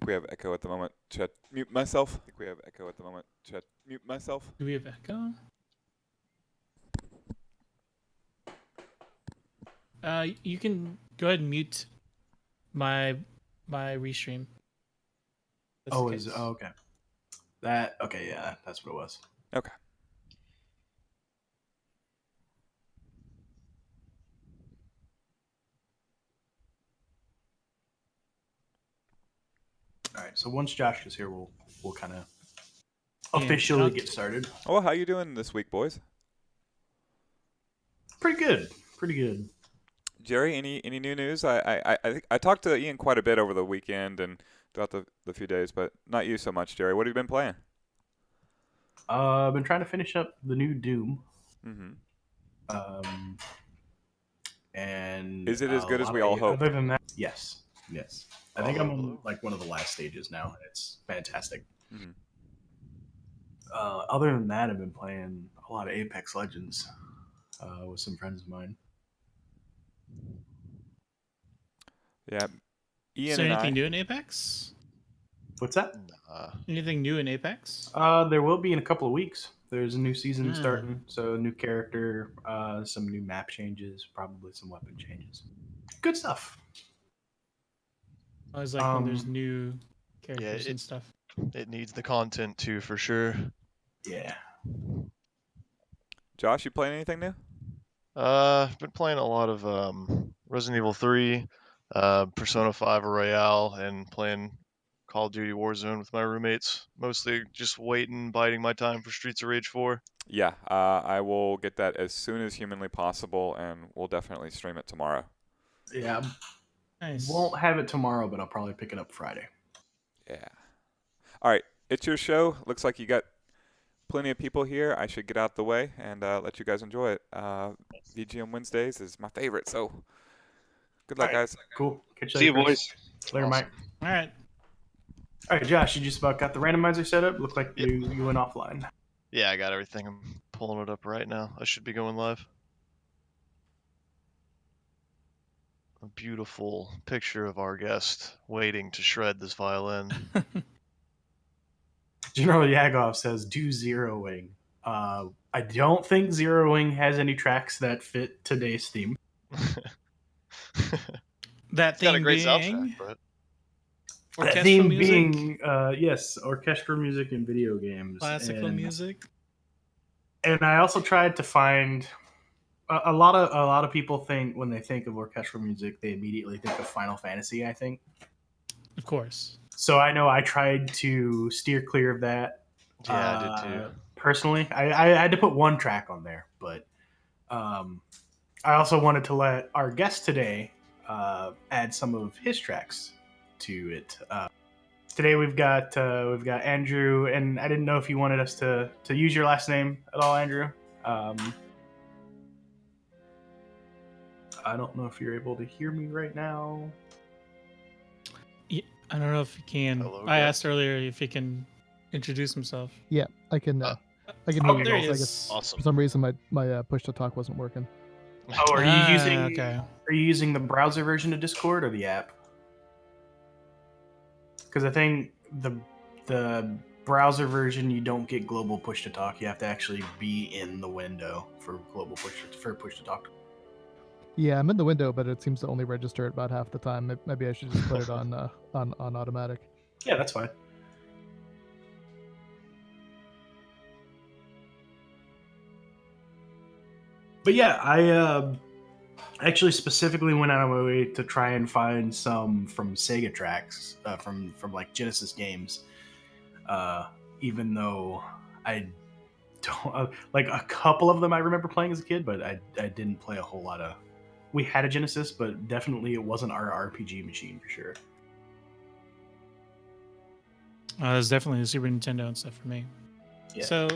we have echo at the moment. Chat. Mute myself. I think we have echo at the moment. Chat. Mute myself. Do we have echo? You can go ahead and mute my restream. Okay. Okay, yeah, that's what it was. Okay. All right, so once Josh is here, we'll kind of officially get started. Oh, how you doing this week, boys? Pretty good. Jerry, any new news? I think I talked to Ian quite a bit over the weekend and throughout the few days, but not you so much, Jerry. What have you been playing? I've been trying to finish up the new Doom. Mm-hmm. And is it as good as we all hope? Other than that, yes. I think I'm on like one of the last stages now, and it's fantastic. Mm-hmm. Other than that, I've been playing a lot of Apex Legends with some friends of mine. Yeah, Ian Is there and anything new in Apex? What's that? Anything new in Apex? There will be in a couple of weeks. There's a new season starting, so a new character, some new map changes, probably some weapon changes. Good stuff. I was like when there's new characters and stuff. It needs the content too, for sure. Yeah. Josh, you playing anything new? I've been playing a lot of Resident Evil 3, Persona 5 Royale, and playing Call of Duty Warzone with my roommates. Mostly just biding my time for Streets of Rage 4. Yeah, I will get that as soon as humanly possible, and we'll definitely stream it tomorrow. Yeah. Nice. Won't have it tomorrow, but I'll probably pick it up Friday. Yeah. All right, it's your show. Looks like you got plenty of people here. I should get out the way and let you guys enjoy it. VGM Wednesdays is my favorite, so good luck, guys. Cool. Catch you See you, later, boys. Later, Mike. All right. All right, Josh, you just about got the randomizer set up? Looked like you went offline. Yeah, I got everything. I'm pulling it up right now. I should be going live. A beautiful picture of our guest waiting to shred this violin. General Yagov says, do zeroing. I don't think zeroing has any tracks that fit today's theme. That thing got a great being... soundtrack, but... That theme being, yes, orchestral music in video games. Classical music. And I also tried to find... A lot of people think when they think of orchestral music, they immediately think of Final Fantasy, I think. Of course. So I know I tried to steer clear of that. Yeah, I did too. Personally, I had to put one track on there, but I also wanted to let our guest today add some of his tracks to it. Today we've got Andrew, and I didn't know if you wanted us to use your last name at all, Andrew. I don't know if you're able to hear me right now. Yeah, I don't know if he can. Hello, I guys. asked earlier if he can introduce himself. Yeah, I can. I can Oh, hear you there guys. he I is. guess Awesome. for some reason my push to talk wasn't working. Oh, are you using? Okay. Are you using the browser version of Discord or the app? Because I think the browser version you don't get global push to talk. You have to actually be in the window for global push to talk. Yeah, I'm in the window, but it seems to only register about half the time. Maybe I should just put it on automatic. Yeah, that's fine. But yeah, I actually specifically went out of my way to try and find some from Sega tracks, from like Genesis games. Even though I don't like a couple of them, I remember playing as a kid, but I didn't play a whole lot of. We had a Genesis, but definitely it wasn't our RPG machine for sure. It was definitely the Super Nintendo and stuff for me. Yeah. So,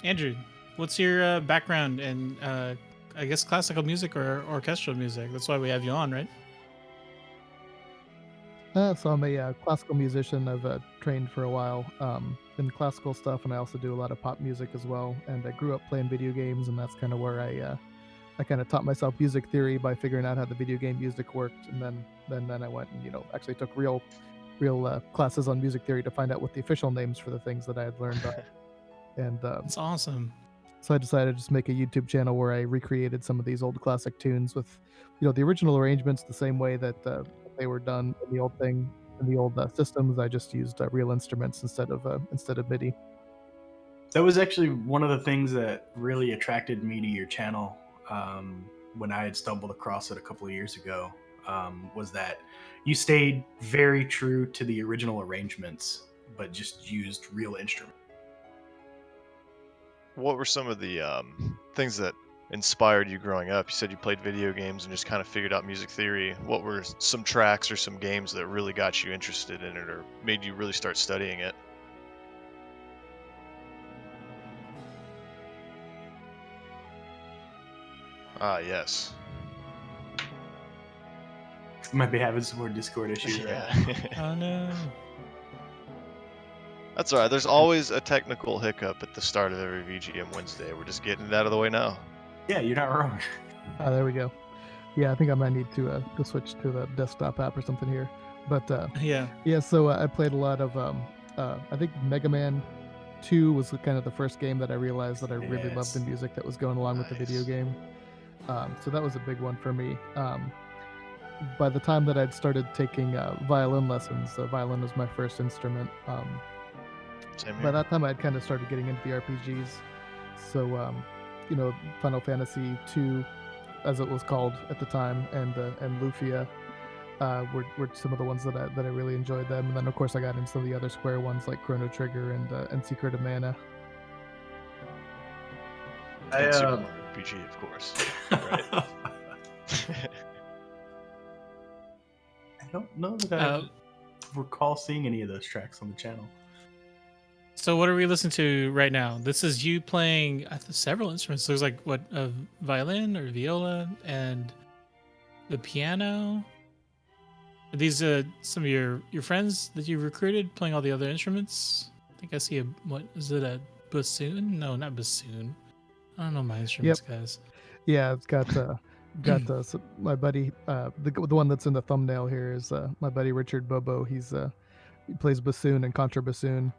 Andrew, what's your background in, I guess, classical music or orchestral music? That's why we have you on, right? So I'm a classical musician. I've trained for a while in classical stuff, and I also do a lot of pop music as well. And I grew up playing video games, and that's kind of where I I kind of taught myself music theory by figuring out how the video game music worked, and then I went and actually took real classes on music theory to find out what the official names for the things that I had learned are. And That's awesome. so I decided to just make a YouTube channel where I recreated some of these old classic tunes with, the original arrangements the same way that they were done in the old thing, in the old systems. I just used real instruments instead of MIDI. That was actually one of the things that really attracted me to your channel when I had stumbled across it a couple of years ago. Was that you stayed very true to the original arrangements, but just used real instruments. What were some of the things that inspired you growing up? You said you played video games and just kind of figured out music theory. What were some tracks or some games that really got you interested in it or made you really start studying it? Ah, yes. Might be having some more Discord issues. Yeah. Oh no. That's all right. There's always a technical hiccup at the start of every VGM Wednesday. We're just getting it out of the way now. Yeah, you're not wrong. There we go. Yeah, I think I might need to switch to the desktop app or something here. But Yeah. so I played a lot of I think Mega Man 2 was kind of the first game that I realized that I really loved the Yes. music that was going along with the video Nice. game. So that was a big one for me. By the time that I'd started taking violin lessons, violin was my first instrument. Same By here. that time, I'd kind of started getting into the RPGs. So, Final Fantasy 2, as it was called at the time, and Lufia were some of the ones that I really enjoyed them. And then, of course, I got into some of the other Square ones like Chrono Trigger and Secret of Mana. And Super I Mario RPG, of course. Right. don't know that I Uh, recall seeing any of those tracks on the channel. So what are we listening to right now? This is you playing several instruments. There's like what a violin or viola and the piano. Are these some of your friends that you recruited playing all the other instruments? I think I see what is it, a bassoon? No, not bassoon. I don't know my instruments, guys. Yeah, it's got my buddy, the one that's in the thumbnail here is my buddy Richard Bobo. He plays bassoon and contrabassoon,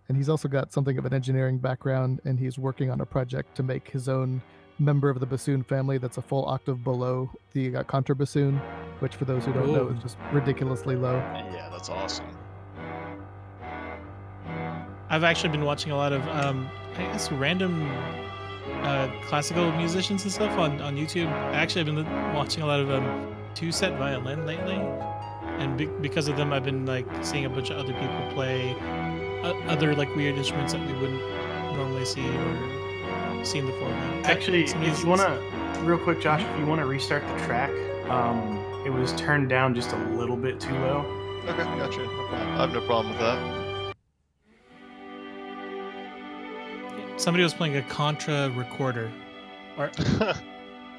and he's also got something of an engineering background, and he's working on a project to make his own member of the bassoon family that's a full octave below the contrabassoon, which for those who don't know is Ooh. just ridiculously low. Yeah, that's awesome. I've actually been watching a lot of I guess random classical musicians and stuff on YouTube. Actually, I've been watching a lot of two-set violin lately, and because of them, I've been like seeing a bunch of other people play other like weird instruments that we wouldn't normally see or see in the foreground. Actually, Some of if these- you want to, real quick, Josh, if you want to restart the track, it was turned down just a little bit too low. Okay, gotcha. No problem. I have no problem with that. somebody was playing a contra recorder, or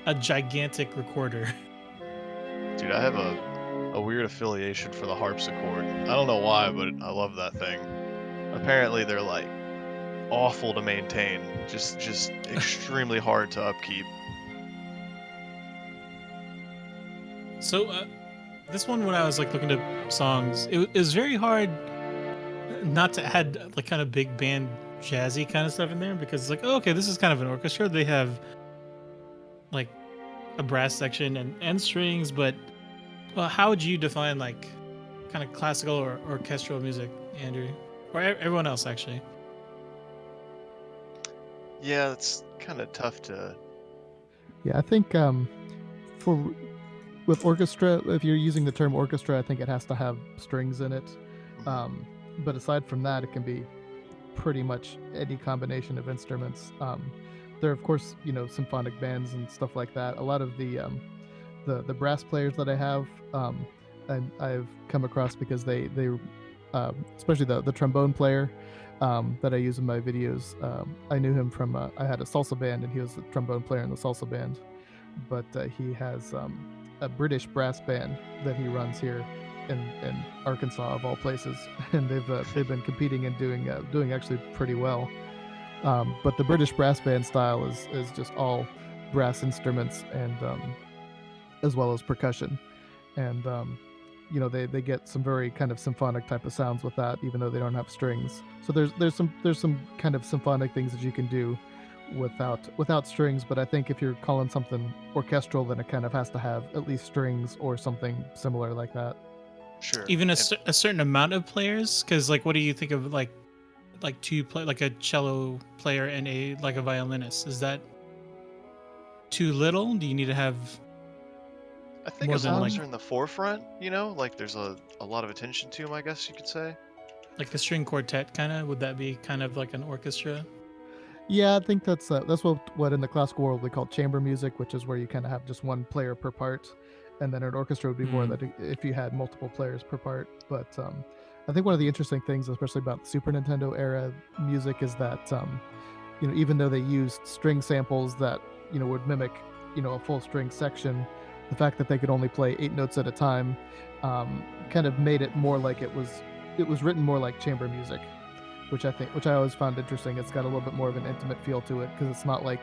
a gigantic recorder. Dude, I have a weird affiliation for the harpsichord. I don't know why, but I love that thing. Apparently they're like awful to maintain, just extremely hard to upkeep. So this one, when I was like looking at songs, it was very hard not to add like kind of big band jazzy kind of stuff in there, because it's like, oh, okay, this is kind of an orchestra. They have like a brass section and strings, but well, how would you define like kind of classical or orchestral music, Andrew, or everyone else actually? Yeah, it's kind of tough to. Yeah, I think with orchestra, if you're using the term orchestra, I think it has to have strings in it. But aside from that, it can be pretty much any combination of instruments. There are, of course, symphonic bands and stuff like that. A lot of the brass players that I have, I've come across because they especially the trombone player that I use in my videos. I knew him from I had a salsa band, and he was the trombone player in the salsa band. But he has a British brass band that he runs here in Arkansas, of all places, and they've been competing and doing actually pretty well. But the British brass band style is just all brass instruments and as well as percussion, and they get some very kind of symphonic type of sounds with that, even though they don't have strings. So there's some kind of symphonic things that you can do without strings. But I think if you're calling something orchestral, then it kind of has to have at least strings or something similar like that. Sure. Even And a certain amount of players, because like, what do you think of like two play like a cello player and a violinist? Is that too little? Do you need to have I think more as than long like as they're in the forefront, like there's a lot of attention to them, I guess you could say. a string quartet kind of? Would that be kind of like an orchestra? Yeah, I think that's what in the classical world we call chamber music, which is where you kind of have just one player per part, and then an orchestra would be more Mm. that if you had multiple players per part. But I think one of the interesting things, especially about the Super Nintendo era music, is that even though they used string samples that would mimic a full string section, the fact that they could only play 8 notes at a time kind of made it more like it was written more like chamber music, which I always found interesting. It's got a little bit more of an intimate feel to it because it's not like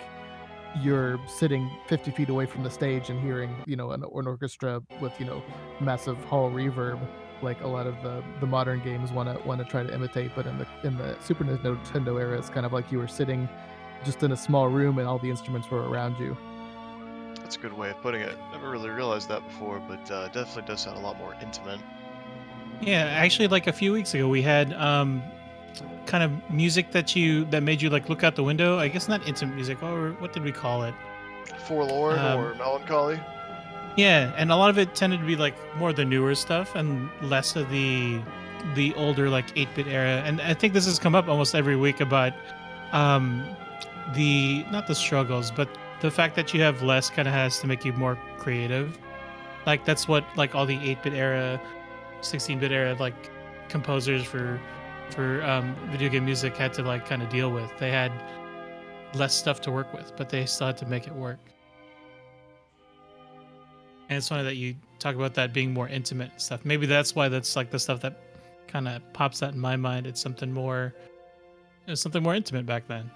you're sitting 50 feet away from the stage and hearing an orchestra with massive hall reverb like a lot of the modern games want to try to imitate. But in the Super Nintendo era, it's kind of like you were sitting just in a small room and all the instruments were around you. That's a good way of putting it. Never really realized that before, but definitely does sound a lot more intimate. Yeah, actually, like a few weeks ago, we had kind of music that made you like look out the window. I guess not intimate music, or what did we call it? Forlorn Um, or melancholy. Yeah, and a lot of it tended to be like more the newer stuff and less of the older like 8-bit era. And I think this has come up almost every week about um the not the struggles, but the fact that you have less kind of has to make you more creative. Like that's what like all the 8-bit era, 16-bit era like composers for video game music had to like kind of deal with. They had less stuff to work with, but they still had to make it work. And it's funny that you talk about that being more intimate and stuff. Maybe that's why that's like the stuff that kind of pops out in my mind. It's something more, something more intimate back then.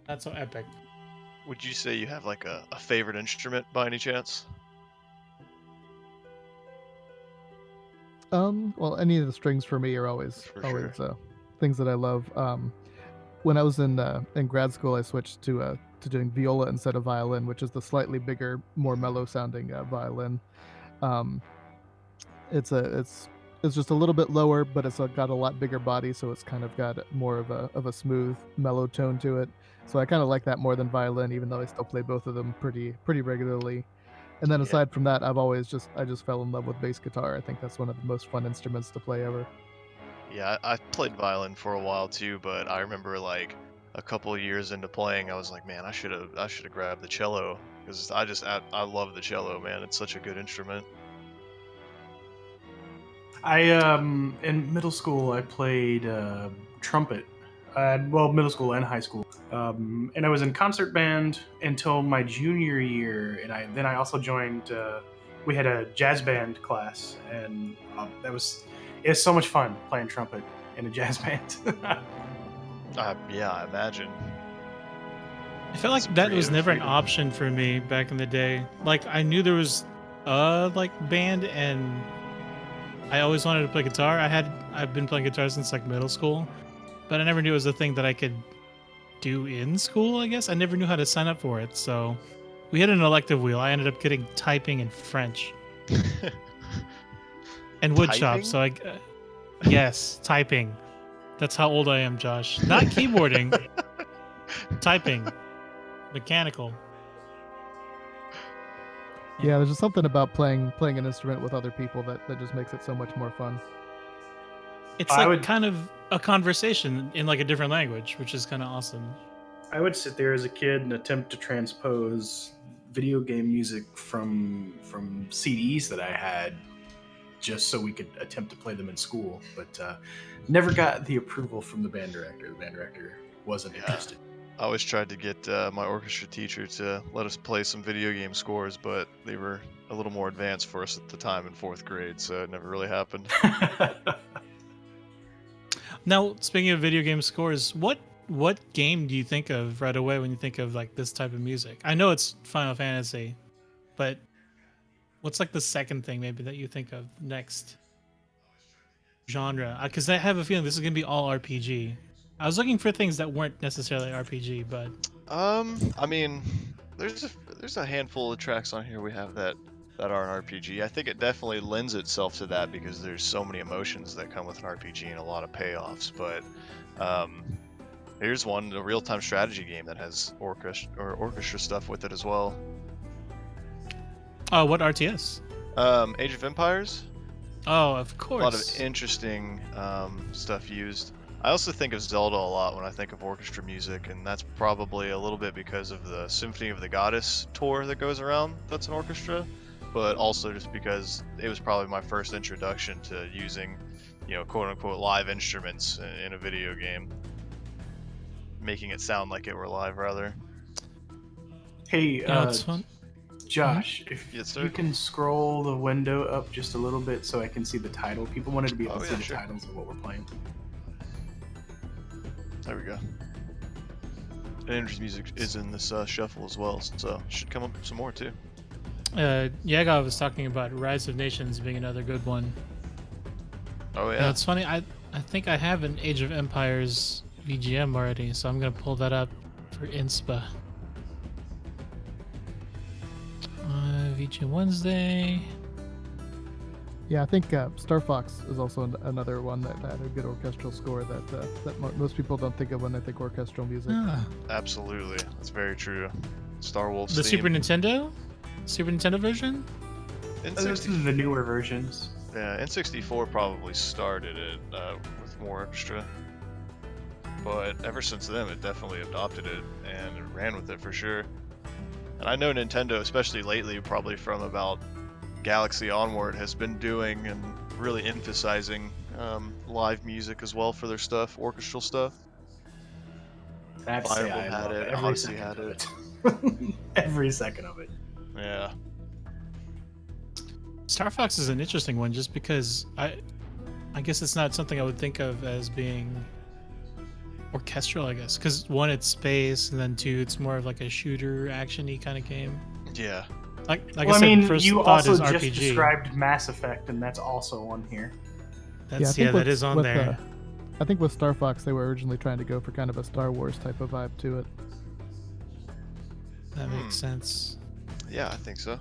Not so epic. Would you say you have like a favorite instrument by any chance? Well, any of the strings for me are always For sure. always things that I love. When I was in grad school, I switched to doing viola instead of violin, which is the slightly bigger, more mellow sounding violin. Um, it's just a little bit lower, but it's got a lot bigger body, so it's kind of got more of a smooth, mellow tone to it. So I kind of like that more than violin, even though I still play both of them pretty regularly. And then Yeah. aside from that, I just fell in love with bass guitar. I think that's one of the most fun instruments to play ever. Yeah, I played violin for a while too, but I remember like a couple of years into playing, I was like, man, I should have grabbed the cello because I love the cello, man. It's such a good instrument. In middle school I played trumpet. Well, middle school and high school, and I was in concert band until my junior year, and I also joined. We had a jazz band class, and it was so much fun playing trumpet in a jazz band. Yeah, I imagine. I feel like Some that was creative never an freedom. option for me back in the day. Like I knew there was like band, and I always wanted to play guitar. I've been playing guitar since like middle school, but I never knew it was a thing that I could do in school. I guess I never knew how to sign up for it. So we had an elective wheel. I ended up getting typing in French and wood shop. Typing? So yes, typing. That's how old I am, Josh. Not keyboarding, typing, mechanical. Yeah, there's just something about playing an instrument with other people that just makes it so much more fun. It's I like would kind of a conversation in like a different language, which is kind of awesome. I would sit there as a kid and attempt to transpose video game music from CDs that I had, just so we could attempt to play them in school, but never got the approval from the band director. The band director wasn't Yeah. interested. I always tried to get my orchestra teacher to let us play some video game scores, but they were a little more advanced for us at the time in 4th grade, so it never really happened. Now, speaking of video game scores, what what game do you think of right away when you think of like this type of music? I know it's Final Fantasy, but what's like the second thing maybe that you think of next genre? Because I have a feeling this is gonna be all RPG. I was looking for things that weren't necessarily RPG, but I mean, there's a handful of tracks on here we have that are an RPG. I think it definitely lends itself to that because there's so many emotions that come with an RPG and a lot of payoffs. But um, here's one, a real-time strategy game that has orchestra stuff with it as well. oh, what RTS? Age of Empires. Oh, of A lot of course. interesting stuff used. I also think of Zelda a lot when I think of orchestra music, and that's probably a little bit because of the Symphony of the Goddess tour that goes around that's an orchestra, but also just because it was probably my first introduction to using, quote unquote live instruments in a video game, making it sound like it were live rather. Hey, You know, it's fun. Josh, if Yes, sir. you can scroll the window up just a little bit so I can see the title. People wanted to be able Oh, to yeah, see the sure. titles of what we're playing. There we go. And Andrew's music is in this shuffle as well, so should come up some more too. Yaga was talking about Rise of Nations being another good one. Oh You know, yeah. it's funny. I think I have an Age of Empires VGM already, so I'm gonna pull that up for inspa. VGM Wednesday. Yeah, I think Star Fox is also another one that had a good orchestral score that most people don't think of when they think orchestral music. Ah, Absolutely, that's very true. Star Wolf's the theme. Super Nintendo version. This is N64, the newer versions. yeah, N64 probably started it with more orchestra, but ever since then, it definitely adopted it and it ran with it for sure. And I know Nintendo, especially lately, probably from about Galaxy onward, has been doing and really emphasizing live music as well for their stuff, orchestral stuff. I have to Fire say, Emblem I had love it, every Odyssey second had of it. it. Every second of it. Yeah. Star Fox is an interesting one, just because I guess it's not something I would think of as being orchestral. I guess because one, it's space, and then two, it's more of like a shooter actiony kind of game. Yeah. Like Well, I I said, mean, first you thought also is just RPG. described Mass Effect, and that's also on here. That's think that is on there. I think with Star Fox, they were originally trying to go for kind of a Star Wars type of vibe to it. That makes sense. Yeah, I think so.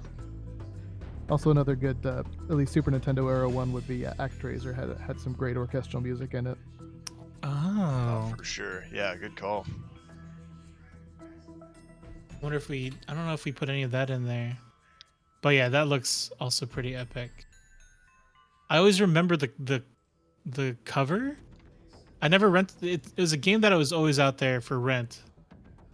Also, another good, at least Super Nintendo era one would be ActRaiser. Had some great orchestral music in it. Oh, For sure. Yeah, good call. I wonder if I don't know if we put any of that in there. But yeah, that looks also pretty epic. I always remember the cover. I never rented it. It was a game that I was always out there for rent,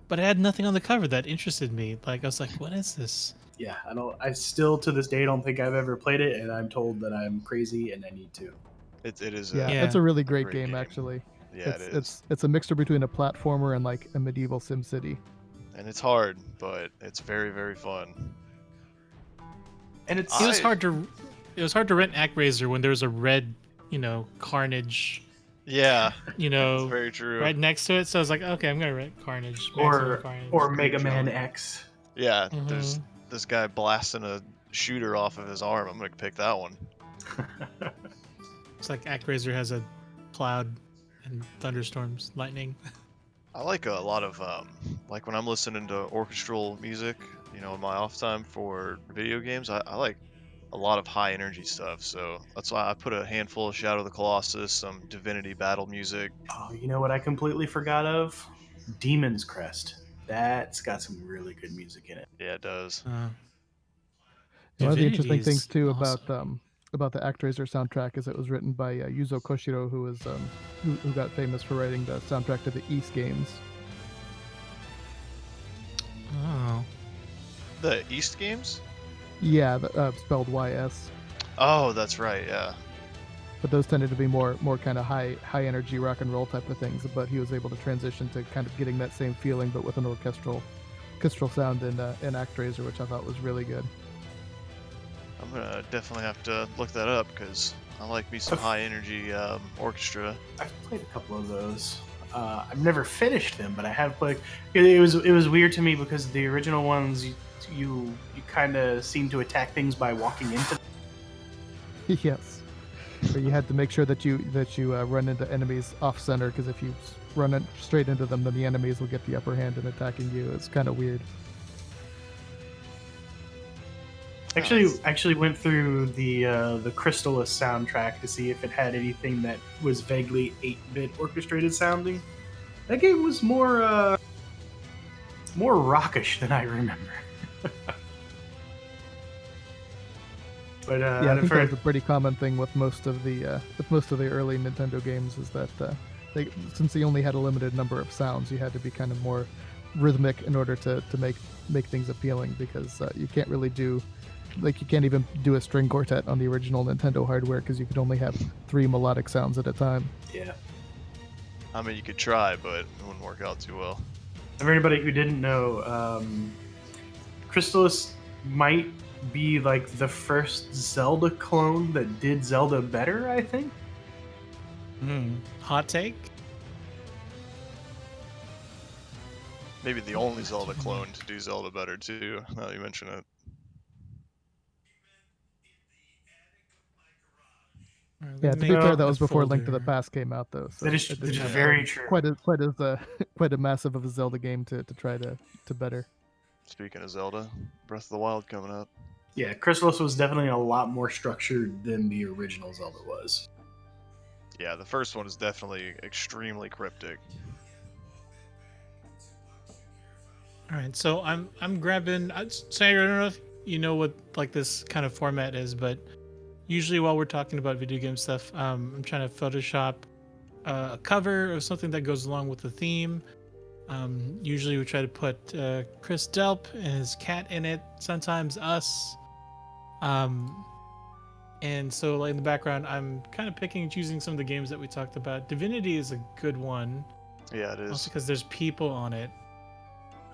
but it had nothing on the cover that interested me. Like I was like, what is this? Yeah, I don't. I still to this day don't think I've ever played it, and I'm told that I'm crazy and I need to. It is Yeah, Yeah. it's a really great, great game, game. actually. Yeah, it is. It's a mixture between a platformer and like a medieval Sim City. And it's hard, but it's very, very fun. And it's It was I- hard to rent ActRaiser when there was a red, Carnage, Yeah, you it's know, very true. right next to it. So I was like, okay, I'm gonna rent Carnage. or Maximum Carnage. or Mega Screen Man shot. X. Yeah, Mhm. there's this guy blasting a shooter off of his arm. I'm gonna pick that one. It's like ActRaiser has a cloud and thunderstorms, lightning. I like a lot of like when I'm listening to orchestral music, in my off time for video games. I like a lot of high energy stuff. So that's why I put a handful of Shadow of the Colossus, some Divinity battle music. Oh, you know what I completely forgot of? Demon's Crest. That's got some really good music in it. Yeah, it does. One of the Divinity interesting is things too awesome. about the ActRaiser soundtrack is it was written by Yuzo Koshiro, who was who got famous for writing the soundtrack to the East games. Oh, The East games? Yeah, spelled YS. Oh, that's right. Yeah. But those tended to be more kind of high energy rock and roll type of things. But he was able to transition to kind of getting that same feeling, but with an orchestral sound in ActRaiser, which I thought was really good. I'm gonna definitely have to look that up because I like me some high energy orchestra. I've played a couple of those. I've never finished them, but I have played. It was weird to me because the original ones you kind of seem to attack things by walking into. Yes. But you had to make sure that you run into enemies off center, because if you run it straight into them, then the enemies will get the upper hand in attacking you. It's kind of weird. Actually went through the Crystalis soundtrack to see if it had anything that was vaguely 8-bit orchestrated sounding. That game was more rockish than I remember. But Yeah, I think that was a pretty common thing with most of the early Nintendo games, is that since they only had a limited number of sounds, you had to be kind of more rhythmic in order to make things appealing, because you can't really do, like, you can't even do a string quartet on the original Nintendo hardware because you could only have 3 melodic sounds at a time. Yeah. I mean, you could try, but it wouldn't work out too well. For anybody who didn't know, Crystalis might be like the first Zelda clone that did Zelda better, I think. Hot take? Maybe the only Zelda clone to do Zelda better too, now that you mention it. Yeah, to be fair, that was before Link to the Past came out, though. So that is very true. Quite a massive of a Zelda game to try to better. Speaking of Zelda, Breath of the Wild coming up. Yeah, Crystalis was definitely a lot more structured than the original Zelda was. Yeah, the first one is definitely extremely cryptic. All right, so I'm grabbing. Sandra, I don't know if you know what like this kind of format is, but usually while we're talking about video game stuff, I'm trying to Photoshop a cover of something that goes along with the theme. Usually we try to put Chris Delp and his cat in it. Sometimes us. And so like in the background, I'm kind of picking and choosing some of the games that we talked about. Divinity is a good one. Yeah, it is. Also because there's people on it.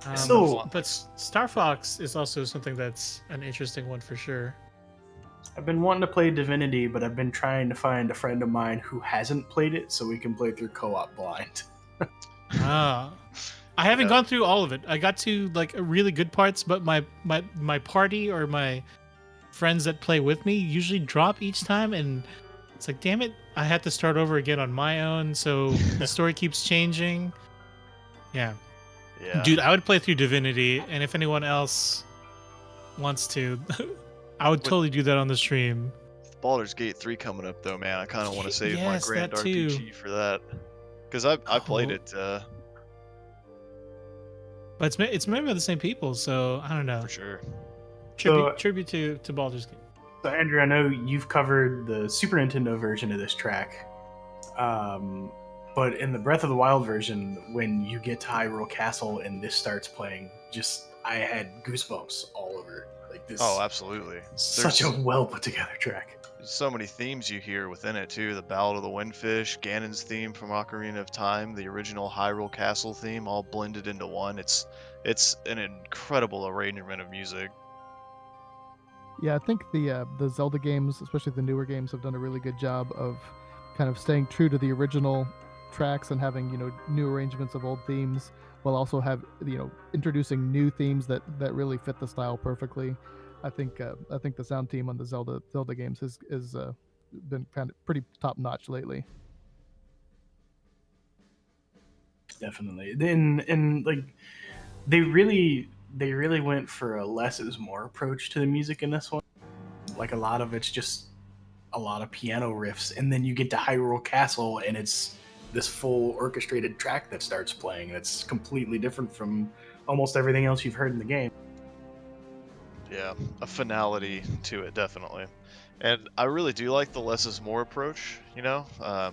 But Star Fox is also something that's an interesting one for sure. I've been wanting to play Divinity, but I've been trying to find a friend of mine who hasn't played it so we can play through co-op blind. I haven't gone through all of it. I got to like really good parts, but my party or my friends that play with me usually drop each time, and it's like, damn it, I had to start over again on my own, so the story keeps changing. Yeah. Dude, I would play through Divinity, and if anyone else wants to, I would totally do that on the stream. Baldur's Gate 3 coming up though, man. I kind of want to save my Grand that RPG for that, because I played it. But it's made by the same people, so I don't know. For sure. Tribute to Baldur's Gate. So Andrew, I know you've covered the Super Nintendo version of this track, but in the Breath of the Wild version, when you get to Hyrule Castle and this starts playing, I had goosebumps all over. Like this. Oh, absolutely. Such a well put together track. There's so many themes you hear within it too. The Ballad of the Windfish, Ganon's theme from Ocarina of Time, the original Hyrule Castle theme, all blended into one. It's an incredible arrangement of music. Yeah, I think the Zelda games, especially the newer games, have done a really good job of kind of staying true to the original tracks and having, you know, new arrangements of old themes, while also introducing new themes that really fit the style perfectly. I think the sound team on the Zelda games has been kind of pretty top notch lately. Definitely. And like they really went for a less is more approach to the music in this one. Like a lot of it's just a lot of piano riffs, and then you get to Hyrule Castle and it's this full orchestrated track that starts playing. That's completely different from almost everything else you've heard in the game. Yeah, a finality to it, definitely. And I really do like the less is more approach, you know,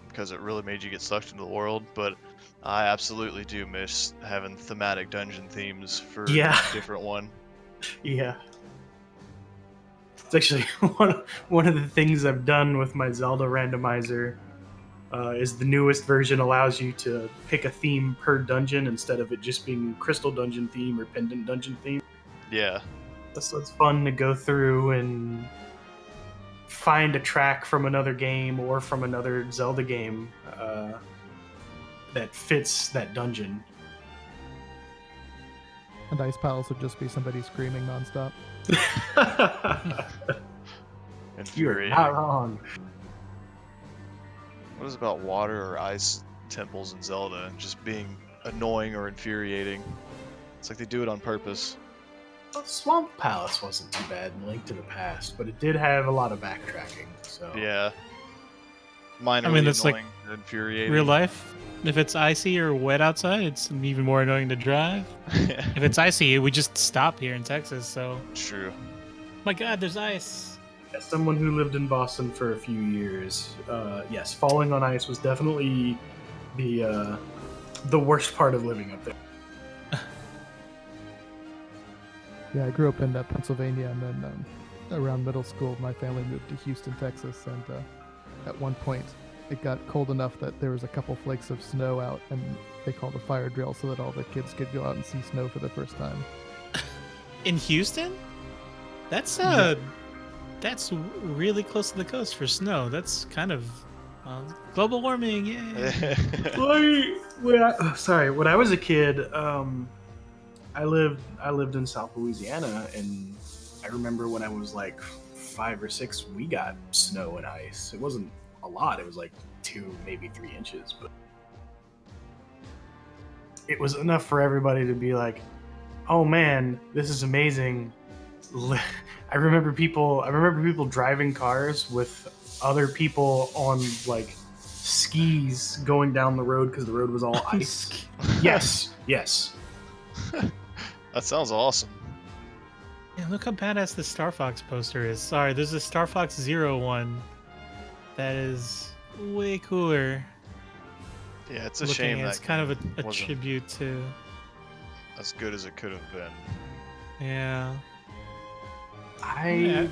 because it really made you get sucked into the world. But I absolutely do miss having thematic dungeon themes for a different one. Yeah. It's actually one of the things I've done with my Zelda randomizer is the newest version allows you to pick a theme per dungeon instead of it just being Crystal Dungeon theme or Pendant Dungeon theme. Yeah. So it's fun to go through and find a track from another game or from another Zelda game that fits that dungeon. And Ice Palace would just be somebody screaming nonstop. You're Infuriating. not wrong. What is about water or ice temples in Zelda just being annoying or infuriating? It's like they do it on purpose. Well, Swamp Palace wasn't too bad in Link to the Past, but it did have a lot of backtracking. So Yeah. Minorly that's like annoying and infuriating. Real life, if it's icy or wet outside, it's even more annoying to drive. If it's icy, we just stop here in Texas. So, True. my God, there's ice. as someone who lived in Boston for a few years, yes, falling on ice was definitely the worst part of living up there. Yeah, I grew up in Pennsylvania, and then around middle school, my family moved to Houston, Texas, and at one point, it got cold enough that there was a couple flakes of snow out, and they called a fire drill so that all the kids could go out and see snow for the first time. In Houston? That's Yeah. that's really close to the coast for snow. That's kind of global warming. Yeah. When I was a kid, I lived in South Louisiana, and I remember when I was like 5 or 6, we got snow and ice. It wasn't a lot; it was like 2, maybe 3 inches, but it was enough for everybody to be like, "Oh man, this is amazing." I remember people driving cars with other people on like skis going down the road because the road was all ice. Yes. That sounds awesome. Yeah, look how badass this Star Fox poster is. Sorry, there's a Star Fox Zero one that is way cooler. Yeah, it's a looking shame at. that It's kind of a wasn't tribute to. as good as it could have been. Yeah. I Yeah.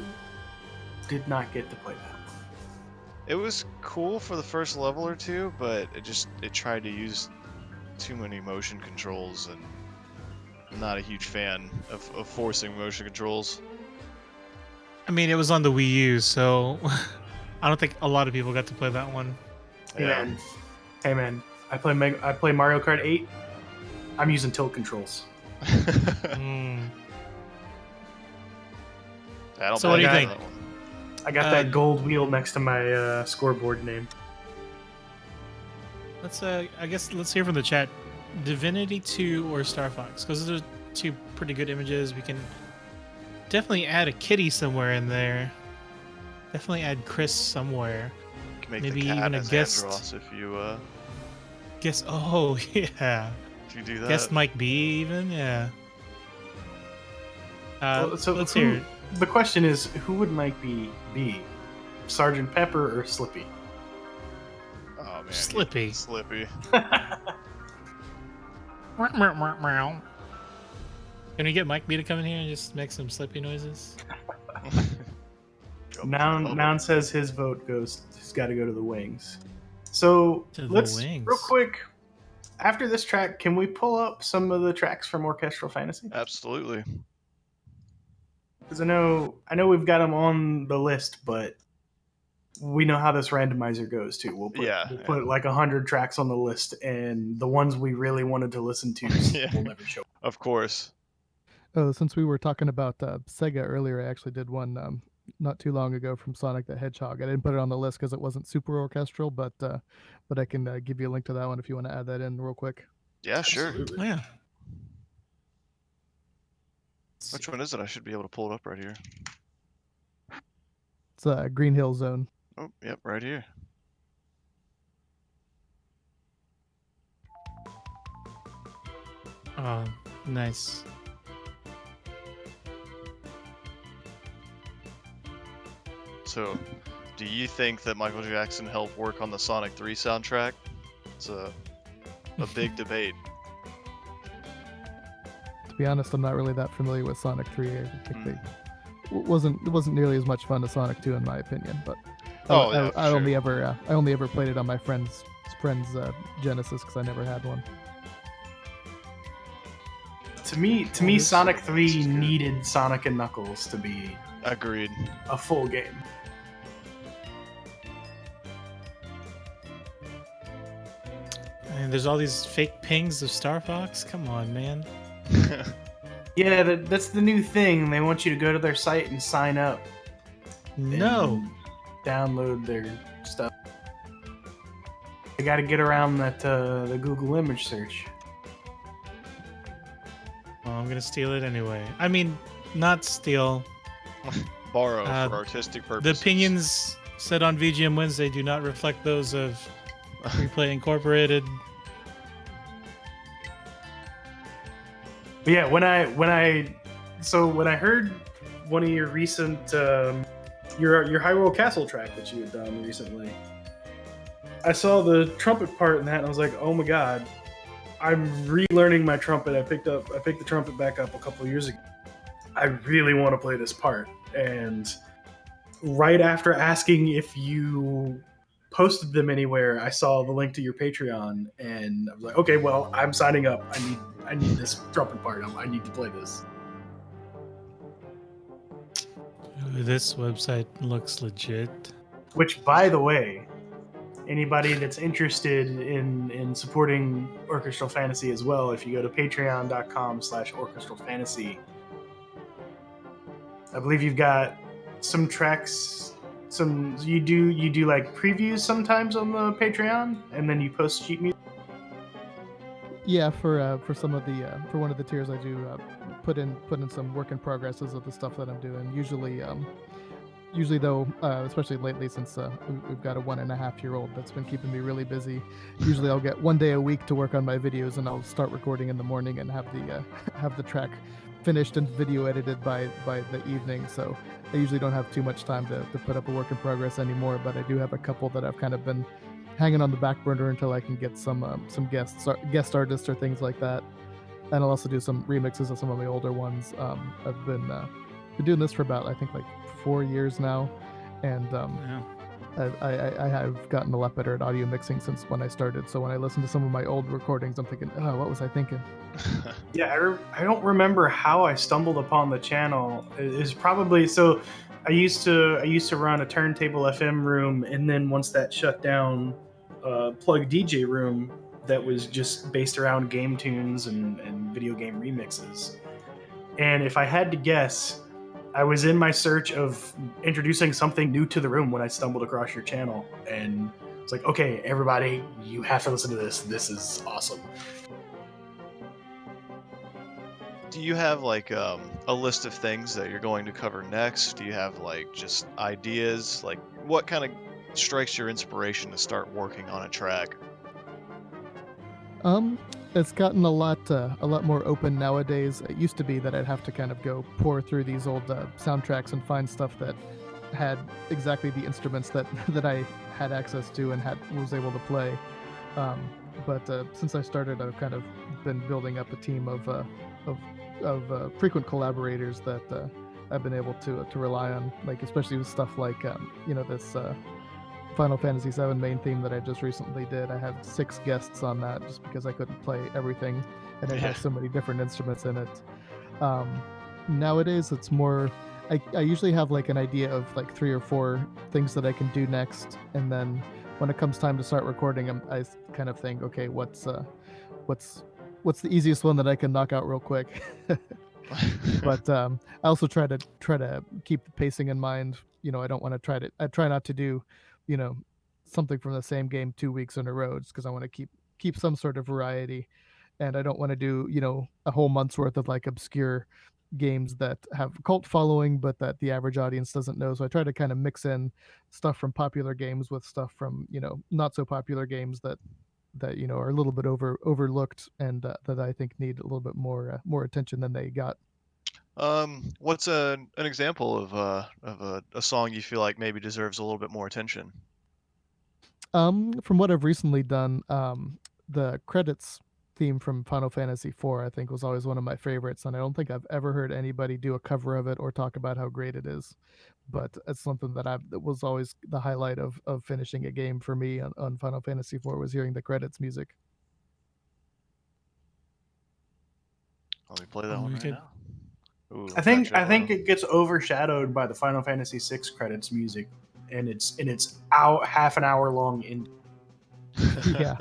did not get to play that one. It was cool for the first level or two, but it tried to use too many motion controls, and I'm not a huge fan of forcing motion controls. I mean, it was on the Wii U, so I don't think a lot of people got to play that one. Yeah. Hey man, I play Mario Kart 8. I'm using tilt controls. Mm. I don't So what do you play think? that one. I got that gold wheel next to my scoreboard name. Let's I guess let's hear from the chat. Divinity 2 or Star Fox? Because those are two pretty good images. We can definitely add a kitty somewhere in there. Definitely add Chris somewhere. You can make Maybe the cat even a as guest. Andros if you Guess. Oh yeah. if you do that. Guest Mike B even. Yeah. So let's who- hear it. The question is, who would Mike be? Sergeant Pepper or Slippy? Oh man. Slippy. Slippy. Can we get Mike B to come in here and just make some Slippy noises? Noun says his vote goes. He's got to go to the wings. So To the let's wings. real quick. After this track, can we pull up some of the tracks from Orchestral Fantasy? Absolutely. Because I know we've got them on the list, but we know how this randomizer goes too. We'll put like 100 tracks on the list, and the ones we really wanted to listen to will never show. Of course. Oh, since we were talking about Sega earlier, I actually did one not too long ago from Sonic the Hedgehog. I didn't put it on the list because it wasn't super orchestral, but I can give you a link to that one if you want to add that in real quick. Yeah, sure. Absolutely. Oh, yeah. Which one is it? I should be able to pull it up right here. It's Green Hill Zone. Oh, yep, right here. Oh, nice. So, do you think that Michael Jackson helped work on the Sonic 3 soundtrack? It's a big debate. To be honest, I'm not really that familiar with Sonic 3. I think it wasn't nearly as much fun as Sonic 2 in my opinion. But I only ever played it on my friend's Genesis because I never had one. To me, Sonic 3 needed Sonic and Knuckles to be Agreed. a full game. And there's all these fake pings of Star Fox. Come on, man. Yeah, that's the new thing. They want you to go to their site and sign up. No. And download their stuff. They got to get around that the Google image search. Well, I'm gonna steal it anyway. I mean, not steal. Borrow Uh, for artistic The purposes. opinions said on VGM Wednesday do not reflect those of Replay Incorporated. But yeah, when I heard one of your recent your Hyrule Castle track that you had done recently, I saw the trumpet part in that, and I was like, oh my god, I'm relearning my trumpet. I picked the trumpet back up a couple years ago. I really want to play this part, and right after asking if you posted them anywhere, I saw the link to your Patreon, and I was like, okay, well, I'm signing up. I need this trumpet part. I need to play this. Ooh, this website looks legit. Which, by the way, anybody that's interested in supporting Orchestral Fantasy as well, if you go to patreon.com/orchestralfantasy, I believe you've got some tracks. You do like previews sometimes on the Patreon, and then you post sheet music. Yeah, for some of the for one of the tiers, I do put in some work in progresses of the stuff that I'm doing. Usually though, especially lately since we've got a 1.5-year-old that's been keeping me really busy. Usually I'll get 1 day a week to work on my videos, and I'll start recording in the morning and have the have the track finished and video edited by the evening. So I usually don't have too much time to put up a work in progress anymore, but I do have a couple that I've kind of been hanging on the back burner until I can get some guest artists or things like that. And I'll also do some remixes of some of my older ones. I've been doing this for about, I think, like 4 years now, and Yeah. I have gotten a lot better at audio mixing since when I started. So when I listen to some of my old recordings, I'm thinking, oh, what was I thinking? Yeah, I don't remember how I stumbled upon the channel. It's probably so. I used to run a turntable FM room, and then once that shut down, plug DJ room that was just based around game tunes and video game remixes. And if I had to guess, I was in my search of introducing something new to the room when I stumbled across your channel, and it's like, okay, everybody, you have to listen to this. This is awesome. Do you have like a list of things that you're going to cover next? Do you have like just ideas? Like what kind of strikes your inspiration to start working on a track? It's gotten a lot more open nowadays. It used to be that I'd have to kind of go pour through these old soundtracks and find stuff that had exactly the instruments that that I had access to and was able to play. But since I started, I've kind of been building up a team of frequent collaborators that I've been able to rely on, like especially with stuff like this Final Fantasy VII main theme that I just recently did. I had 6 guests on that just because I couldn't play everything, and it has so many different instruments in it. Nowadays, it's more. I usually have like an idea of like 3 or 4 things that I can do next, and then when it comes time to start recording, I kind of think, okay, what's the easiest one that I can knock out real quick. But I also try to keep the pacing in mind. I don't want to I try not to do, something from the same game 2 weeks in a row, just because I want to keep some sort of variety, and I don't want to do a whole month's worth of like obscure games that have a cult following but that the average audience doesn't know. So I try to kind of mix in stuff from popular games with stuff from not so popular games that are a little bit overlooked, and that I think need a little bit more attention than they got. What's an example of a song you feel like maybe deserves a little bit more attention? From what I've recently done, the credits theme from Final Fantasy IV, I think, was always one of my favorites, and I don't think I've ever heard anybody do a cover of it or talk about how great it is. But it's something that was always the highlight of finishing a game for me on Final Fantasy IV, was hearing the credits music. Let me play that one right now. Ooh, I think it gets overshadowed by the Final Fantasy VI credits music, and it's out half an hour long in. Yeah.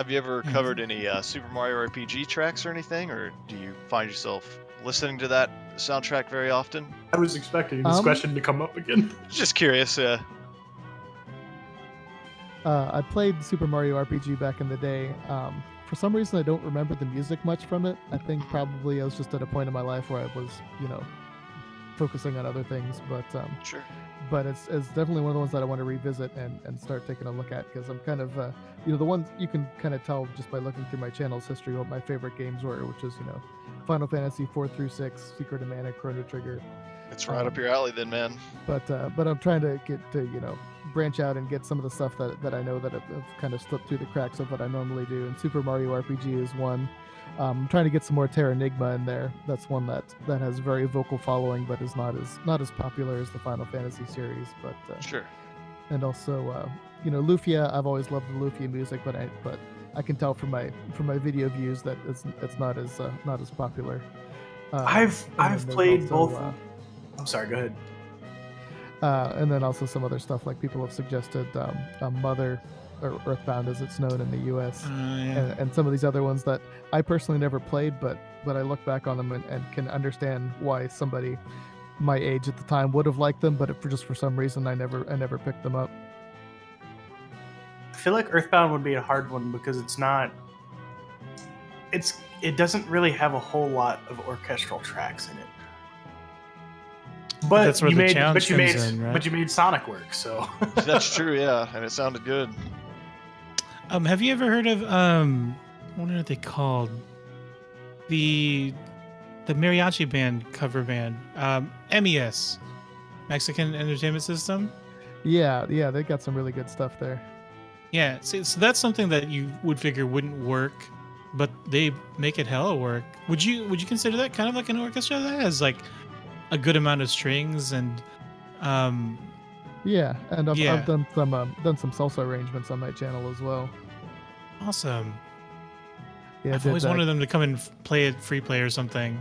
Have you ever Yeah. covered any Super Mario RPG tracks or anything, or do you find yourself listening to that soundtrack very often? I was expecting this question to come up again. Just curious. I played Super Mario RPG back in the day. For some reason, I don't remember the music much from it. I think probably I was just at a point in my life where I was, focusing on other things. Sure. But it's definitely one of the ones that I want to revisit and start taking a look at, because I'm kind of, the ones you can kind of tell just by looking through my channel's history what my favorite games were, which is, Final Fantasy 4 through 6, Secret of Mana, Chrono Trigger. It's right up your alley then, man. But I'm trying to get to branch out and get some of the stuff that I know that have kind of slipped through the cracks of what I normally do. And Super Mario RPG is one. I'm trying to get some more Terranigma in there. That's one that has very vocal following, but is not as popular as the Final Fantasy series. But Sure. and also Lufia. I've always loved the Lufia music, but I can tell from my video views that it's not as popular. I've and then there's played also, both. I'm sorry. Go ahead. And then also some other stuff, like people have suggested Mother, or Earthbound as it's known in the U.S., Yeah. and some of these other ones that I personally never played, but I look back on them and can understand why somebody my age at the time would have liked them, but for some reason I never picked them up. I feel like Earthbound would be a hard one because it doesn't really have a whole lot of orchestral tracks in it. But that's where you the made challenge comes in, right? but you made Sonic work, so That's true, yeah, and it sounded good. Have you ever heard of what are they called? The mariachi band cover band, MES, Mexican Entertainment System. Yeah, they got some really good stuff there. Yeah, so that's something that you would figure wouldn't work, but they make it hella work. Would you consider that kind of like an orchestra that has like a good amount of strings and Yeah, and I've Yeah. done some salsa arrangements on my channel as well. awesome. Yeah, I've always wanted them to come and play it free play or something.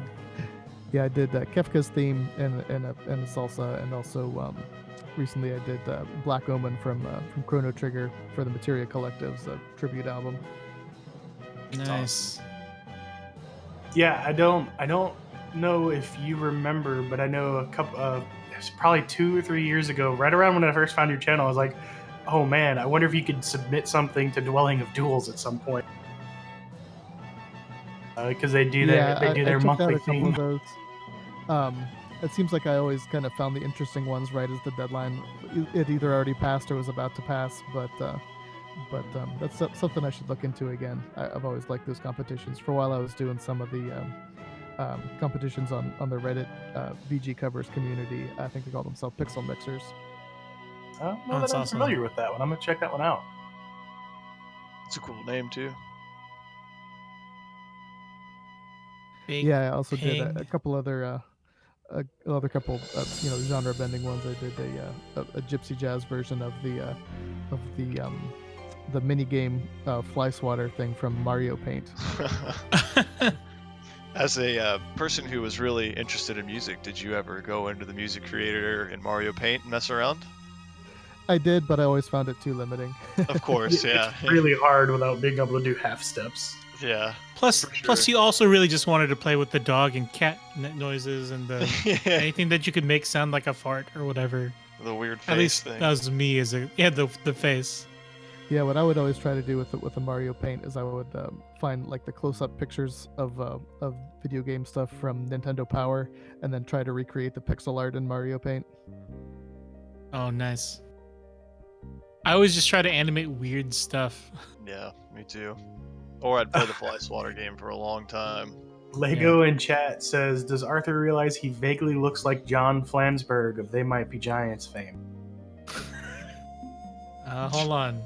Yeah, I did Kefka's theme and a salsa, and also recently I did Black Omen from Chrono Trigger for the Materia Collective's tribute album. Nice. yeah, I don't know if you remember, but I know a couple it's probably 2 or 3 years ago, right around when I first found your channel, I was like, oh man, I wonder if you could submit something to Dwelling of Duels at some point. Because they do their I their checked out monthly a couple thing. of those. It seems like I always kind of found the interesting ones right as the deadline it either already passed or was about to pass. But that's something I should look into again. I've always liked those competitions. For a while, I was doing some of the competitions on the Reddit VG covers community. I think they call themselves Pixel Mixers. I don't know That's that I'm awesome. familiar with that one. I'm gonna check that one out. It's a cool name too. Big Yeah, I also did a pig. couple other another couple genre bending ones. I did a gypsy jazz version of the mini game fly swatter thing from Mario Paint. As a person who was really interested in music, did you ever go into the music creator in Mario Paint and mess around? I did, but I always found it too limiting. Of course, yeah. It's really hard without being able to do half steps. Yeah. Plus, For plus, sure. you also really just wanted to play with the dog and cat noises and the anything that you could make sound like a fart or whatever. The weird face At least thing. that was me as the face. Yeah, what I would always try to do with the Mario Paint is I would find like the close-up pictures of video game stuff from Nintendo Power, and then try to recreate the pixel art in Mario Paint. Oh, nice. I always just try to animate weird stuff. Yeah, me too. Or I'd play the Fly Swatter game for a long time. Lego in chat says, "Does Arthur realize he vaguely looks like John Flansburgh of They Might Be Giants fame?" Hold on.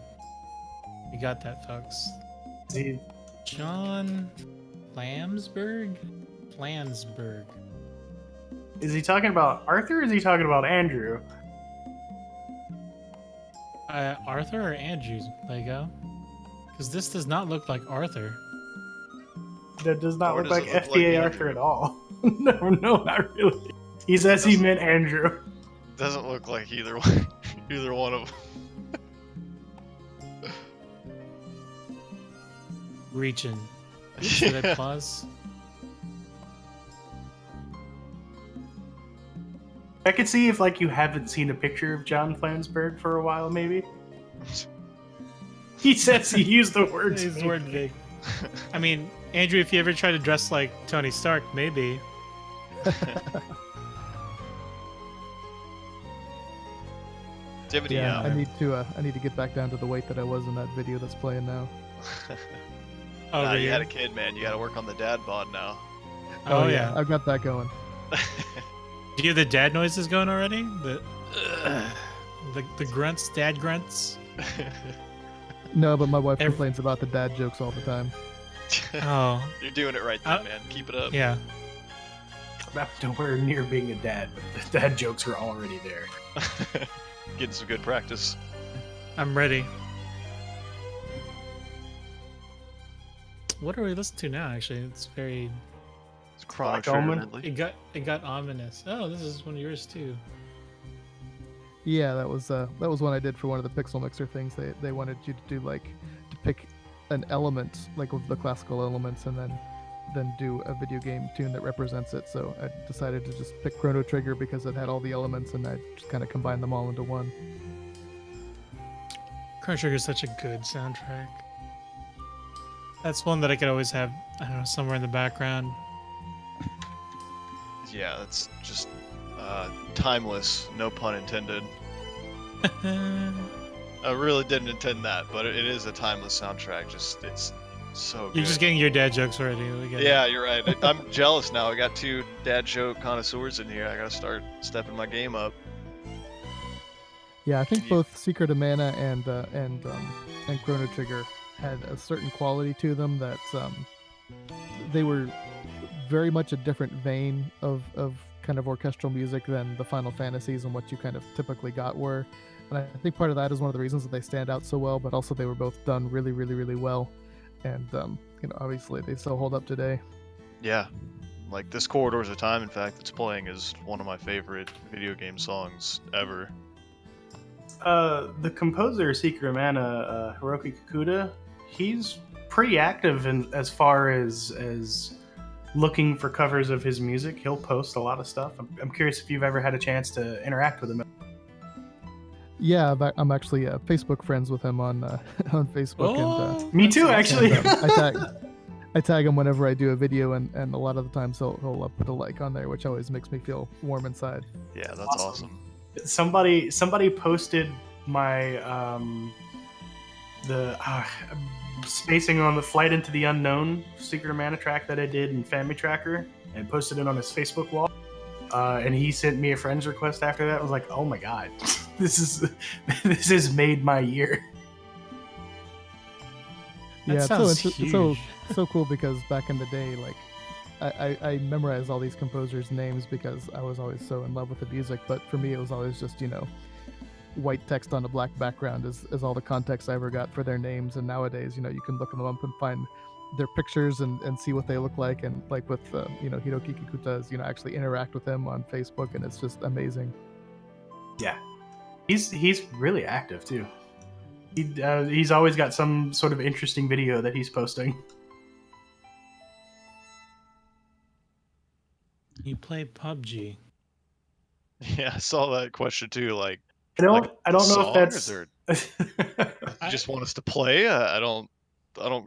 You got that, folks. Is he- John Flansburgh? Flansburgh. Is he talking about Arthur or is he talking about Andrew? Arthur or Andrew, Lego? Because this does not look like Arthur. That does not Or look does like it look FBA like Arthur Andrew? at all. No, not really. He says he meant Andrew. Doesn't look like either one, either one of them. Reaching. Oops, did I pause? I could see if like you haven't seen a picture of John Flansburgh for a while, maybe. He says he used the words. His word big. I mean, Andrew, if you ever try to dress like Tony Stark, maybe. Do you have any, Yeah, I need to get back down to the weight that I was in that video that's playing now. Oh, nah, you really? had a kid, man. You got to work on the dad bod now. Oh, yeah. I've got that going. Do you have the dad noises going already? The grunts, dad grunts. No, but my wife complains about the dad jokes all the time. Oh, You're doing it right then, man. Keep it up. yeah. I'm nowhere near being a dad, but the dad jokes are already there. Getting some good practice. I'm ready. What are we listening to now? Actually, it's very. It's Chronic Black Omen? Ridley. It got ominous. Oh, this is one of yours too. Yeah, that was one I did for one of the Pixel Mixer things. They wanted you to do like to pick an element like of the classical elements and then do a video game tune that represents it. So I decided to just pick Chrono Trigger because it had all the elements and I just kind of combined them all into one. Chrono Trigger is such a good soundtrack. That's one that I could always have, I don't know, somewhere in the background. Yeah, that's just timeless. No pun intended. I really didn't intend that, but it is a timeless soundtrack. Just it's so good. You're just getting your dad jokes already. We get it. Yeah, you're right. I'm jealous now. I got 2 dad joke connoisseurs in here. I gotta start stepping my game up. Yeah, I think both Secret of Mana and Chrono Trigger had a certain quality to them that they were very much a different vein of kind of orchestral music than the Final Fantasies and what you kind of typically got were. And I think part of that is one of the reasons that they stand out so well, but also they were both done really, really, really well. And, obviously they still hold up today. Yeah, like this Corridors of Time, in fact, that's playing is one of my favorite video game songs ever. The composer Secret of Mana, Hiroki Kikuta, he's pretty active in as far as looking for covers of his music. He'll post a lot of stuff. I'm curious if you've ever had a chance to interact with him. Yeah, I'm actually Facebook friends with him on on Facebook. Oh, Me too, that's actually. I tag him whenever I do a video, and a lot of the times he'll put a like on there, which always makes me feel warm inside. Yeah, that's awesome. Somebody posted my spacing on the Flight into the Unknown Secret of Mana track that I did in Family Tracker and posted it on his Facebook wall. And he sent me a friend's request after that. I was like, oh my god, this has made my year. That Yeah, sounds it's huge. so cool because back in the day, like I memorized all these composers' names because I was always so in love with the music. But for me, it was always just white text on a black background is all the context I ever got for their names. And nowadays, you can look them up and find their pictures and see what they look like. And like with Hiroki Kikuta's, actually interact with him on Facebook, and it's just amazing. Yeah, he's really active too. He's always got some sort of interesting video that he's posting. You play PUBG. Yeah, I saw that question too. Like, I don't know song, if that's. or you just want us to play? I don't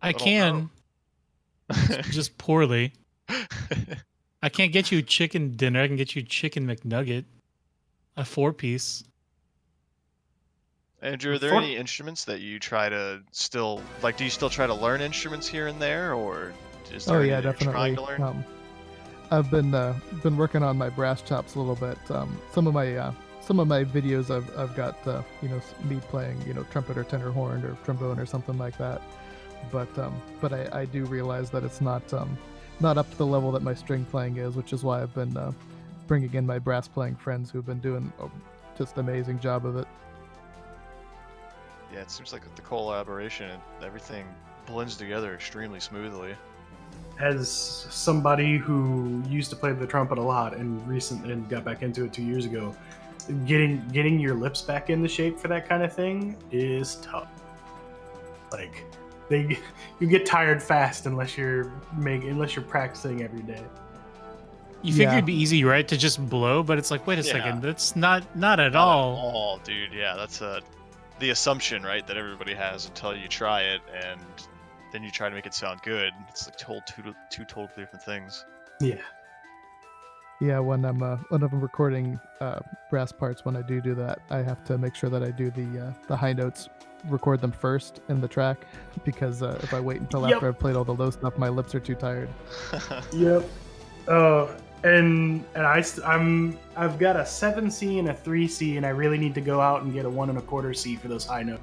I can. Just poorly. I can't get you chicken dinner. I can get you chicken McNugget. A 4-piece. Andrew, are there any instruments that you try to still like? Do you still try to learn instruments here and there, or is there any that you're trying to learn? I've been working on my brass chops a little bit. Some of my videos I've got me playing trumpet or tenor horn or trombone or something like that. But I do realize that it's not up to the level that my string playing is, which is why I've been bringing in my brass playing friends who've been doing just an amazing job of it. Yeah, it seems like with the collaboration, everything blends together extremely smoothly. As somebody who used to play the trumpet a lot and got back into it 2 years ago, getting your lips back into shape for that kind of thing is tough. Like, They you get tired fast unless you're practicing every day. You figure Yeah. it'd be easy, right, to just blow, but it's like, wait a Yeah. second, that's not at Not at all. all, dude. Yeah, that's the assumption, right, that everybody has until you try it, and then you try to make it sound good. It's like two totally different things. Yeah. Yeah, when I'm recording brass parts, when I do that, I have to make sure that I do the high notes, record them first in the track, because if I wait until Yep. after I've played all the low stuff, my lips are too tired. Yep. And I've got a 7C and a 3C, and I really need to go out and get a 1 1/4 C for those high notes.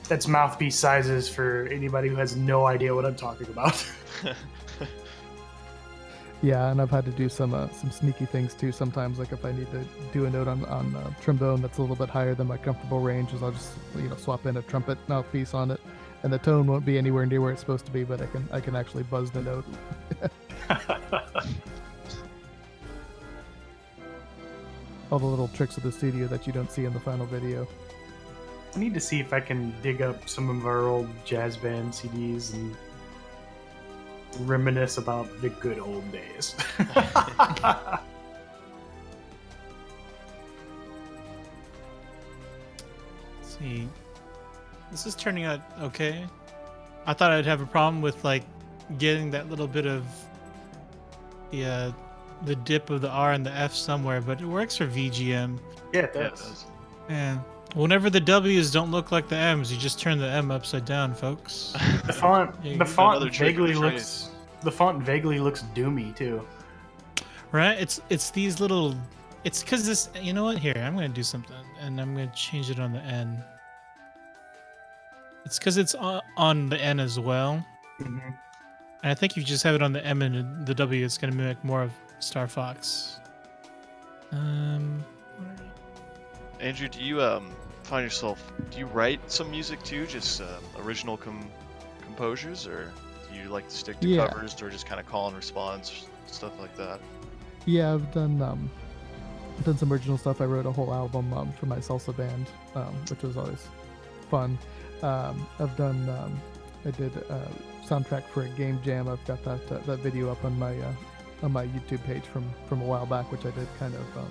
That's mouthpiece sizes for anybody who has no idea what I'm talking about. Yeah, and I've had to do some sneaky things too sometimes. Like if I need to do a note on trombone that's a little bit higher than my comfortable range, is I'll just swap in a trumpet mouthpiece on it, and the tone won't be anywhere near where it's supposed to be, but I can actually buzz the note. All the little tricks of the studio that you don't see in the final video. I need to see if I can dig up some of our old jazz band CDs and reminisce about the good old days. Let's see. This is turning out okay. I thought I'd have a problem with like getting that little bit of the dip of the R and the F somewhere, but it works for VGM. Yeah, it Yeah, it does. does. Yeah. Whenever the W's don't look like the M's, you just turn the M upside down, folks. The font, Yeah, the font another trick of the vaguely trade. looks. The font vaguely looks doomy too. Right? It's these little. It's because this. You know what? Here, I'm gonna do something, and I'm gonna change it on the N. It's because it's on the N as well, Mhm. and I think if you just have it on the M and the W, it's gonna mimic more of Star Fox. Andrew, do you find yourself? Do you write some music too, just original composers, or do you like to stick to Yeah. covers, or just kind of call and response stuff like that? Yeah, I've done some original stuff. I wrote a whole album for my salsa band, which was always fun. I've done I did a soundtrack for a game jam. I've got that video up on my YouTube page from a while back, which I did kind of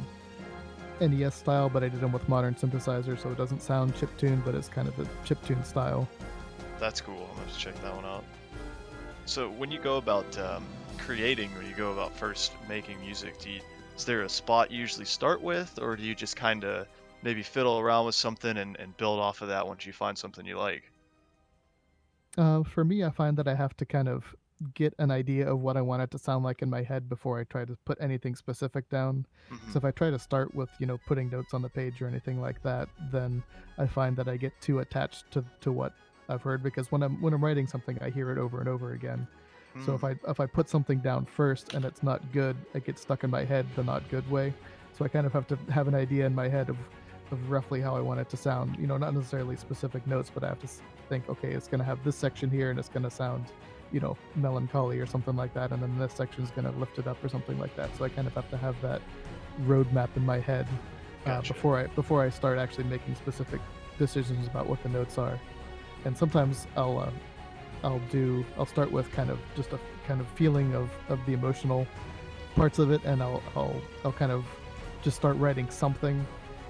NES style, but I did them with modern synthesizers, so it doesn't sound chiptune, but it's kind of the chiptune style. That's cool. I'm gonna have to check that one out. So when you go about creating, or you go about first making music, is there a spot you usually start with, or do you just kind of maybe fiddle around with something and build off of that once you find something you like? For me, I find that I have to kind of get an idea of what I want it to sound like in my head before I try to put anything specific down. Mhm. So if I try to start with, putting notes on the page or anything like that, then I find that I get too attached to what I've heard, because when I'm writing something, I hear it over and over again. So Mm. if I put something down first and it's not good, it gets stuck in my head the not good way. So I kind of have to have an idea in my head of roughly how I want it to sound. Not necessarily specific notes, but I have to think, okay, it's going to have this section here and it's going to sound, melancholy or something like that, and then this section is going to lift it up or something like that. So I kind of have to have that roadmap in my head Gotcha. before I start actually making specific decisions about what the notes are. And sometimes I'll start with kind of just a kind of feeling of the emotional parts of it, and I'll kind of just start writing something,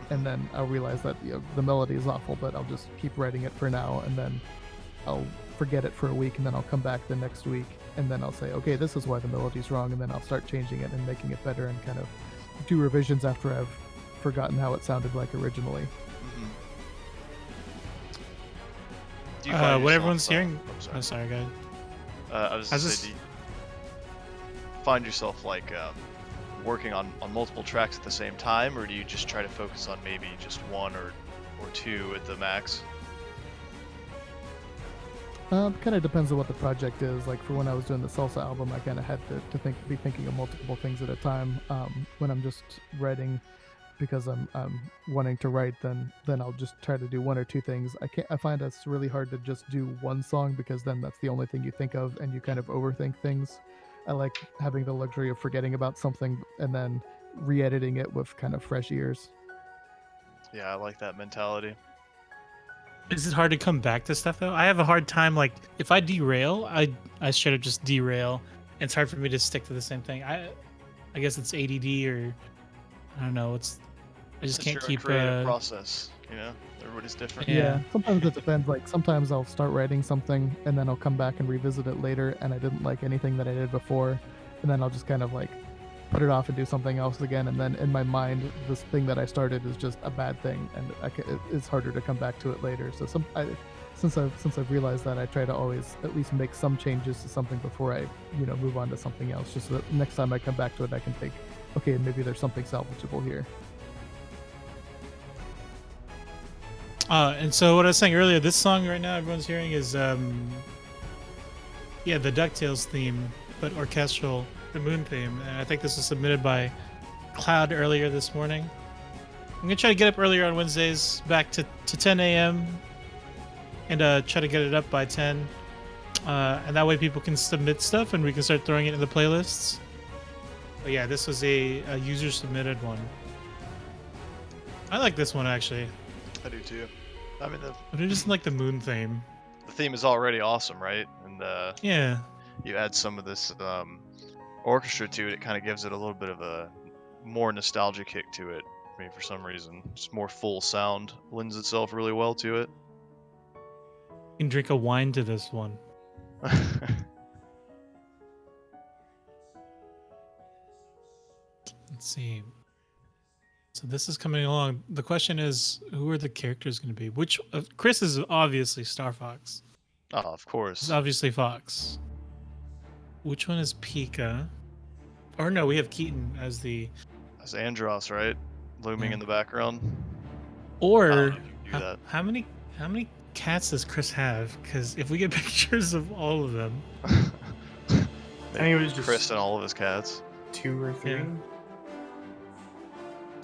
and then I'll realize that the melody is awful, but I'll just keep writing it for now, and then I'll forget it for a week, and then I'll come back the next week, and then I'll say, okay, this is why the melody's wrong, and then I'll start changing it and making it better, and kind of do revisions after I've forgotten how it sounded like originally. Mhm. Do you find What yourself, everyone's hearing. oh, sorry. Oh, sorry, guys. I was I gonna just- say, do you find yourself like working on multiple tracks at the same time, or do you just try to focus on maybe just one or two at the max? Kind of depends on what the project is. Like for when I was doing the salsa album, I kind of had to be thinking of multiple things at a time. When I'm just writing, because I'm wanting to write, then I'll just try to do one or two things. I find it's really hard to just do one song, because then that's the only thing you think of, and you kind of overthink things. I like having the luxury of forgetting about something and then re-editing it with kind of fresh ears. Yeah, I like that mentality. Is it hard to come back to stuff though? I have a hard time, like if I derail, I straight up just derail. And it's hard for me to stick to the same thing. I guess it's ADD or I don't know. I just It's can't your keep. creative process. Everybody's different. Yeah. Sometimes it depends. Like sometimes I'll start writing something and then I'll come back and revisit it later, and I didn't like anything that I did before, and then I'll just kind of like put it off and do something else again, and then in my mind, this thing that I started is just a bad thing, and it's harder to come back to it later. So since I've realized that, I try to always at least make some changes to something before I move on to something else, just so that next time I come back to it, I can think, okay, maybe there's something salvageable here. And so what I was saying earlier, this song right now everyone's hearing is the DuckTales theme, but orchestral, the Moon theme. And I think this was submitted by Cloud earlier this morning. I'm gonna try to get up earlier on Wednesdays, back to 10 a.m. and try to get it up by 10. And that way people can submit stuff and we can start throwing it in the playlists. But yeah, this was a user submitted one. I like this one actually. I do too. I mean, But it isn't like the Moon theme. the theme is already awesome, right? And Yeah. you add some of this orchestra to it, it kind of gives it a little bit of a more nostalgia kick to it. I mean, for some reason, it's more full sound, lends itself really well to it. You can drink a wine to this one. Let's see. So this is coming along. The question is, who are the characters going to be? Which Chris is obviously Star Fox. Oh, of It's course. obviously Fox. Which one is Pika? Or no, we have Keaton as the. That's Andros, right? Looming Yeah. in the background. Or I don't know if you can do that. how many cats does Chris have? Because if we get pictures of all of them, I think it was just Chris and all of his cats. 2 or 3. Yeah.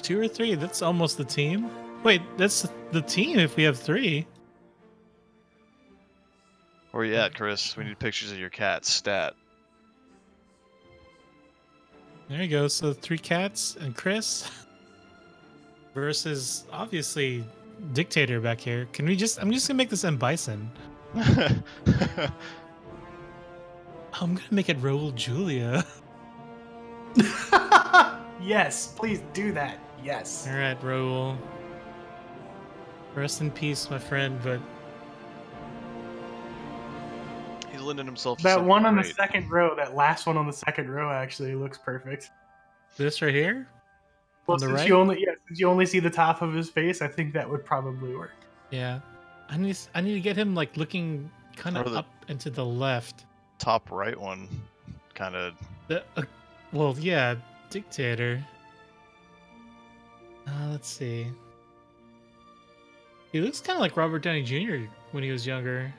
2 or 3, that's almost the team. Wait, that's the team if we have 3. Where you at, Chris? We need pictures of your cat stat. There you go. So 3 cats and Chris versus obviously Dictator back here. Can we just? I'm just gonna make this M Bison. I'm gonna make it Raul Julia. Yes, please do that. Yes. All right, Raul. Rest in peace, my friend. But He's lending himself to That something one on the great. second row, that last one on the second row actually looks perfect. this right here, Well, on the since right. since you only see the top of his face, I think that would probably work. Yeah, I need to get him like looking kind Or of the- up and to the left. Top right one, kind of. Well, yeah, Dictator. Let's see. He looks kind of like Robert Downey Jr. when he was younger.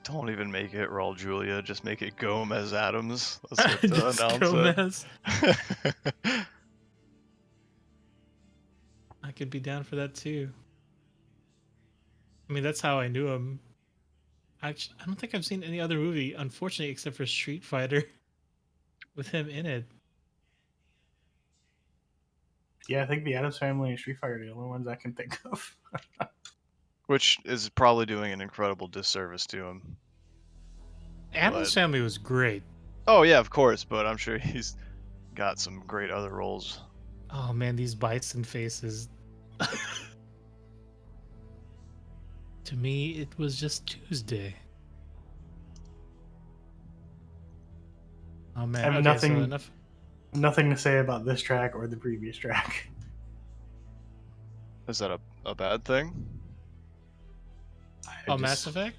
Don't even make it Raul Julia. Just make it Gomez Adams. That's what the Just announce Gomez. I could be down for that too. I mean, that's how I knew him. Actually, I don't think I've seen any other movie, unfortunately, except for Street Fighter, with him in it. Yeah, I think the Addams Family and Street Fighter are the only ones I can think of. Which is probably doing an incredible disservice to him. Addams But- Family was great. Oh yeah, of course, but I'm sure he's got some great other roles. Oh man, these bison faces. To me, it was just Tuesday. Oh man, I have okay, nothing- so enough. Nothing to say about this track or the previous track. Is that a bad thing? I Oh, just Mass Effect?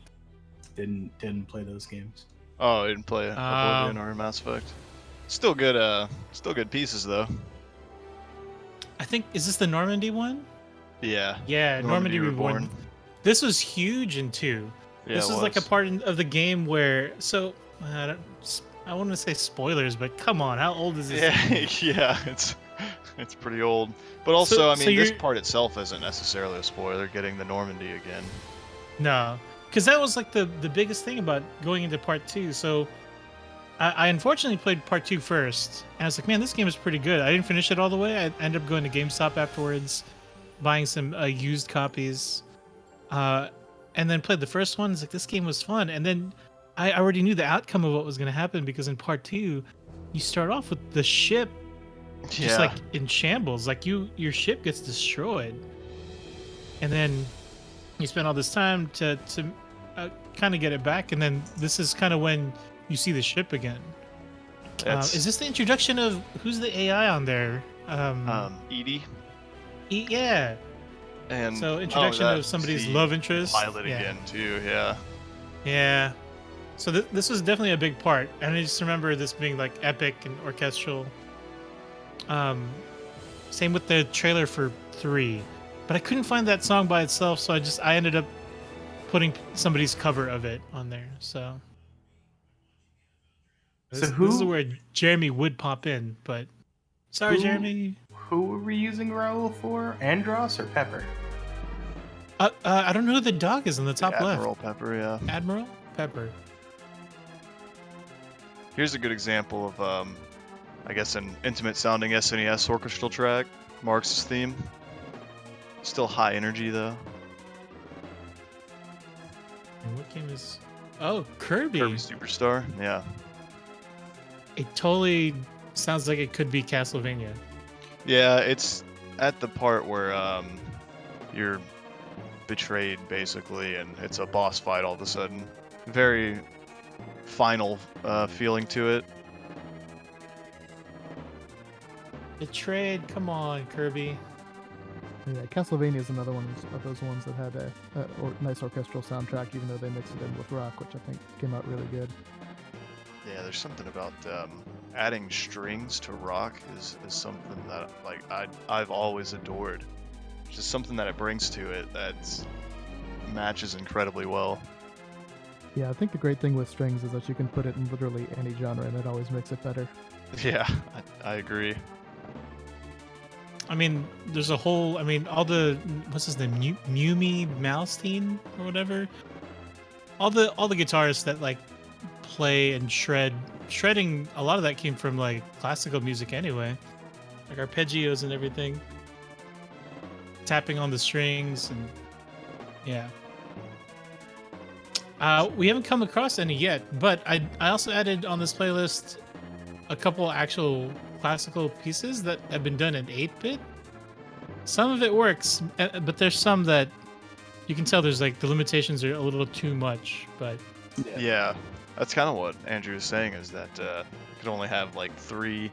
didn't play those games. Oh, I didn't play Oblivion or Mass Effect. Still good pieces though. I think, is this the Normandy one? Yeah. Yeah, Normandy Reborn. This was huge in 2. Yeah, This it is like a was. part of the game where, so I want to say spoilers, but come on, how old is this? Yeah, yeah, it's pretty old. But also, So- I so mean, this you're- part itself isn't necessarily a spoiler. Getting the Normandy again. No, because that was like the biggest thing about going into part 2. So I unfortunately played part 2 first, and I was like, man, this game is pretty good. I didn't finish it all the way. I ended up going to GameStop afterwards, buying some used copies, and then played the first one. It's like this game was fun, and then I already knew the outcome of what was going to happen because in part 2, you start off with the ship just like in shambles. Like your ship gets destroyed, and then you spend all this time to kind of get it back, and then this is kind of when you see the ship again. Is this the introduction of who's the AI on there? Edie. Yeah. And so introduction of somebody's love interest. Pilot again too. Yeah. Yeah. So this was definitely a big part, and I just remember this being like epic and orchestral. Same with the trailer for 3, but I couldn't find that song by itself, so I ended up putting somebody's cover of it on there. So this is where Jeremy would pop in, but sorry, Jeremy. Who were we using Raul for? Andros or Pepper? I don't know who the dog is in the top left. Admiral Pepper, yeah. Admiral Pepper. Here's a good example of, I guess, an intimate sounding SNES orchestral track. Mark's theme. Still high energy though. And what game is? Oh, Kirby. Kirby Superstar. Yeah. It totally sounds like it could be Castlevania. Yeah, it's at the part where you're betrayed basically, and it's a boss fight all of a sudden. Very final feeling to it. Betrayed, come on, Kirby. Yeah, Castlevania is another one of those ones that had a nice orchestral soundtrack, even though they mixed it in with rock, which I think came out really good. Yeah, there's something about adding strings to rock is something that like I've always adored. It's just something that it brings to it that matches incredibly well. Yeah, I think the great thing with strings is that you can put it in literally any genre, and it always makes it better. Yeah, I agree. I mean, there's a whole. I mean, all the what's his name, Mumi Malstein or whatever. All the guitarists that like play and shredding. A lot of that came from like classical music anyway, like arpeggios and everything. Tapping on the strings and yeah. We haven't come across any yet, but I also added on this playlist a couple actual classical pieces that have been done in 8-bit. Some of it works, but there's some that you can tell there's like the limitations are a little too much. But yeah, that's kind of what Andrew was saying, is that you could only have like 3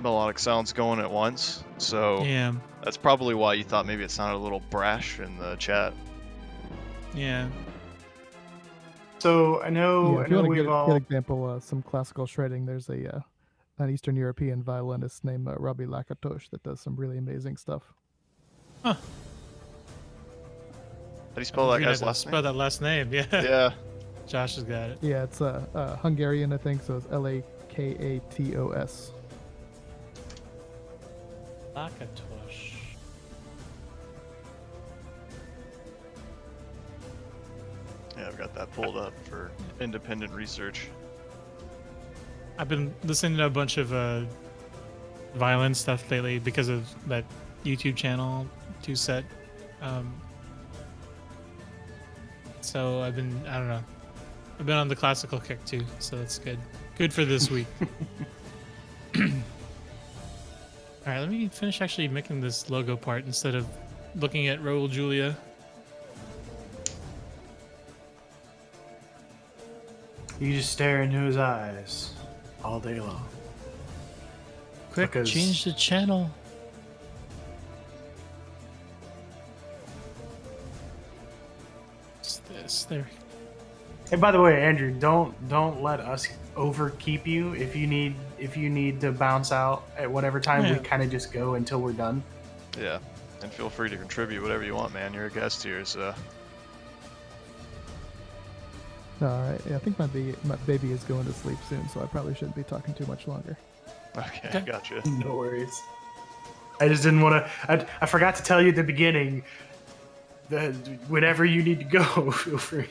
melodic sounds going at once. So yeah, that's probably why you thought maybe it sounded a little brash in the chat. Yeah. So I know if you want to we've get all. an example, some classical shredding. There's an Eastern European violinist named Robbie Lakatosh that does some really amazing stuff. Huh. How do you spell that guy's last name? Spell that last name, yeah. Yeah. Josh has got it. Yeah, it's Hungarian, I think, so it's Lakatos. Lakatosh. Yeah, I've got that pulled up for independent research. I've been listening to a bunch of violin stuff lately because of that YouTube channel, 2Set. So I don't know. I've been on the classical kick too, so that's good. Good for this week. All right, let me finish actually making this logo part instead of looking at Raul Julia. You just stare into his eyes all day long. Quick, change the channel. What's this? There. And by the way, Andrew, don't let us overkeep you. If you need to bounce out at whatever time, we kind of just go until we're done. Yeah, and feel free to contribute whatever you want, man. You're a guest here, so. All right, yeah, I think my baby is going to sleep soon, so I probably shouldn't be talking too much longer. Okay, gotcha. No worries. I just didn't want to. I forgot to tell you at the beginning that whenever you need to go, feel free.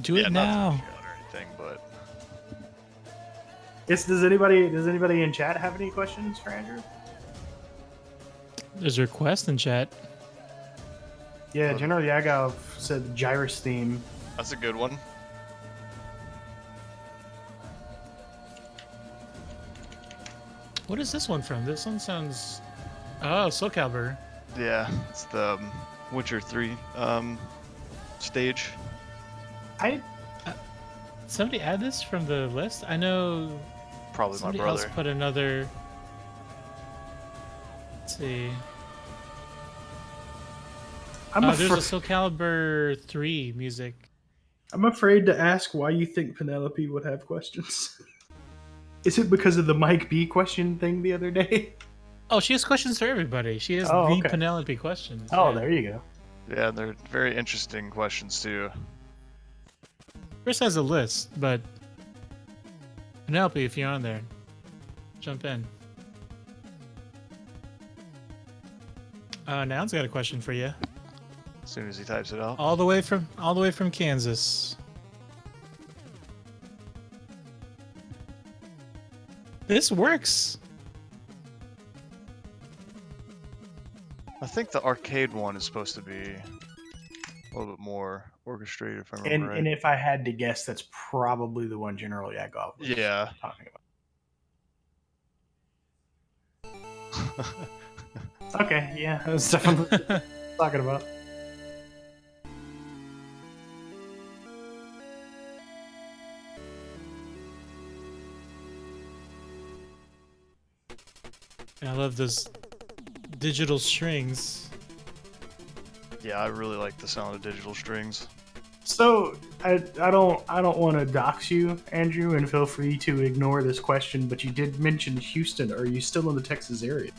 Do it now. Not to or anything, but. Does anybody in chat have any questions for Andrew? There's a request in chat. Yeah, General Yagov said Gyrus theme. That's a good one. What is this one from? This one sounds. Oh, Soul Calibur. Yeah, it's the Witcher 3 stage. I Somebody add this from the list? I know Probably my somebody brother. else put another. Let's see. There's a Soul Calibur 3 music. I'm afraid to ask why you think Penelope would have questions. Is it because of the Mike B question thing the other day? Oh, she has questions for everybody. She has Oh, the okay. Penelope questions. Oh, yeah. there you go. Yeah, they're very interesting questions too. Chris has a list, but Penelope, if you're on there, jump in. Noun's got a question for you. As soon as he types it out. All the way from Kansas. This works. I think the arcade one is supposed to be a little bit more orchestrated, if I remember And right. if I had to guess, that's probably the one General Yagov was Yeah. talking about. Okay, yeah, I was definitely talking about. I love those digital strings. Yeah, I really like the sound of digital strings. So I don't want to dox you, Andrew, and feel free to ignore this question, but you did mention Houston. Are you still in the Texas area?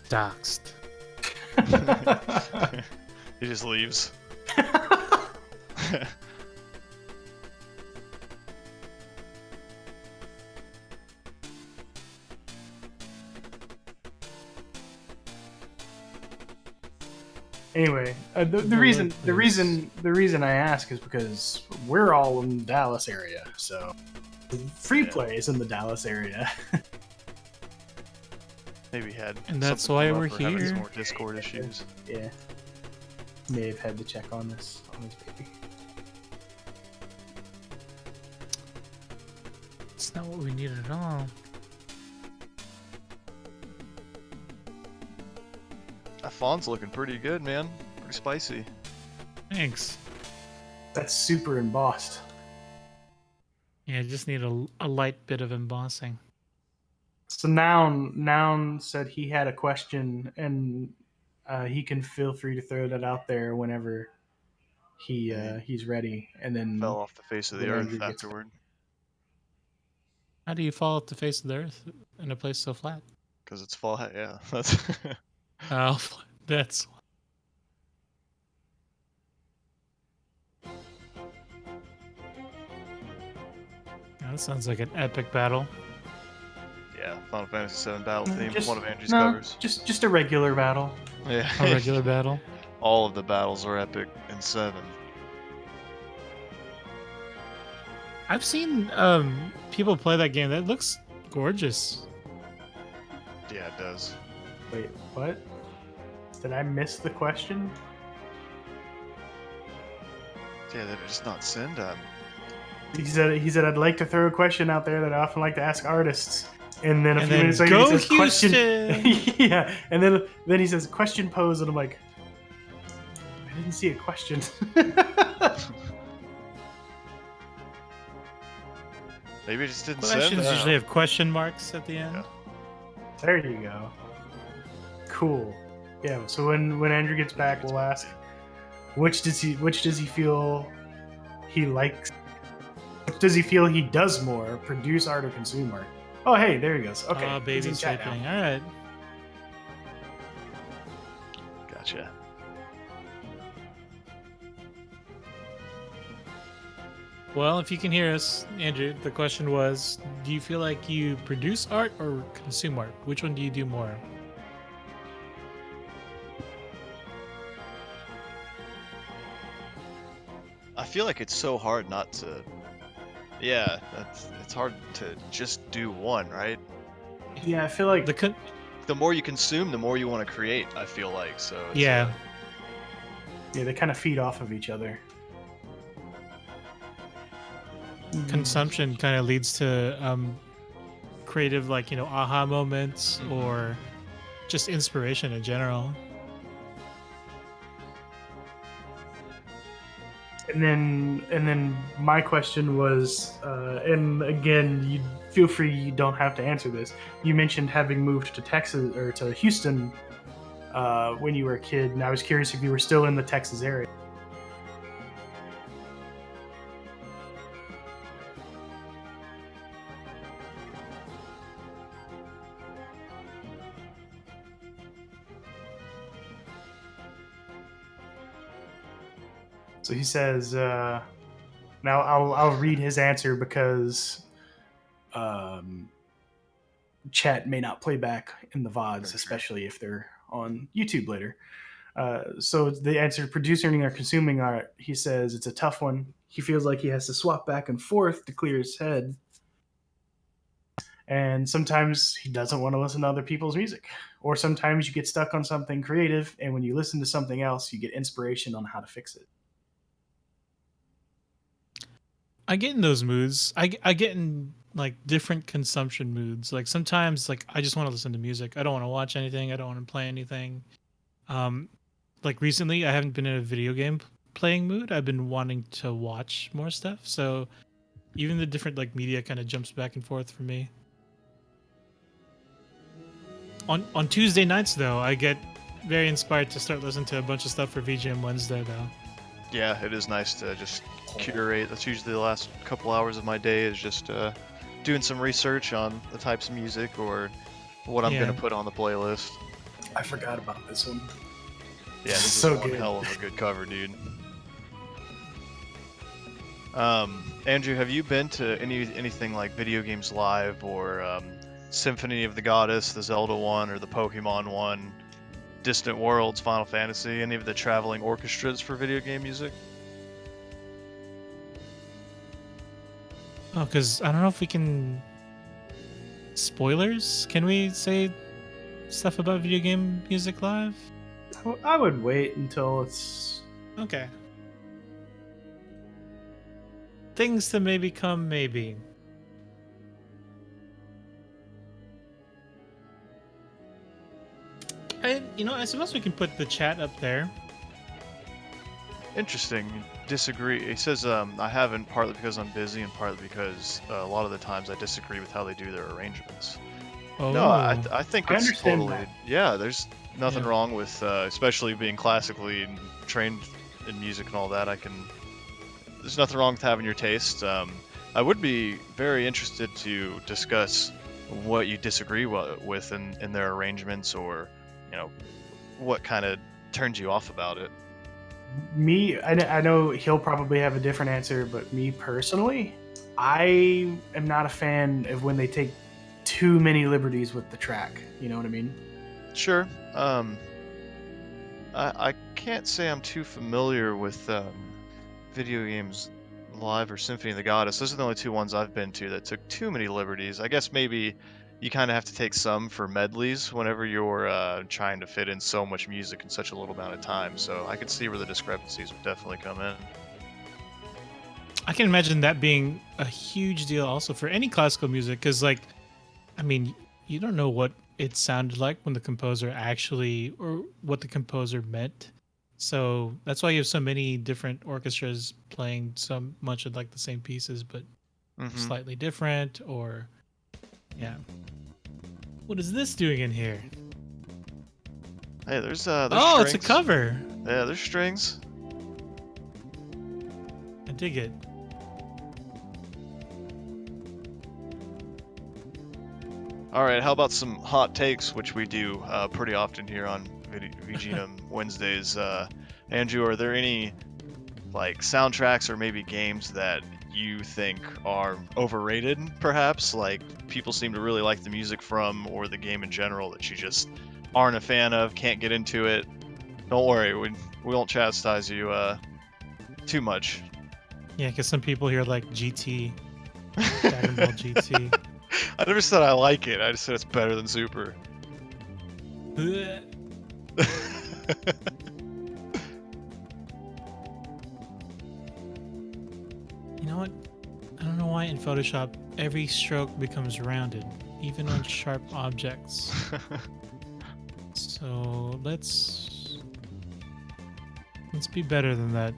Doxed. He just leaves. Anyway, the reason I ask is because we're all in the Dallas area, so free play is in the Dallas area. Maybe had. And that's something why come up we're or having some here. more Discord issues. Yeah, may have had to check on this baby. It's not what we need at all. That font's looking pretty good, man. Pretty spicy. Thanks. That's super embossed. Yeah, I just need a light bit of embossing. So Noun said he had a question, and he can feel free to throw that out there whenever he's ready, and then Fell off the face of the when earth Andrew gets- afterward. How do you fall off the face of the earth in a place so flat? Because it's fall. Yeah, that's. Oh, that's. That sounds like an epic battle. Yeah, Final Fantasy VII battle theme. Just- One of Andrew's no, covers. just a regular battle. Yeah. A regular battle. All of the battles are epic in 7. I've seen people play that game. That looks gorgeous. Yeah, it does. Wait, what? Did I miss the question? Yeah, they're just not send them. He said I'd like to throw a question out there that I often like to ask artists. And then a And few then minutes later go he says question. Houston! Yeah, and then he says question posed, and I'm like, I didn't see a question. Maybe it just didn't Questions send. usually have question marks at the end. Yeah. There you go. Cool. Yeah. So when Andrew gets back, we'll ask which does he feel he likes. Which does he feel he does more, produce art or consume art? Oh, hey, there he goes. Okay. Oh, he's in baby chat now. sleeping. All right. Gotcha. Well, if you can hear us, Andrew, the question was, do you feel like you produce art or consume art? Which one do you do more? I feel like it's so hard not to. Yeah, it's hard to just do one, right? Yeah, I feel like The the more you consume, the more you want to create. I feel like so. It's, Yeah. Yeah, they kind of feed off of each other. Consumption kind of leads to creative, like, you know, aha moments or just inspiration in general. And then my question was, and again, you feel free, you don't have to answer this. You mentioned having moved to Texas or to Houston when you were a kid, and I was curious if you were still in the Texas area. So he says, now I'll read his answer because chat may not play back in the VODs, especially if they're on YouTube later. So the answer, producing or consuming art, he says it's a tough one. He feels like he has to swap back and forth to clear his head. And sometimes he doesn't want to listen to other people's music. Or sometimes you get stuck on something creative, and when you listen to something else, you get inspiration on how to fix it. I get in those moods. I get in like different consumption moods. Like sometimes like I just want to listen to music. I don't want to watch anything. I don't want to play anything. Like recently I haven't been in a video game playing mood. I've been wanting to watch more stuff. So even the different like media kind of jumps back and forth for me. On Tuesday nights though, I get very inspired to start listening to a bunch of stuff for VGM Wednesday though. Yeah, it is nice to just curate. That's usually the last couple hours of my day is just doing some research on the types of music or what I'm Yeah. gonna put on the playlist. I forgot about this one. Yeah, this So is one good. hell of a good cover, dude. Andrew, have you been to anything like Video Games Live or Symphony of the Goddess, the Zelda one, or the Pokemon one, Distant Worlds, Final Fantasy, any of the traveling orchestras for video game music? Oh, because I don't know if we can. Spoilers? Can we say stuff about video game music live? I would wait until it's. Okay. Things to maybe come, maybe. I suppose we can put the chat up there. Interesting. Disagree. He says I haven't, partly because I'm busy and partly because a lot of the times I disagree with how they do their arrangements. Oh. No, I think I it's understand totally that. yeah. There's nothing Yeah. wrong with especially being classically trained in music and all that. There's nothing wrong with having your taste. I would be very interested to discuss what you disagree with in their arrangements, or what kind of turns you off about it. Me, I know he'll probably have a different answer, but me personally, I am not a fan of when they take too many liberties with the track. You know what I mean? Sure. I can't say I'm too familiar with Video Games Live or Symphony of the Goddess. Those are the only two ones I've been to that took too many liberties. I guess maybe you kind of have to take some for medleys whenever you're trying to fit in so much music in such a little amount of time. So I could see where the discrepancies would definitely come in. I can imagine that being a huge deal also for any classical music, because, like, I mean, you don't know what it sounded like when the composer actually, or what the composer meant. So that's why you have so many different orchestras playing so much of like the same pieces, but Mm-hmm. slightly different, or yeah. What is this doing in here? Hey, there's Oh, strings. it's a cover. Yeah, there's strings. I dig it. All right, how about some hot takes, which we do pretty often here on VGM Wednesdays. Andrew, are there any like soundtracks or maybe games that you think are overrated, perhaps? Like people seem to really like the music from, or the game in general, that you just aren't a fan of, can't get into it. Don't worry, we won't chastise you too much. Yeah, because some people here like GT, Dragon Ball GT. I never said I like it. I just said it's better than Super. You know what? I don't know why in Photoshop every stroke becomes rounded, even on sharp objects. So let's be better than that.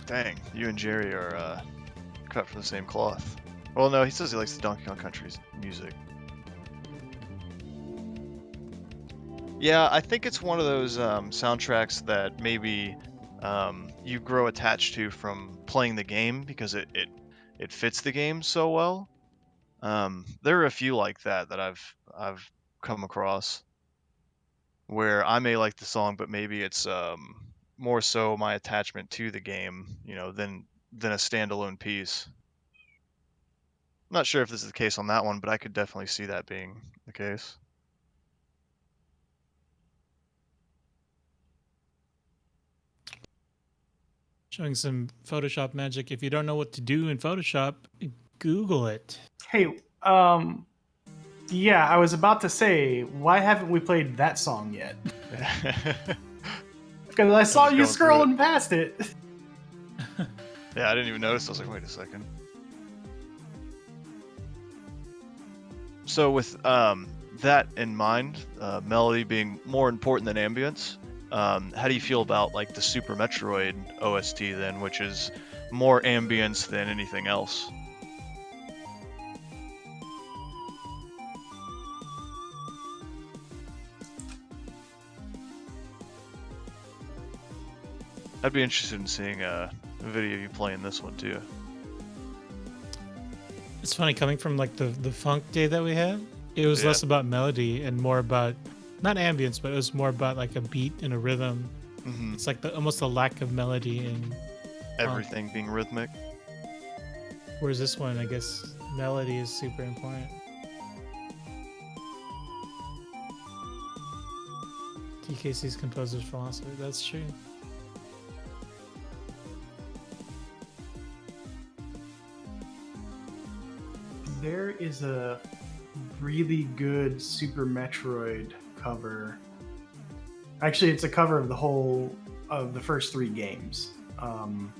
Dang, you and Jerry are cut from the same cloth. Well, no, he says he likes the Donkey Kong Country's music. Yeah, I think it's one of those soundtracks that maybe you grow attached to from playing the game because it fits the game so well. There are a few like that that I've come across where I may like the song, but maybe it's more so my attachment to the game, than a standalone piece. I'm not sure if this is the case on that one, but I could definitely see that being the case. Showing some Photoshop magic. If you don't know what to do in Photoshop, Google it. Hey, yeah, I was about to say, why haven't we played that song yet? Because I saw just you going through scrolling past it. Yeah, I didn't even notice. I was like, wait a second. So with that in mind, melody being more important than ambience, how do you feel about like the Super Metroid OST then, which is more ambience than anything else? I'd be interested in seeing a video of you playing this one too. It's funny coming from like the funk day that we had. It was Yeah. less about melody and more about not ambience, but it was more about like a beat and a rhythm. Hmm. It's like almost a lack of melody in Everything being rhythmic. whereas this one, I guess, melody is super important. TKC's composer's philosophy. That's true. There is a really good Super Metroid cover. Actually, it's a cover of the first 3 games. And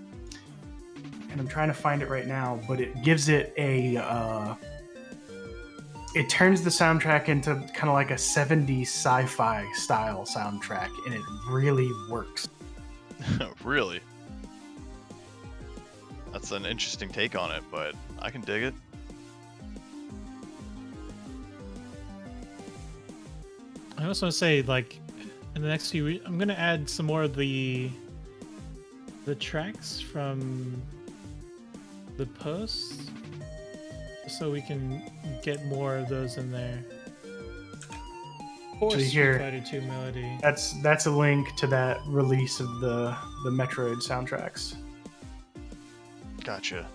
I'm trying to find it right now, but it gives it it turns the soundtrack into kind of like a 70s sci-fi style soundtrack, and it really works. Really? That's an interesting take on it, but I can dig it. I also want to say, like, in the next few, I'm gonna add some more of the tracks from the post, so we can get more of those in there. Or So Street here- Fighter 2 melody. That's a link to that release of the Metroid soundtracks. Gotcha.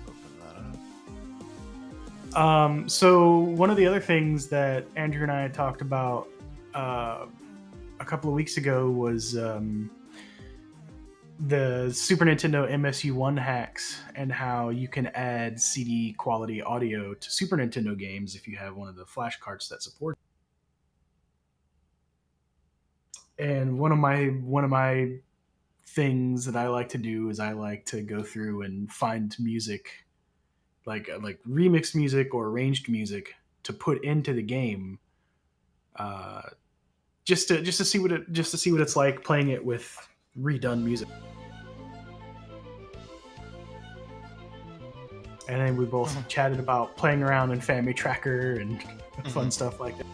Open that up. So one of the other things that Andrew and I had talked about a couple of weeks ago was the Super Nintendo MSU1 hacks and how you can add CD quality audio to Super Nintendo games if you have one of the flash cards that support. And one of my things that I like to do is I like to go through and find music, like remixed music or arranged music to put into the game, just to see what it's like playing it with redone music. And then we both chatted about playing around in Family Tracker and fun stuff like that.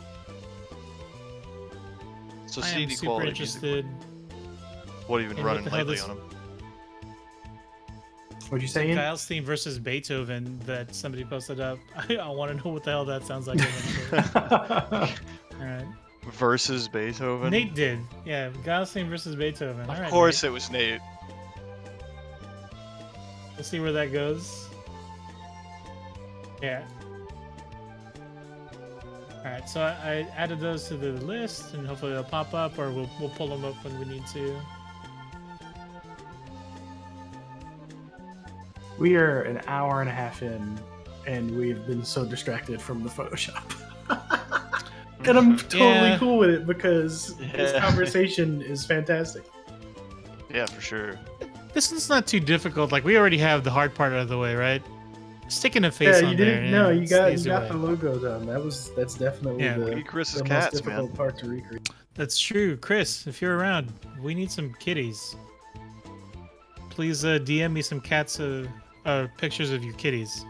So I am CD super quality interested. music. What have you been in what running the hell lately this- on them? What'd you say, Ian? Kyle's theme versus Beethoven that somebody posted up. I want to know what the hell that sounds like. All right. Versus Beethoven. Nate did. Yeah, Kyle's theme versus Beethoven. All Of right, course, Nate. it was Nate. We'll see where that goes. Yeah. All All right, so I added those to the list, and hopefully they'll pop up, or we'll pull them up when we need to. We are an hour and a half in, and we've been so distracted from the Photoshop. And I'm totally Yeah. cool with it because this Yeah. conversation is fantastic. Yeah, for sure. This one's not too difficult. Like we already have the hard part out of the way, right? Sticking a face Yeah, on you there. didn't. No, yeah, you it's got the you easy got way. the logo done. That's definitely Yeah. We the, need Chris's the most cats, difficult man. part to recreate. That's true, Chris. If you're around, we need some kitties. Please DM me some cats, pictures of your kitties.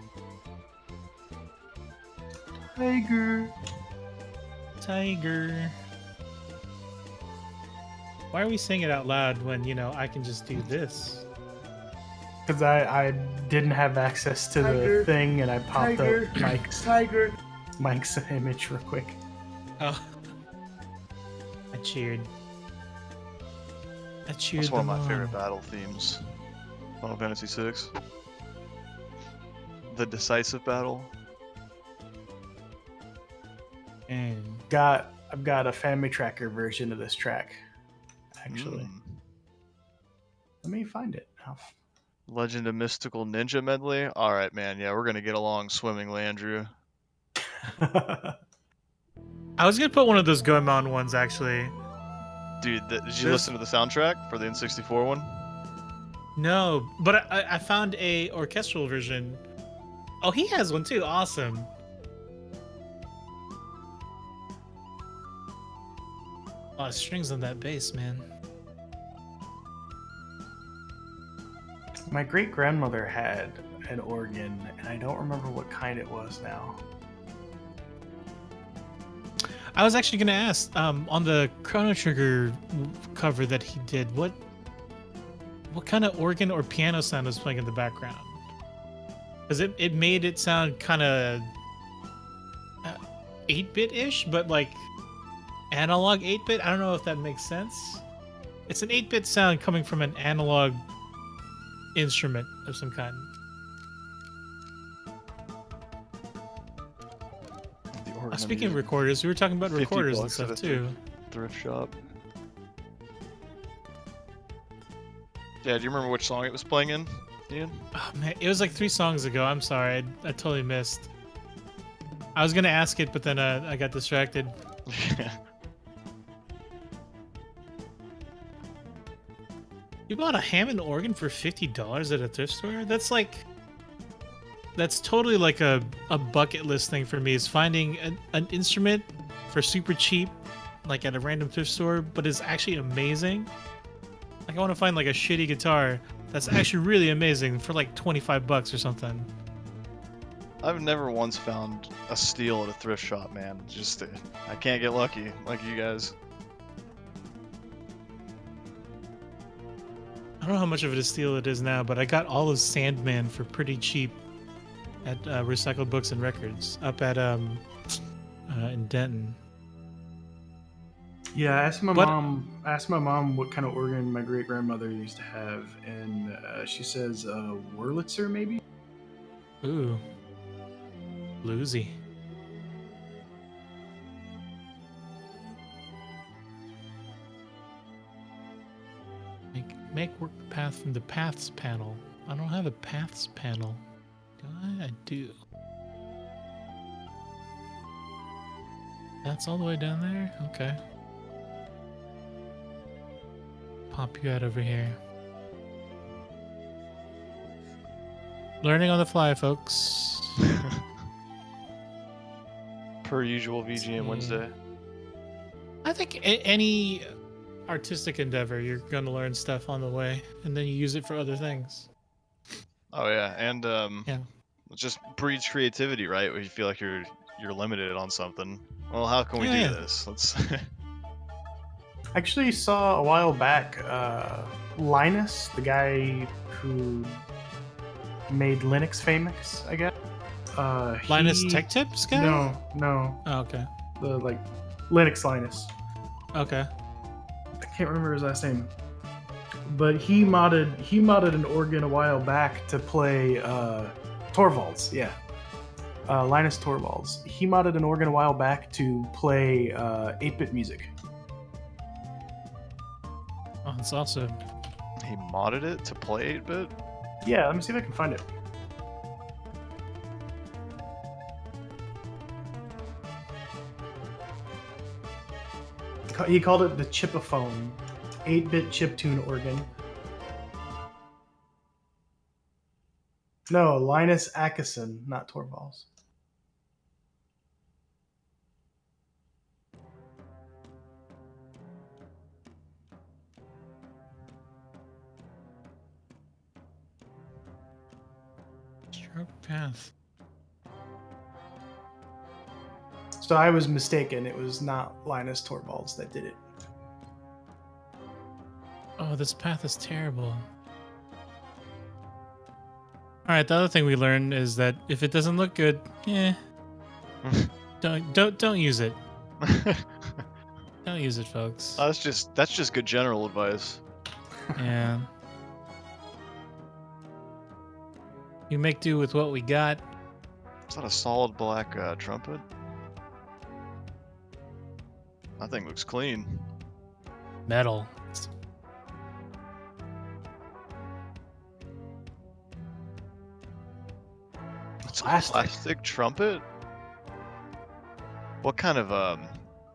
Tiger. Tiger. Why are we saying it out loud when I can just do this? Because I didn't have access to Tiger. the thing, and I popped Tiger. up Tiger. Mike's image real quick. Oh, I cheered. I cheered. That's one of them my on. favorite battle themes. Final Fantasy VI. The decisive battle. And I've got a Family Tracker version of this track. Actually, let me find it. Legend of Mystical Ninja medley. All right, man. Yeah, we're gonna get along swimmingly, Andrew. I was gonna put one of those Goemon ones actually. Dude, did you There's- listen to the soundtrack for the N64 one? No, but I found a orchestral version. Oh, he has one too. Awesome. A lot of strings on that bass, man. My great grandmother had an organ, and I don't remember what kind it was now. I was actually gonna ask, on the Chrono Trigger cover that he did, what kind of organ or piano sound was playing in the background? Because it made it sound kind of 8-bit-ish, but like analog 8-bit. I don't know if that makes sense. It's an 8-bit sound coming from an analog instrument of some kind. The organ I'm Speaking of using. recorders, we were talking about 50 recorders and bucks at stuff a too. Thrift shop. Yeah, do you remember which song it was playing in, Ian? Oh man, it was like 3 songs ago. I'm sorry, I totally missed. I was gonna ask it, but then I got distracted. You bought a Hammond organ for $50 at a thrift store? That's totally like a bucket list thing for me, is finding an instrument for super cheap, like at a random thrift store, but it's actually amazing. Like I want to find like a shitty guitar that's actually really amazing for like $25 or something. I've never once found a steal at a thrift shop, man. Just I can't get lucky like you guys. I don't know how much of a steal it is now, but I got all of Sandman for pretty cheap at Recycled Books and Records up at in Denton. Yeah, I asked my What- mom what kind of organ my great grandmother used to have, and she says Wurlitzer maybe. Ooh, bluesy. Make work path from the paths panel. I don't have a paths panel. Do I? I do. That's all the way down there? Okay. Pop you out over here. Learning on the fly, folks. Per usual VGM Wednesday. I think any artistic endeavor, you're going to learn stuff on the way, and then you use it for other things. Oh yeah, and Yeah. it just breeds creativity, right? Where you feel like you're limited on something. Well, how can we do Yeah. this? Let's. Actually, saw a while back Linus, the guy who made Linux famous, I guess. Linus he- Tech Tips guy? No, Oh, okay. the like Linux Linus. Okay. I can't remember his last name, but he modded an organ a while back to play Torvalds. Yeah, Linus Torvalds. He modded an organ a while back to play 8-bit music. Oh, that's awesome. He modded it to play 8-bit? Yeah, let me see if I can find it. He called it the Chipophone, 8-bit chiptune organ. No, Linus Ackeson, not Torvalds. Stroke path. So I was mistaken. It was not Linus Torvalds that did it. Oh, this path is terrible. All right, the other thing we learned is that if it doesn't look good, don't use it. Don't use it, folks. That's just good general advice. Yeah. You make do with what we got. Is that a solid black trumpet? That thing looks clean. Metal. It's Plastic. a plastic trumpet? What kind of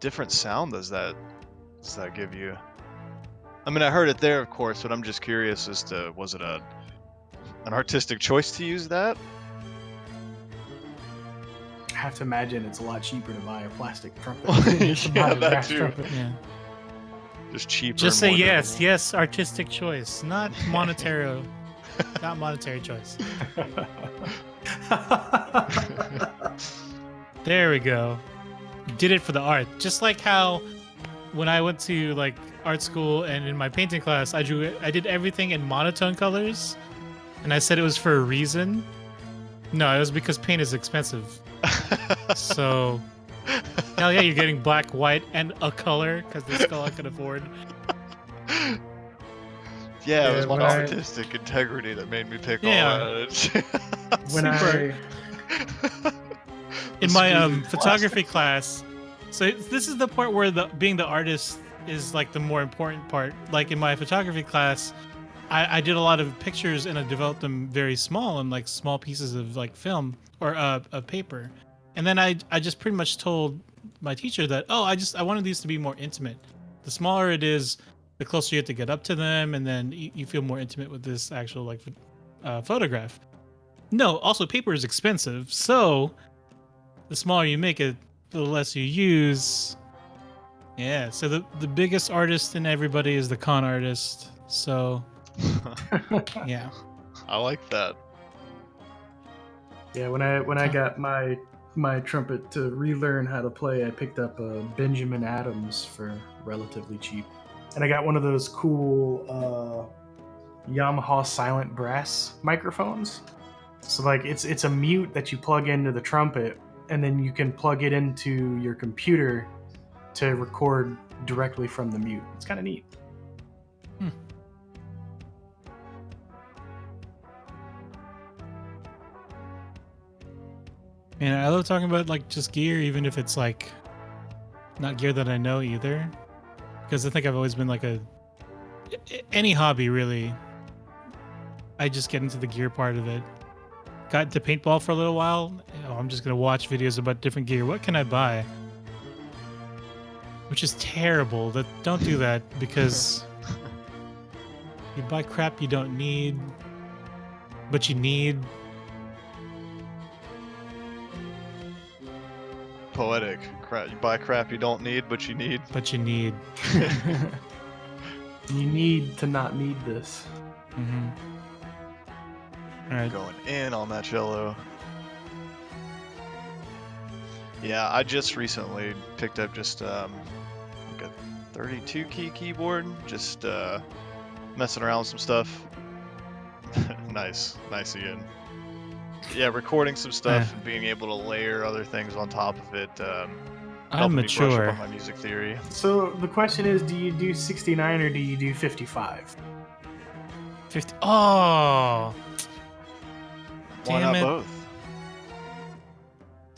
different sound does that give you? I mean, I heard it there, of course, but I'm just curious as to, was it an artistic choice to use that? I have to imagine it's a lot cheaper to buy a plastic trumpet. Well, than it is to yeah, buy a that brass too. trumpet. Yeah. Just cheaper. Just and say more yes, durable. yes, artistic choice, not monetary, not monetary choice. There we go. You did it for the art. Just like how when I went to like art school and in my painting class, I did everything in monotone colors, and I said it was for a reason. No, it was because paint is expensive. So, hell yeah, you're getting black, white, and a color because that's all I could afford. Yeah, it was my when I- artistic integrity that made me pick Yeah. all that. When Super. In my photography class, so this is the part where being the artist is like the more important part. Like in my photography class, I did a lot of pictures and I developed them very small and like small pieces of like film or of paper. And then I just pretty much told my teacher that, oh, I wanted these to be more intimate. The smaller it is, the closer you have to get up to them, and then you feel more intimate with this actual like photograph. No, also paper is expensive, so the smaller you make it, the less you use. Yeah, so the biggest artist in everybody is the con artist. So yeah. I like that. Yeah, when I got my trumpet to relearn how to play, I picked up a Benjamin Adams for relatively cheap, and I got one of those cool Yamaha silent brass microphones. So like it's a mute that you plug into the trumpet, and then you can plug it into your computer to record directly from the mute. It's kind of neat. And I love talking about like just gear, even if it's like not gear that I know either, because I think I've always been like any hobby really. I just get into the gear part of it. Got into paintball for a little while. I'm just gonna watch videos about different gear. What can I buy? Which is terrible. Don't do that because you buy crap you don't need, but you need. Poetic. Crap. You buy crap you don't need, but you need. But you need. You need to not need this. Mm-hmm. All right. Going in on that cello. Yeah, I just recently picked up just like a 32 key keyboard, just messing around with some stuff. nice again. Yeah, recording some stuff and being able to layer other things on top of it. I'm helping me brush up mature. on my music theory. So the question is, do you do 69 or do you do 55? 50. Oh, Why damn not it. both?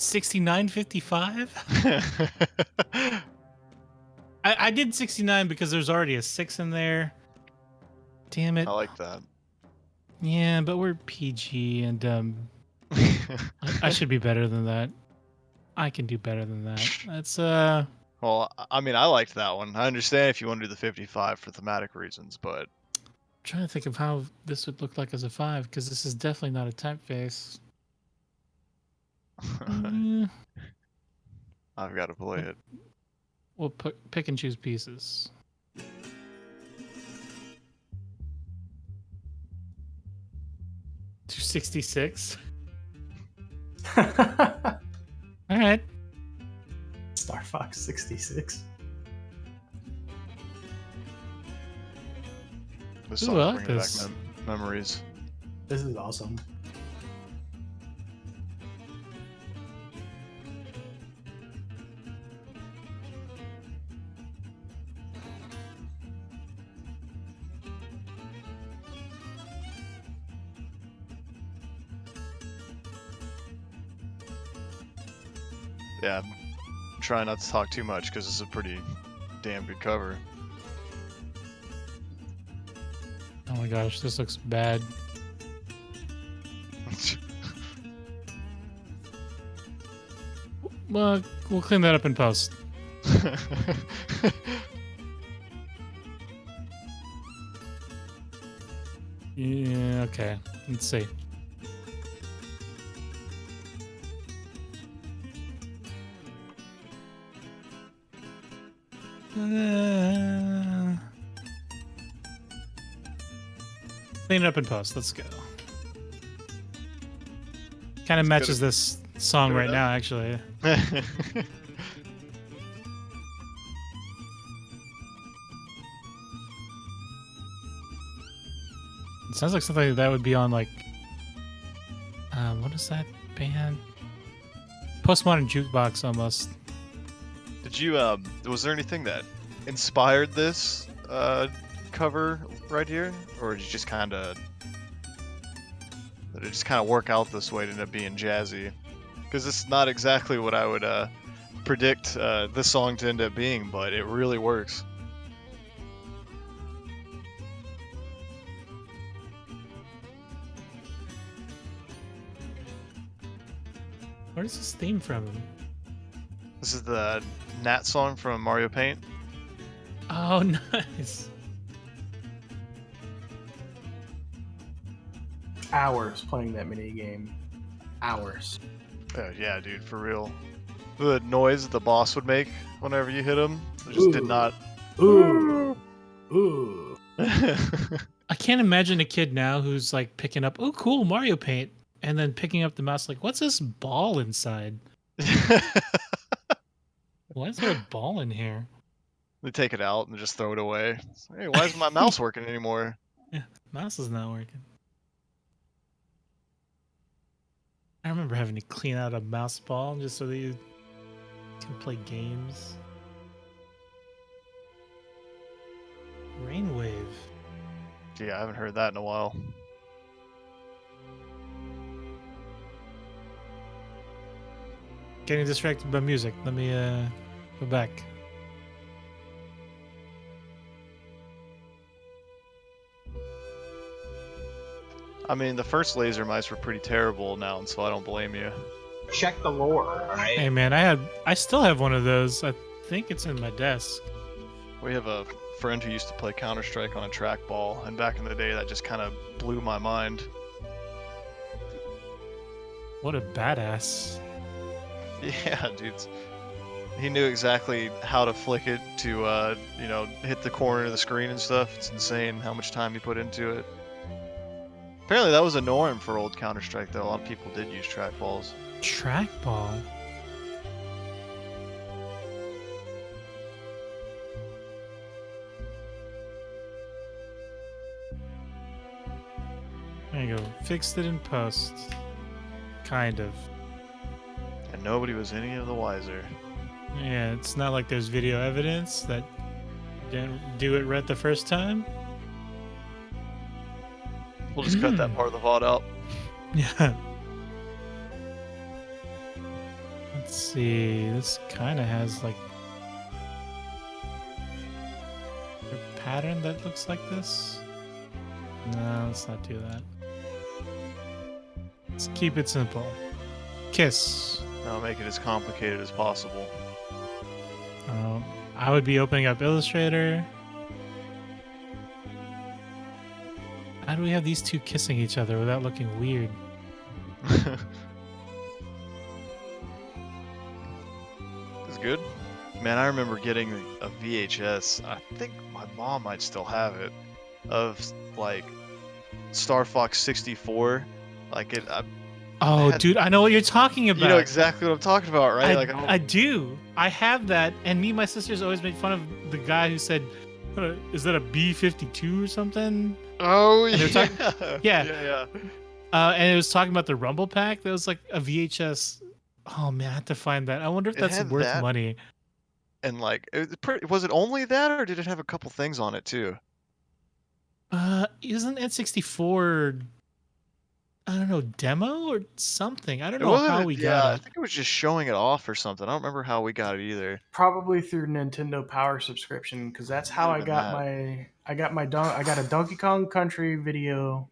69.55. I did 69 because there's already a 6 in there. Damn it. I like that. Yeah, but we're PG, and I should be better than that. I can do better than that. That's Well, I mean, I liked that one. I understand if you want to do the 55 for thematic reasons, but trying to think of how this would look like as a 5, because this is definitely not a typeface. I've got to play it. We'll pick and choose pieces. $266. All right. Star Fox 66. This Ooh, song I like brings this. back memories. This is awesome. Yeah, try not to talk too much because it's a pretty damn good cover. Oh my gosh, this looks bad. Well, we'll clean that up in post. Yeah, okay. Let's see. Clean it up in post. Let's go. Kind of matches this song good right enough. now, actually. It sounds like something that would be on like, what is that band? Postmodern Jukebox almost. Did you was there anything that inspired this cover right here, or did you just kind of work out this way to end up being jazzy? Because it's not exactly what I would predict this song to end up being, but it really works. Where's this theme from? This is the Nat song from Mario Paint. Oh, nice. Hours playing that mini game. Hours. Yeah, dude, for real. The noise the boss would make whenever you hit him, it just did Ooh. not. Ooh. Ooh. I can't imagine a kid now who's like picking up, oh, cool, Mario Paint, and then picking up the mouse like, what's this ball inside? Why is there a ball in here? They take it out and just throw it away. Hey, why isn't my mouse working anymore? Yeah, mouse is not working. I remember having to clean out a mouse ball just so that you can play games. Rainwave. Gee, I haven't heard that in a while. Getting distracted by music. Let me go back. I mean, the first laser mice were pretty terrible now, and so I don't blame you. Check the lore, alright? Hey man, I still have one of those. I think it's in my desk. We have a friend who used to play Counter-Strike on a trackball, and back in the day that just kind of blew my mind. What a badass. Yeah, dude. He knew exactly how to flick it to, hit the corner of the screen and stuff. It's insane how much time he put into it. Apparently that was a norm for old Counter-Strike, though. A lot of people did use trackballs. Trackball. There you go. Fixed it in post. Kind of. And nobody was any of the wiser. Yeah, it's not like there's video evidence that didn't do it right the first time. We'll just cut that part of the VOD out. Yeah. see. This kind of has like a pattern that looks like this. No, let's not do that. Let's keep it simple. Kiss. I'll make it as complicated as possible. I would be opening up Illustrator. How do we have these two kissing each other without looking weird? It's good. Man, I remember getting a VHS. I think my mom might still have it, of like Star Fox 64. Like it. Oh, had- dude, I know what you're talking about. You know exactly what I'm talking about, right? I do. I have that, and me and my sisters always made fun of the guy who said, "Is that a B-52 or something?" Oh And they were yeah. talking- yeah. And it was talking about the Rumble Pack. That was like a VHS. Oh man, I have to find that. I wonder if It that's had worth that. money. And like, was it only that, or did it have a couple things on it too? Isn't N64? I don't know, demo or something. I don't It know wasn't. how we got I it. think it was just showing it off or something. I don't remember how we got it either. Probably through Nintendo Power subscription, because that's how I Might have got been I got a Donkey Kong Country video,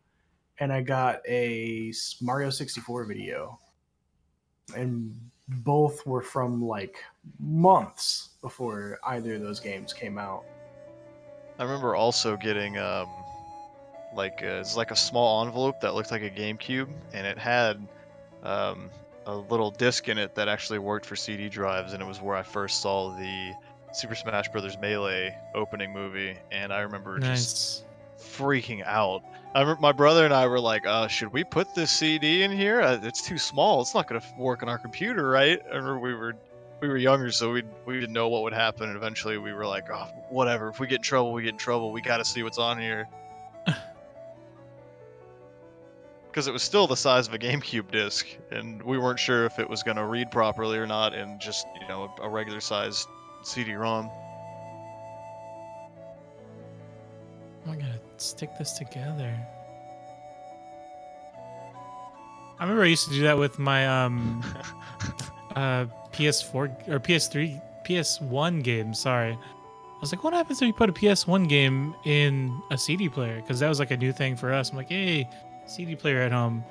and I got a Mario 64 video, and both were from like months before either of those games came out. I remember also getting it's like a small envelope that looked like a GameCube, and it had um, a little disc in it that actually worked for CD drives, and it was where I first saw the Super Smash Bros. Melee opening movie, and I remember just Nice. freaking out. I remember my brother and I were like, "Should we put this CD in here? It's too small. It's not gonna work on our computer, right?" I remember we were younger, so we didn't know what would happen, and eventually we were like, "Oh, whatever. If we get in trouble, we get in trouble. We got to see what's on here." Because it was still the size of a GameCube disc, and we weren't sure if it was going to read properly or not in just, a regular sized CD-ROM. I gotta stick this together. I remember I used to do that with my PS4 or PS3, PS1 game. Sorry, I was like, what happens if you put a PS1 game in a CD player? Because that was like a new thing for us. I'm like, hey, CD player at home.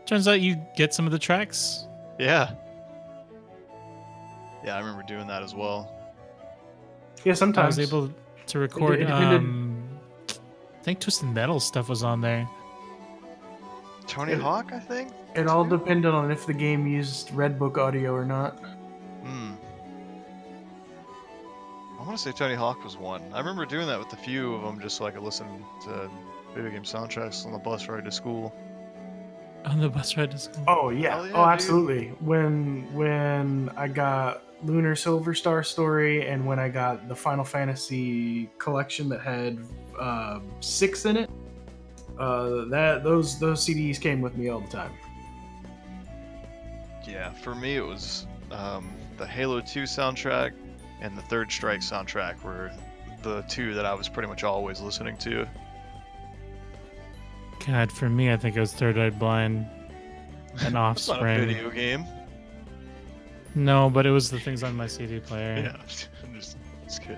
Turns out you get some of the tracks. Yeah. Yeah, I remember doing that as well. Yeah, I sometimes was able to record. It depended- I think Twisted Metal stuff was on there. Tony Hawk, I think? it all depended on if the game used Red Book audio or not. Hmm. I want to say Tony Hawk was one. I remember doing that with a few of them just so I could listen to video game soundtracks on the bus ride to school. On the bus ride to school. Oh yeah, Hell yeah, oh dude. absolutely. When I got Lunar Silver Star Story, and when I got the Final Fantasy collection that had 6 in it, those CDs came with me all the time. Yeah, for me it was the Halo 2 soundtrack and the Third Strike soundtrack were the two that I was pretty much always listening to. God, for me, I think it was Third Eye Blind and It's not a Offspring. video game. No, but it was the things on my CD player. Yeah, I'm just kidding.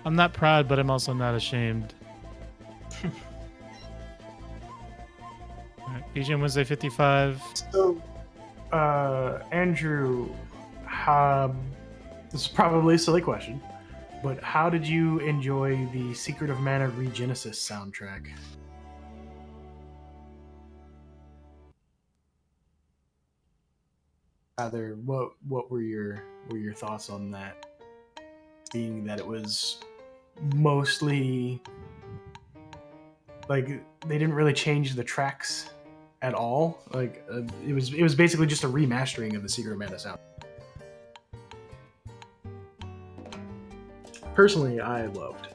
I'm not proud, but I'm also not ashamed. Alright, VGM Wednesday 55. So, Andrew, this is probably a silly question, but how did you enjoy the Secret of Mana Regenesis soundtrack? Rather, what were your thoughts on that? Being that it was mostly like they didn't really change the tracks at all. Like it was basically just a remastering of the Secret of Mana sound. Personally, I loved.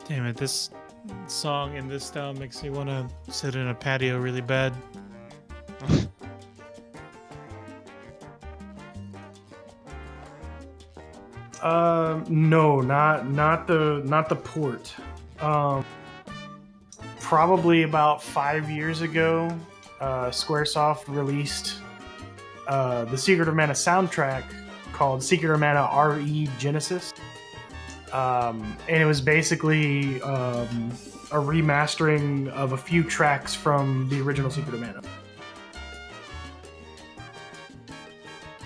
Damn it, this song in this style makes me want to sit in a patio really bad. No, not the port. probably about 5 years ago, Squaresoft released the Secret of Mana soundtrack called Secret of Mana RE Genesis. And it was basically a remastering of a few tracks from the original Secret of Mana.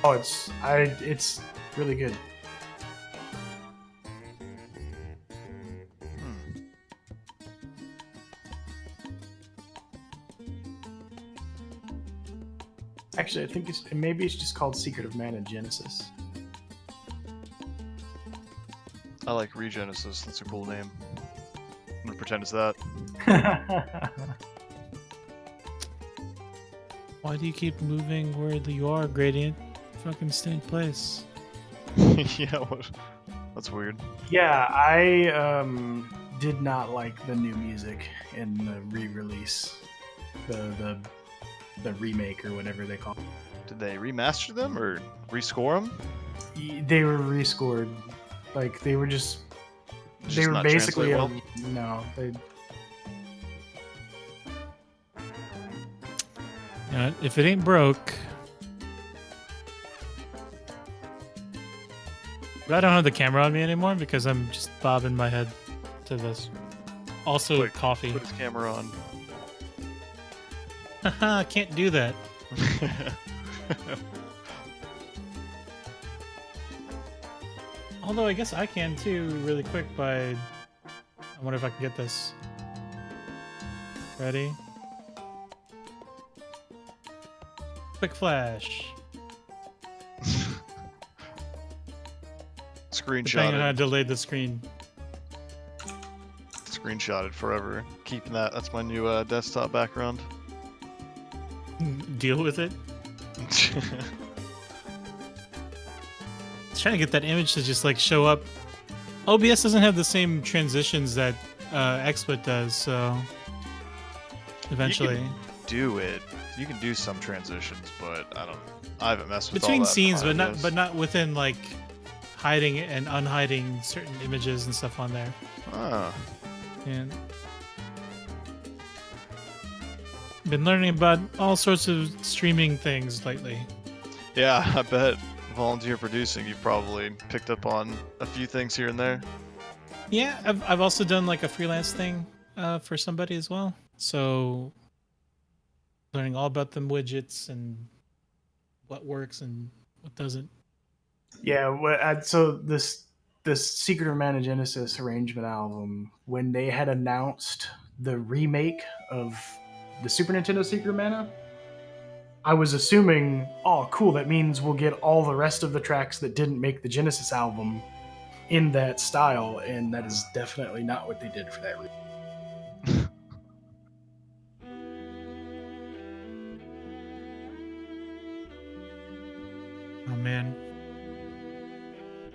Oh, it's really good. Actually, I think maybe it's just called Secret of Mana Genesis. I like Regenesis. That's a cool name. I'm gonna pretend it's that. Why do you keep moving where you are, Gradient? Fucking stay in place. Yeah, what? That's weird. Yeah, I did not like the new music in the re-release, the remake or whatever they call it. Did they remaster them or rescore them? They were rescored, like they were just they were not basically translate no. If it ain't broke. But I don't have the camera on me anymore because I'm just bobbing my head to this. Also, Quick, coffee. Put his camera on. Haha, can't do that. Although I guess I can too, really quick by... I wonder if I can get this. Ready? Quick flash. Depending on how I Screenshotted. delayed the screen. Screenshotted forever. Keeping that. That's my new desktop background. Deal with it. Trying to get that image to just like show up. OBS doesn't have the same transitions that XSplit does, so eventually. Do it. You can do some transitions, but I haven't messed with Between all that scenes, part, but I guess. not within like hiding and unhiding certain images and stuff on there. Ah. And been learning about all sorts of streaming things lately. Yeah, I bet volunteer producing, you've probably picked up on a few things here and there. Yeah, I've also done like a freelance thing for somebody as well. So learning all about them widgets and what works and what doesn't. Yeah, so this Secret of Mana Genesis arrangement album, when they had announced the remake of the Super Nintendo Secret of Mana, I was assuming, oh, cool, that means we'll get all the rest of the tracks that didn't make the Genesis album in that style, and that is definitely not what they did for that remake. Oh man.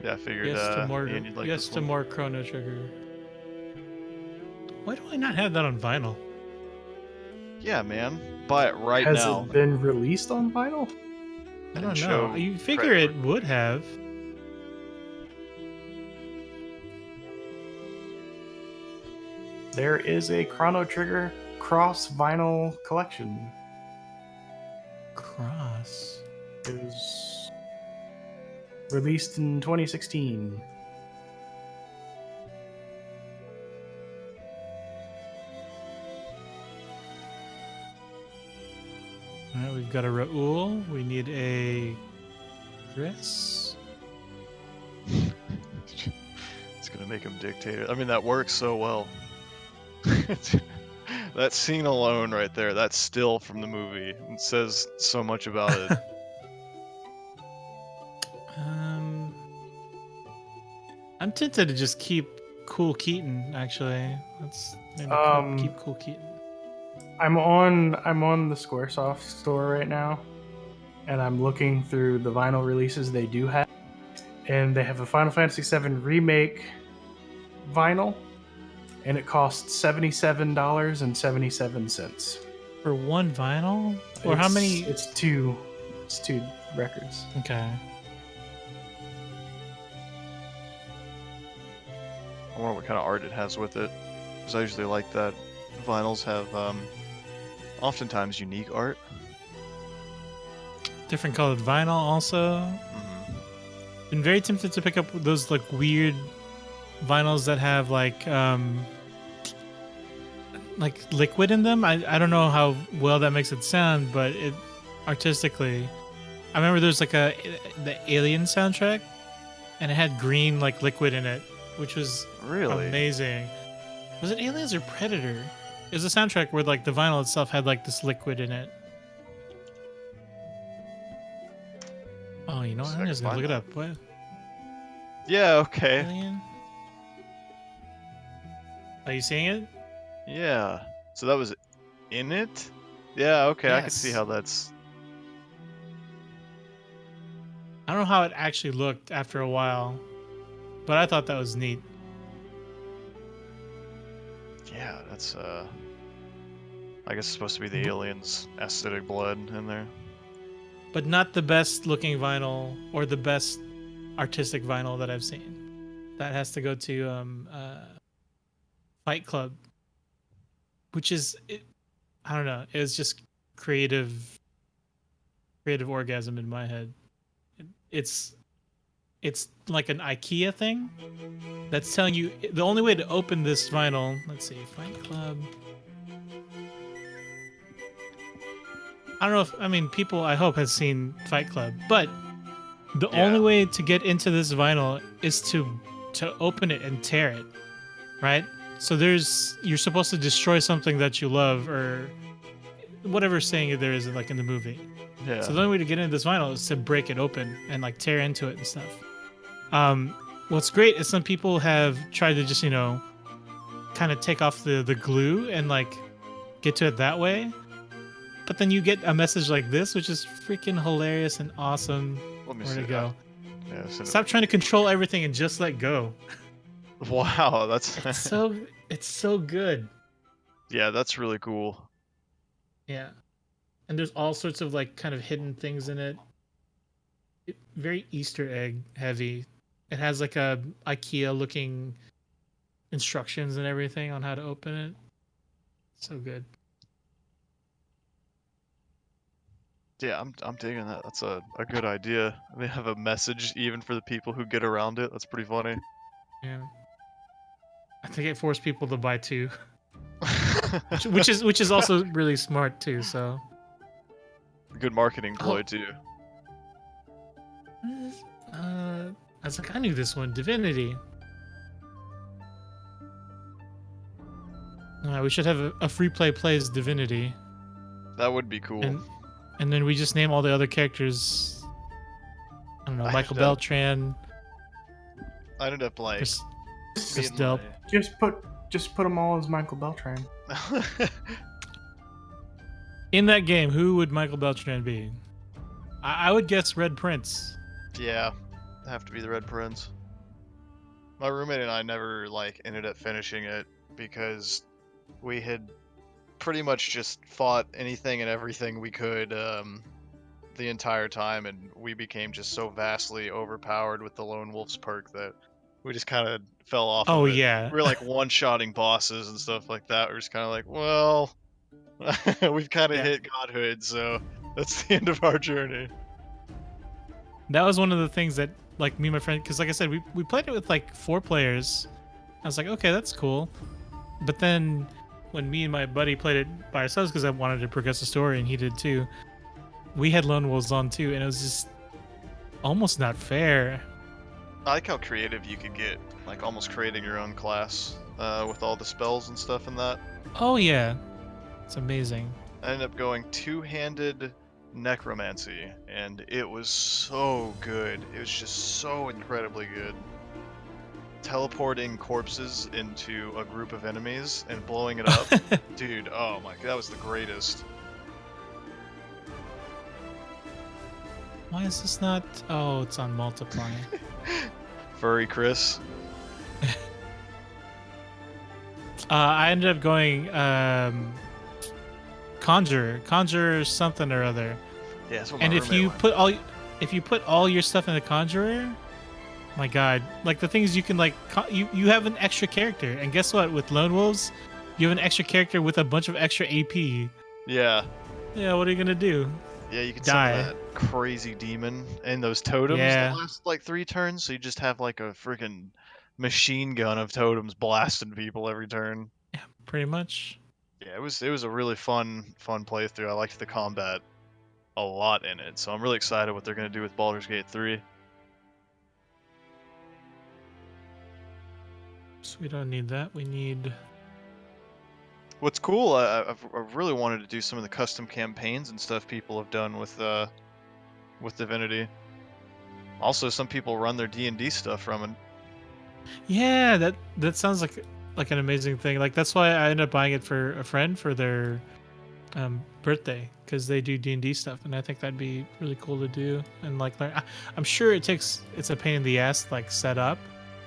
Yeah, I figured Yes to more. Ian, you'd like Yes this to one. more Chrono Trigger. Why do I not have that on vinyl? Yeah, man. Buy it right Has now. it been released on vinyl? I And don't know. show You figure credit it would have. There is a Chrono Trigger cross vinyl collection. Cross. It was released in 2016. All right, we've got a Raoul. We need a Chris. It's gonna make him dictate it. I mean, that works so well. That scene alone right there, that's still from the movie. It says so much about it. I'm tempted to just keep Cool Keaton. Actually, let's maybe keep Cool Keaton. I'm on the Squaresoft store right now, and I'm looking through the vinyl releases they do have, and they have a Final Fantasy VII remake vinyl, and it costs $77.77 For one vinyl? Or how many? It's two records. Okay. I wonder what kind of art it has with it, because I usually like that. vinyls have oftentimes unique art. Different colored vinyl also. Hmm. Been very tempted to pick up those like weird vinyls that have like liquid in them. I don't know how well that makes it sound, but it artistically, I remember there's like the Alien soundtrack, and it had green like liquid in it, which was Really? amazing. Was it Aliens or Predator? It was a soundtrack where like the vinyl itself had like this liquid in it. Oh, you know what? See if I I'm can just gonna find look it that. up. What? Yeah. Okay. Alien? Are you seeing it? Yeah. So that was in it? Yeah, okay, I can see Yes. how that's... I don't know how it actually looked after a while, but I thought that was neat. Yeah, that's I guess it's supposed to be the aliens' acidic blood in there. But not the best looking vinyl or the best artistic vinyl that I've seen. That has to go to Fight Club, which is I don't know. It was just creative orgasm in my head. It's like an IKEA thing that's telling you the only way to open this vinyl. Let's see, Fight Club. I don't know if people I hope has seen Fight Club, but the Yeah. only way to get into this vinyl is to open it and tear it, right? So you're supposed to destroy something that you love or whatever saying there is like in the movie. Yeah. So the only way to get into this vinyl is to break it open and like tear into it and stuff. What's great is some people have tried to just kind of take off the glue and like get to it that way. But then you get a message like this, which is freaking hilarious and awesome. Let me Where see to go? Yeah, Stop trying to control everything and just let go. Wow, that's It's so good. yeah, that's really cool. Yeah. And there's all sorts of like kind of hidden things in it. Very Easter egg heavy. It has like a IKEA looking instructions and everything on how to open it. So good. Yeah, I'm digging that. That's a good idea. They have a message even for the people who get around it. That's pretty funny. Yeah. I think it forced people to buy two, which is also really smart too. So Good marketing ploy too. I was like, I knew this one, Divinity. We should have a free play plays Divinity, That would be cool. and then we just name all the other characters. I don't know, I Michael have to- Beltran. I ended up like Chris being Delp. Just put them all as Michael Beltran. In that game, who would Michael Beltran be? I would guess Red Prince. Yeah, have to be the Red Prince. My roommate and I never like ended up finishing it because we had pretty much just fought anything and everything we could the entire time, and we became just so vastly overpowered with the Lone Wolf's perk that we just kind of fell off. Oh of it. yeah. We were like one-shotting bosses and stuff like that. We're just kind of like, well, we've kind of Yeah. hit godhood, so that's the end of our journey. That was one of the things that like me and my friend, because like I said, we played it with like 4 players. I was like, okay, that's cool. But then when me and my buddy played it by ourselves, because I wanted to progress the story and he did too, we had lone wolves on too, and it was just almost not fair. I like how creative you could get, like almost creating your own class with all the spells and stuff in that. Oh yeah, it's amazing. I ended up going two-handed necromancy, and it was so good. It was just so incredibly good. Teleporting corpses into a group of enemies and blowing it up. Dude, oh my, that was the greatest. Why is this not? Oh, it's on multiply. Furry Chris. I ended up going conjure something or other. Yeah, that's what my And if roommate you went. put all your stuff in the conjurer, my god, like the things you can like you have an extra character. And guess what? With lone wolves, You have an extra character with a bunch of extra AP. Yeah. Yeah, what are you gonna do? Yeah, you can Die. summon that crazy demon and those totems Yeah. that last like 3 turns, so you just have like a freaking machine gun of totems blasting people every turn. Yeah, pretty much. Yeah, it was a really fun playthrough. I liked the combat a lot in it, so I'm really excited what they're gonna do with Baldur's Gate 3. So we don't need that. We need. What's cool, I've really wanted to do some of the custom campaigns and stuff people have done with Divinity. Also, some people run their D&D stuff from it. Yeah, that sounds like an amazing thing. Like that's why I ended up buying it for a friend for their birthday because they do D&D stuff, and I think that'd be really cool to do and like learn. I'm sure it's a pain in the ass like set up.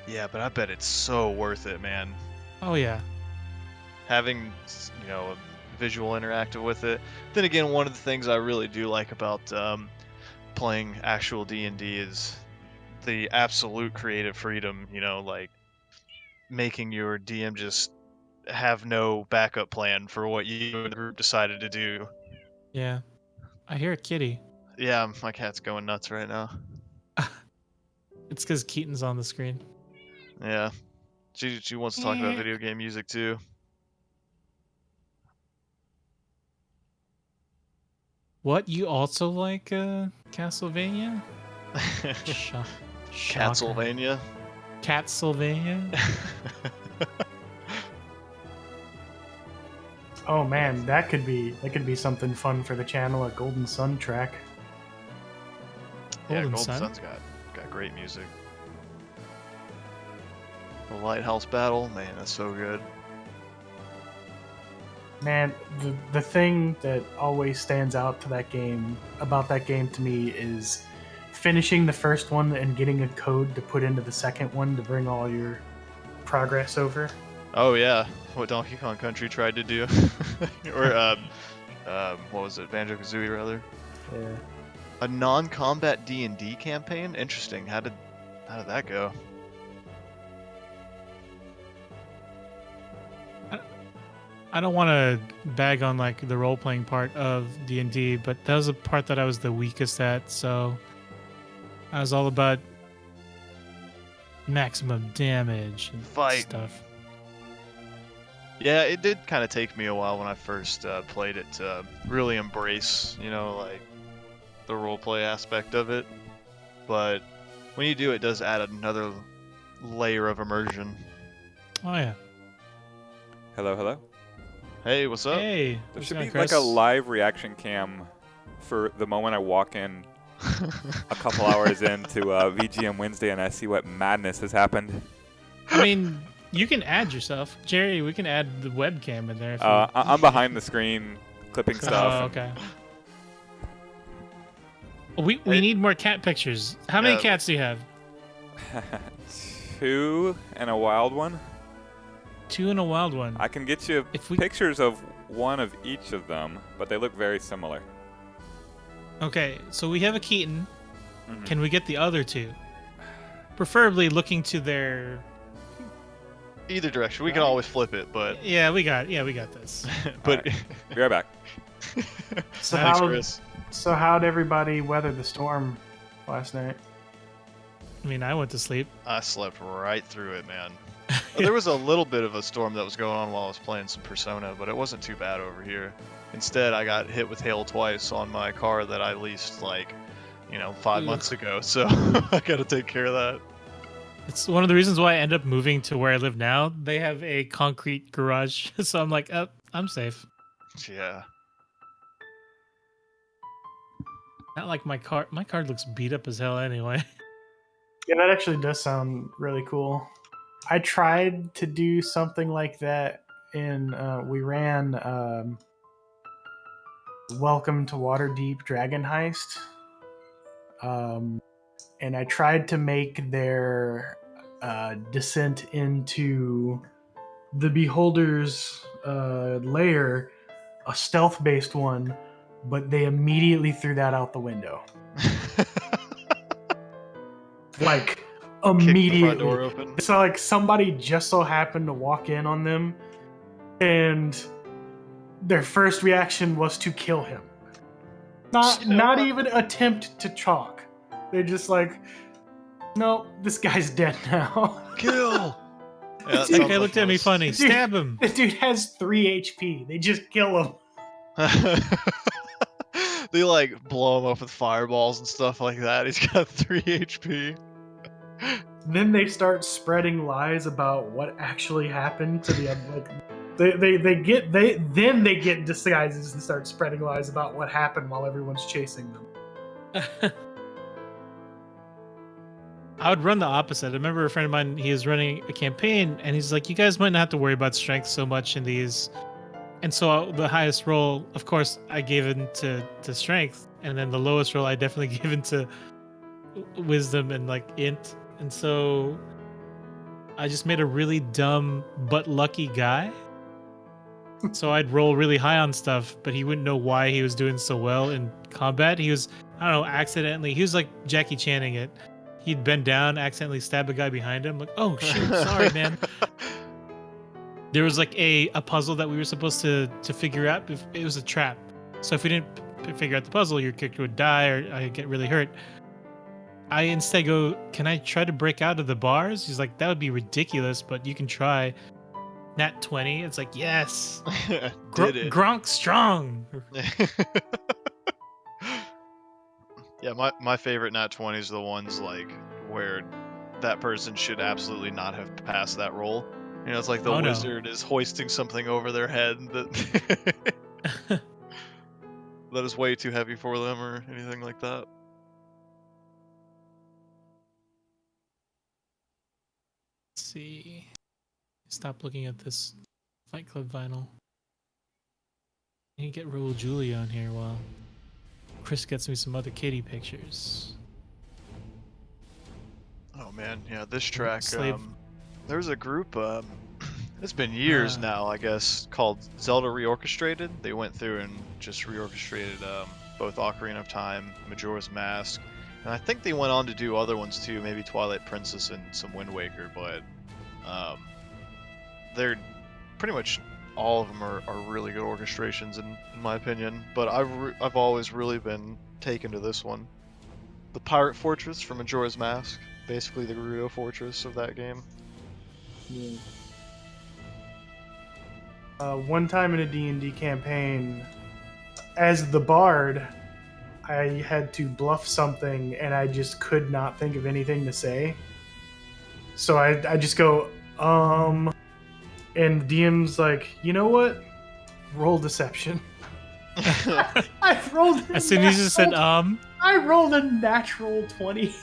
Yeah, but I bet it's so worth it, man. Oh yeah. Having, you know, a visual interactive with it. Then again, one of the things I really do like about playing actual D&D is the absolute creative freedom, you know, like making your DM just have no backup plan for what you and the group decided to do. Yeah. I hear a kitty. Yeah, my cat's going nuts right now. It's because Keaton's on the screen. Yeah. She wants to talk about video game music too. What, you also like Castlevania? Shocker. Catsylvania. Catsylvania? Oh man, that could be something fun for the channel. A Golden Sun track. Yeah, Golden Golden Sun? Sun's got great music. The Lighthouse Battle, man, that's so good. Man, the thing that always stands out to that game about that game to me is finishing the first one and getting a code to put into the second one to bring all your progress over. Oh yeah, what Donkey Kong Country tried to do, or what was it, Banjo-Kazooie rather? Yeah. A non-combat D&D campaign? Interesting. How did that go? I don't want to bag on like the role playing part of D&D, but that was a part that I was the weakest at. So I was all about maximum damage and Fight. stuff. Yeah, it did kind of take me a while when I first played it to really embrace, you know, like the roleplay aspect of it. But when you do, it does add another layer of immersion. Oh yeah. Hello, hello. Hey, what's up? Hey, There what's should going be on, like a Chris? live reaction cam for the moment I walk in a couple hours into VGM Wednesday and I see what madness has happened. I mean, you can add yourself, Jerry. We can add the webcam in there. If you... I'm behind the screen clipping stuff. Oh, and- okay. We Hey. need more cat pictures. How many Yeah. cats do you have? 2 and a wild one. 2 and a wild one. I can get you If we pictures of one of each of them, but they look very similar. Okay, so we have a Keaton. Mhm. Can we get the other 2? Preferably looking to their. Either direction, we can always flip it, but Yeah, we got this. but Be right back. So Thanks, how Chris. so how'd everybody weather the storm last night? I mean, I went to sleep. I slept right through it, man. There was a little bit of a storm that was going on while I was playing some Persona, but it wasn't too bad over here. Instead, I got hit with hail twice on my car that I leased, like, 5 Oof. months ago, so I gotta take care of that. It's one of the reasons why I end up moving to where I live now. They have a concrete garage, so I'm like, oh, I'm safe. Yeah. Not like my car. My car looks beat up as hell anyway. Yeah, that actually does sound really cool. I tried to do something like that in we ran Welcome to Waterdeep Dragon Heist. And I tried to make their descent into the Beholder's lair a stealth-based one, but they immediately threw that out the window. Like, Kick the immediately. front door open. So like somebody just so happened to walk in on them and their first reaction was to kill him. Not even attempt to talk. They're just like, no, this guy's dead now. Kill. Yeah, That guy looked at me funny. Dude, Stab him. The dude has 3 HP. They just kill him. They like blow him up with fireballs and stuff like that. He's got 3 HP. Then they start spreading lies about what actually happened to the like. They get in disguises and start spreading lies about what happened while everyone's chasing them. I would run the opposite. I remember a friend of mine, he was running a campaign, and he's like, you guys might not have to worry about strength so much in these. And so the highest roll, of course, I gave into to strength, and then the lowest roll I definitely gave into wisdom and like int. And so I just made a really dumb but lucky guy. So I'd roll really high on stuff, but he wouldn't know why he was doing so well in combat. He was, I don't know, accidentally, he was like Jackie Channing it. He'd bend down, accidentally stab a guy behind him. Like, oh shoot, sorry, man. There was like a puzzle that we were supposed to figure out. It was a trap. So if we didn't figure out the puzzle, your character would die or I'd get really hurt. I instead go, can I try to break out of the bars? He's like, that would be ridiculous, but you can try. Nat 20. It's like, yes. Did it. Gronk strong. Yeah, my favorite nat 20s are the ones like where that person should absolutely not have passed that roll. You know, it's like the wizard is hoisting something over their head that that is way too heavy for them or anything like that. Let's see. Stop looking at this Fight Club vinyl. I need to get Raul Julia on here while Chris gets me some other kitty pictures. Oh man, yeah, this track. Slave. There's a group. It's been years now, I guess, called Zelda Reorchestrated. They went through and just reorchestrated both Ocarina of Time, Majora's Mask, and I think they went on to do other ones too, maybe Twilight Princess and some Wind Waker. But they're pretty much all of them are really good orchestrations in my opinion. But I've always really been taken to this one, the Pirate Fortress from Majora's Mask, basically the Gerudo Fortress of that game. Yeah. One time in a D&D campaign, as the bard, I had to bluff something and I just could not think of anything to say. So I just go, and DM's like, you know what? Roll deception. I rolled as soon as you said I rolled a natural 20.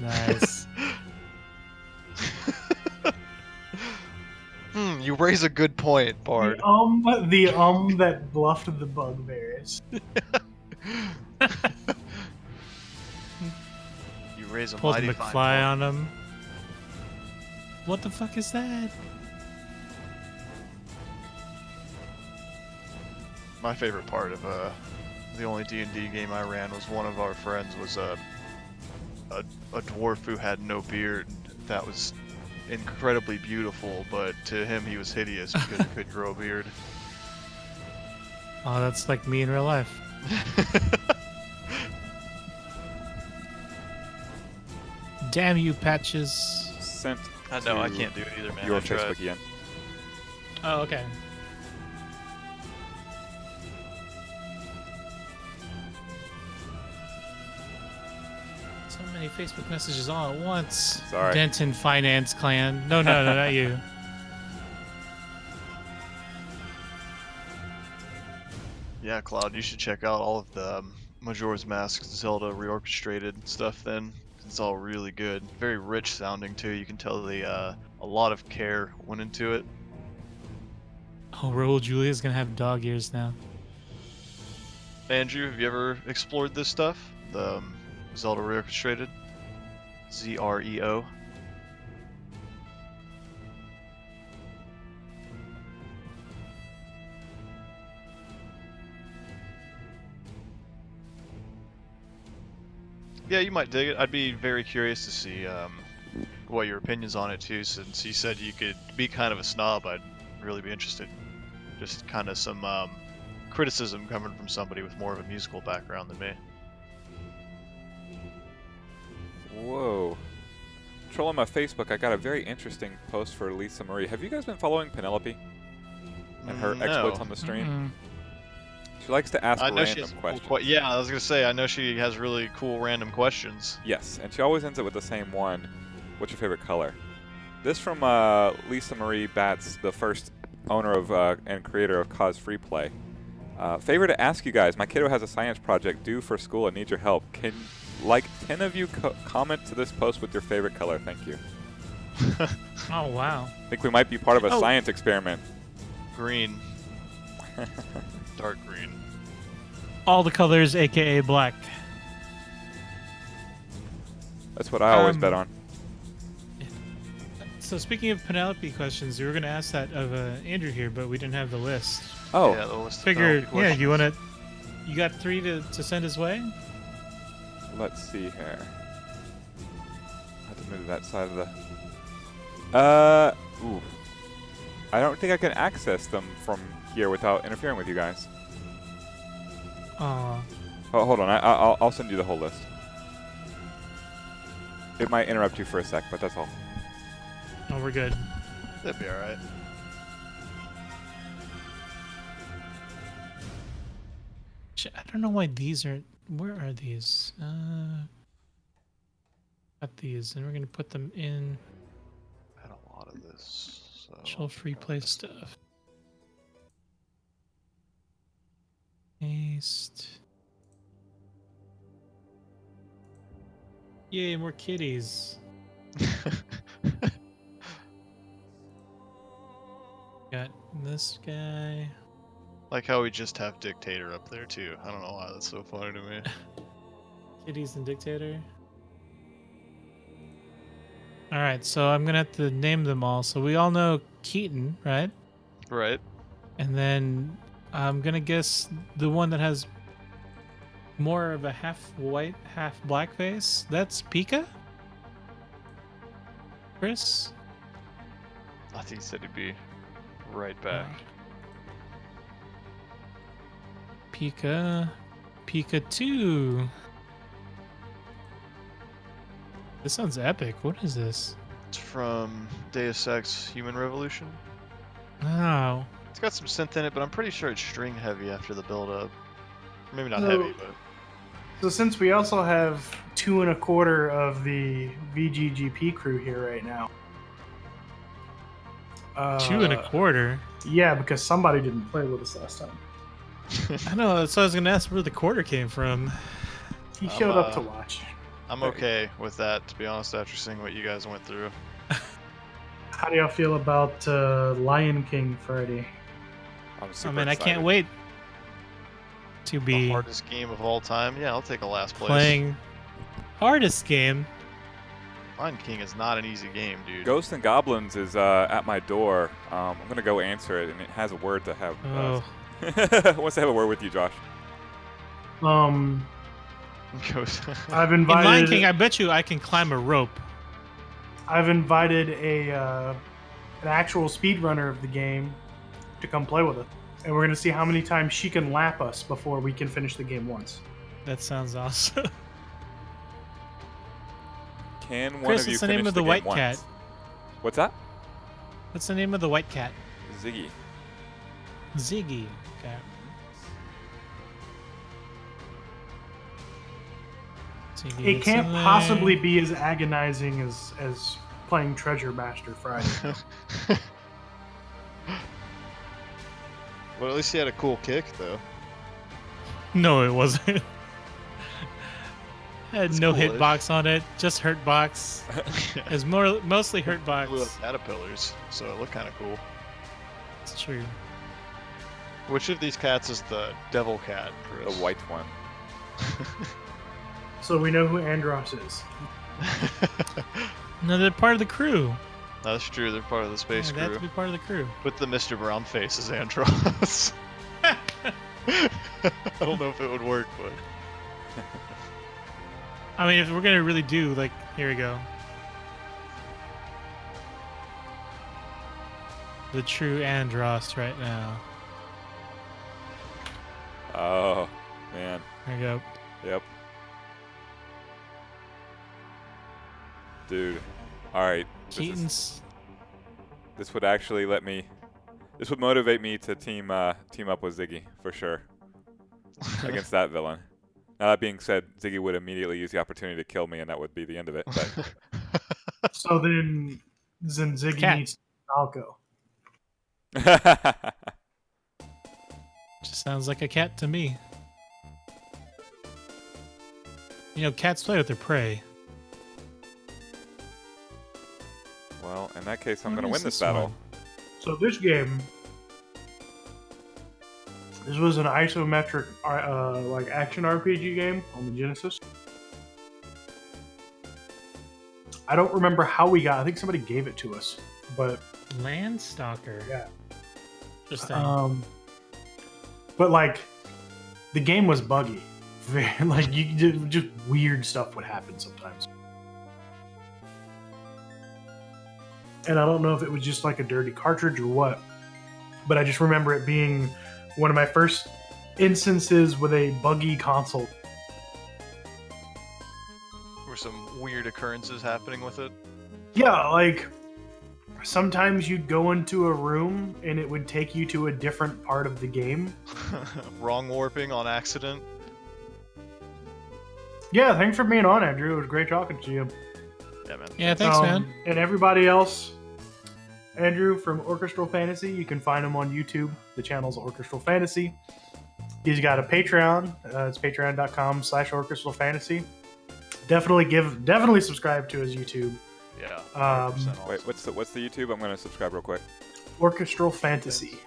Nice. You raise a good point, Bard. The that bluffed the bugbears. You raise a Pulled mighty McFly fine on him. What the fuck is that? My favorite part of the only D&D game I ran was one of our friends was a dwarf who had no beard. That was incredibly beautiful, but to him he was hideous because he couldn't grow a beard. Oh, that's like me in real life. Damn you, Patches. Sent. I know, I to can't do it either, man. Your I tried. Facebook again. Oh, okay. So many Facebook messages all at once. Sorry. Denton Finance Clan. No, not you. Yeah, Cloud, you should check out all of the Majora's Mask Zelda reorchestrated stuff then. It's all really good. Very rich sounding too. You can tell a lot of care went into it. Oh, Raul Julia's gonna have dog ears now. Andrew, have you ever explored this stuff? The Zelda reorchestrated? ZREO? Yeah, you might dig it. I'd be very curious to see what your opinions on it too, since you said you could be kind of a snob. I'd really be interested. Just kind of some criticism coming from somebody with more of a musical background than me. Whoa. Trolling my Facebook, I got a very interesting post for Lisa Marie. Have you guys been following Penelope and her exploits No. on the stream? Mm-mm. She likes to ask I know she random has cool questions. yeah, I was gonna say I know she has really cool random questions. Yes, and she always ends up with the same one. What's your favorite color? This from Lisa Marie Batts, the first owner of and creator of Cause Free Play. Favor to ask you guys, my kiddo has a science project due for school and needs your help. Can like 10 of you comment to this post with your favorite color? Thank you. Oh wow. I think we might be part of a Oh. science experiment. Green. Dark green. All the colors, aka black. That's what I always bet Um, on. So speaking of Penelope questions, we were gonna ask that of Andrew here, but we didn't have the list. Oh, Yeah, the list of Figured, Penelope yeah, you questions. you got 3 to send his way? let's see here. I have to move to that side of the. Ooh. I don't think I can access them from here without interfering with you guys. Aw. Oh, hold on. I'll send you the whole list. It might interrupt you for a sec, but that's all. Oh, we're good. That'd be alright. I don't know why these are. Where are these? Got these, and we're gonna put them in I had a lot of this. So. chill free play stuff. Paste. Yay, more kitties. Got this guy. Like how we just have Dictator up there too. I don't know why that's so funny to me. Kitties and Dictator. Alright, so I'm gonna have to name them all. So we all know Keaton, right? Right. And then I'm gonna guess the one that has more of a half white, half black face. That's Pika? Chris? I think he said he'd be right back. Pika. Pika 2. This sounds epic. What is this? It's from Deus Ex Human Revolution. Oh. It's got some synth in it, but I'm pretty sure it's string heavy after the build up. Maybe not So- heavy, but So since we also have 2 1/4 of the VGGP crew here right now. 2 1/4. Yeah, because somebody didn't play with us last time. I know, that's what I was gonna ask where the quarter came from. He I'm, showed up to watch. I'm okay with that, to be honest, after seeing what you guys went through. How do y'all feel about Lion King Friday? I'm Oh super man, I excited. can't wait to The be hardest game of all time. Yeah, I'll take a last place. playing hardest game. Lion King is not an easy game, dude. Ghosts and Goblins is at my door. I'm gonna go answer it, and it has a word to have. Oh, Wants to have a word with you, Josh. Um, Ghost. I've in invited. Lion King, I bet you I can climb a rope. I've invited an actual speedrunner of the game to come play with us, and we're gonna see how many times she can lap us before we can finish the game once. That sounds awesome. Can one Chris, of you what's the finish name of the game white once? cat? What's that? What's the name of the white cat? Ziggy. Ziggy. Okay. Ziggy It gets can't in there. possibly be as agonizing as playing Treasure Master Friday. Well, at least he had a cool kick, though. No, it wasn't. Had It's no cool-ish. hitbox on it, just hurt box. It's mostly hurt Blew up box. caterpillars, so it looked kind of cool. It's true. Which of these cats is the devil cat, The Chris? white one. So we know who Andros is. No, they're part of the crew. That's true, they're part of the space Yeah, they have crew. to be part of the crew. With the Mr. Brown face as Andros. I don't know if it would work, but... I mean, if we're gonna really do like, here we go. the true Andros right now. Oh, man. There you go. Yep. Dude. All right. Keaton's. This would actually let me. This would motivate me to team up with Ziggy for sure against that villain. Now that being said, Ziggy would immediately use the opportunity to kill me, and that would be the end of it. But So then Ziggy Cat. needs Falco. Just sounds like a cat to me. You know, cats play with their prey. Well, in that case, I'm What going to is win this this battle. one? So this game, this was an isometric like action RPG game on the Genesis. I don't remember how we got. I think somebody gave it to us, but Landstalker. yeah. Interesting. But like, the game was buggy. Like just weird stuff would happen sometimes. And I don't know if it was just like a dirty cartridge or what, but I just remember it being one of my first instances with a buggy console. Were some weird occurrences happening with it? Yeah, like sometimes you'd go into a room and it would take you to a different part of the game. Wrong warping on accident. Yeah, thanks for being on, Andrew. It was great talking to you. Yeah, man. Yeah, thanks, man. And everybody else, Andrew from Orchestral Fantasy, you can find him on YouTube. The channel's Orchestral Fantasy. He's got a Patreon. It's patreon.com/Orchestral Fantasy. Definitely subscribe to his YouTube. Yeah. 100% Wait, what's the YouTube? I'm going to subscribe real quick. Orchestral Fantasy.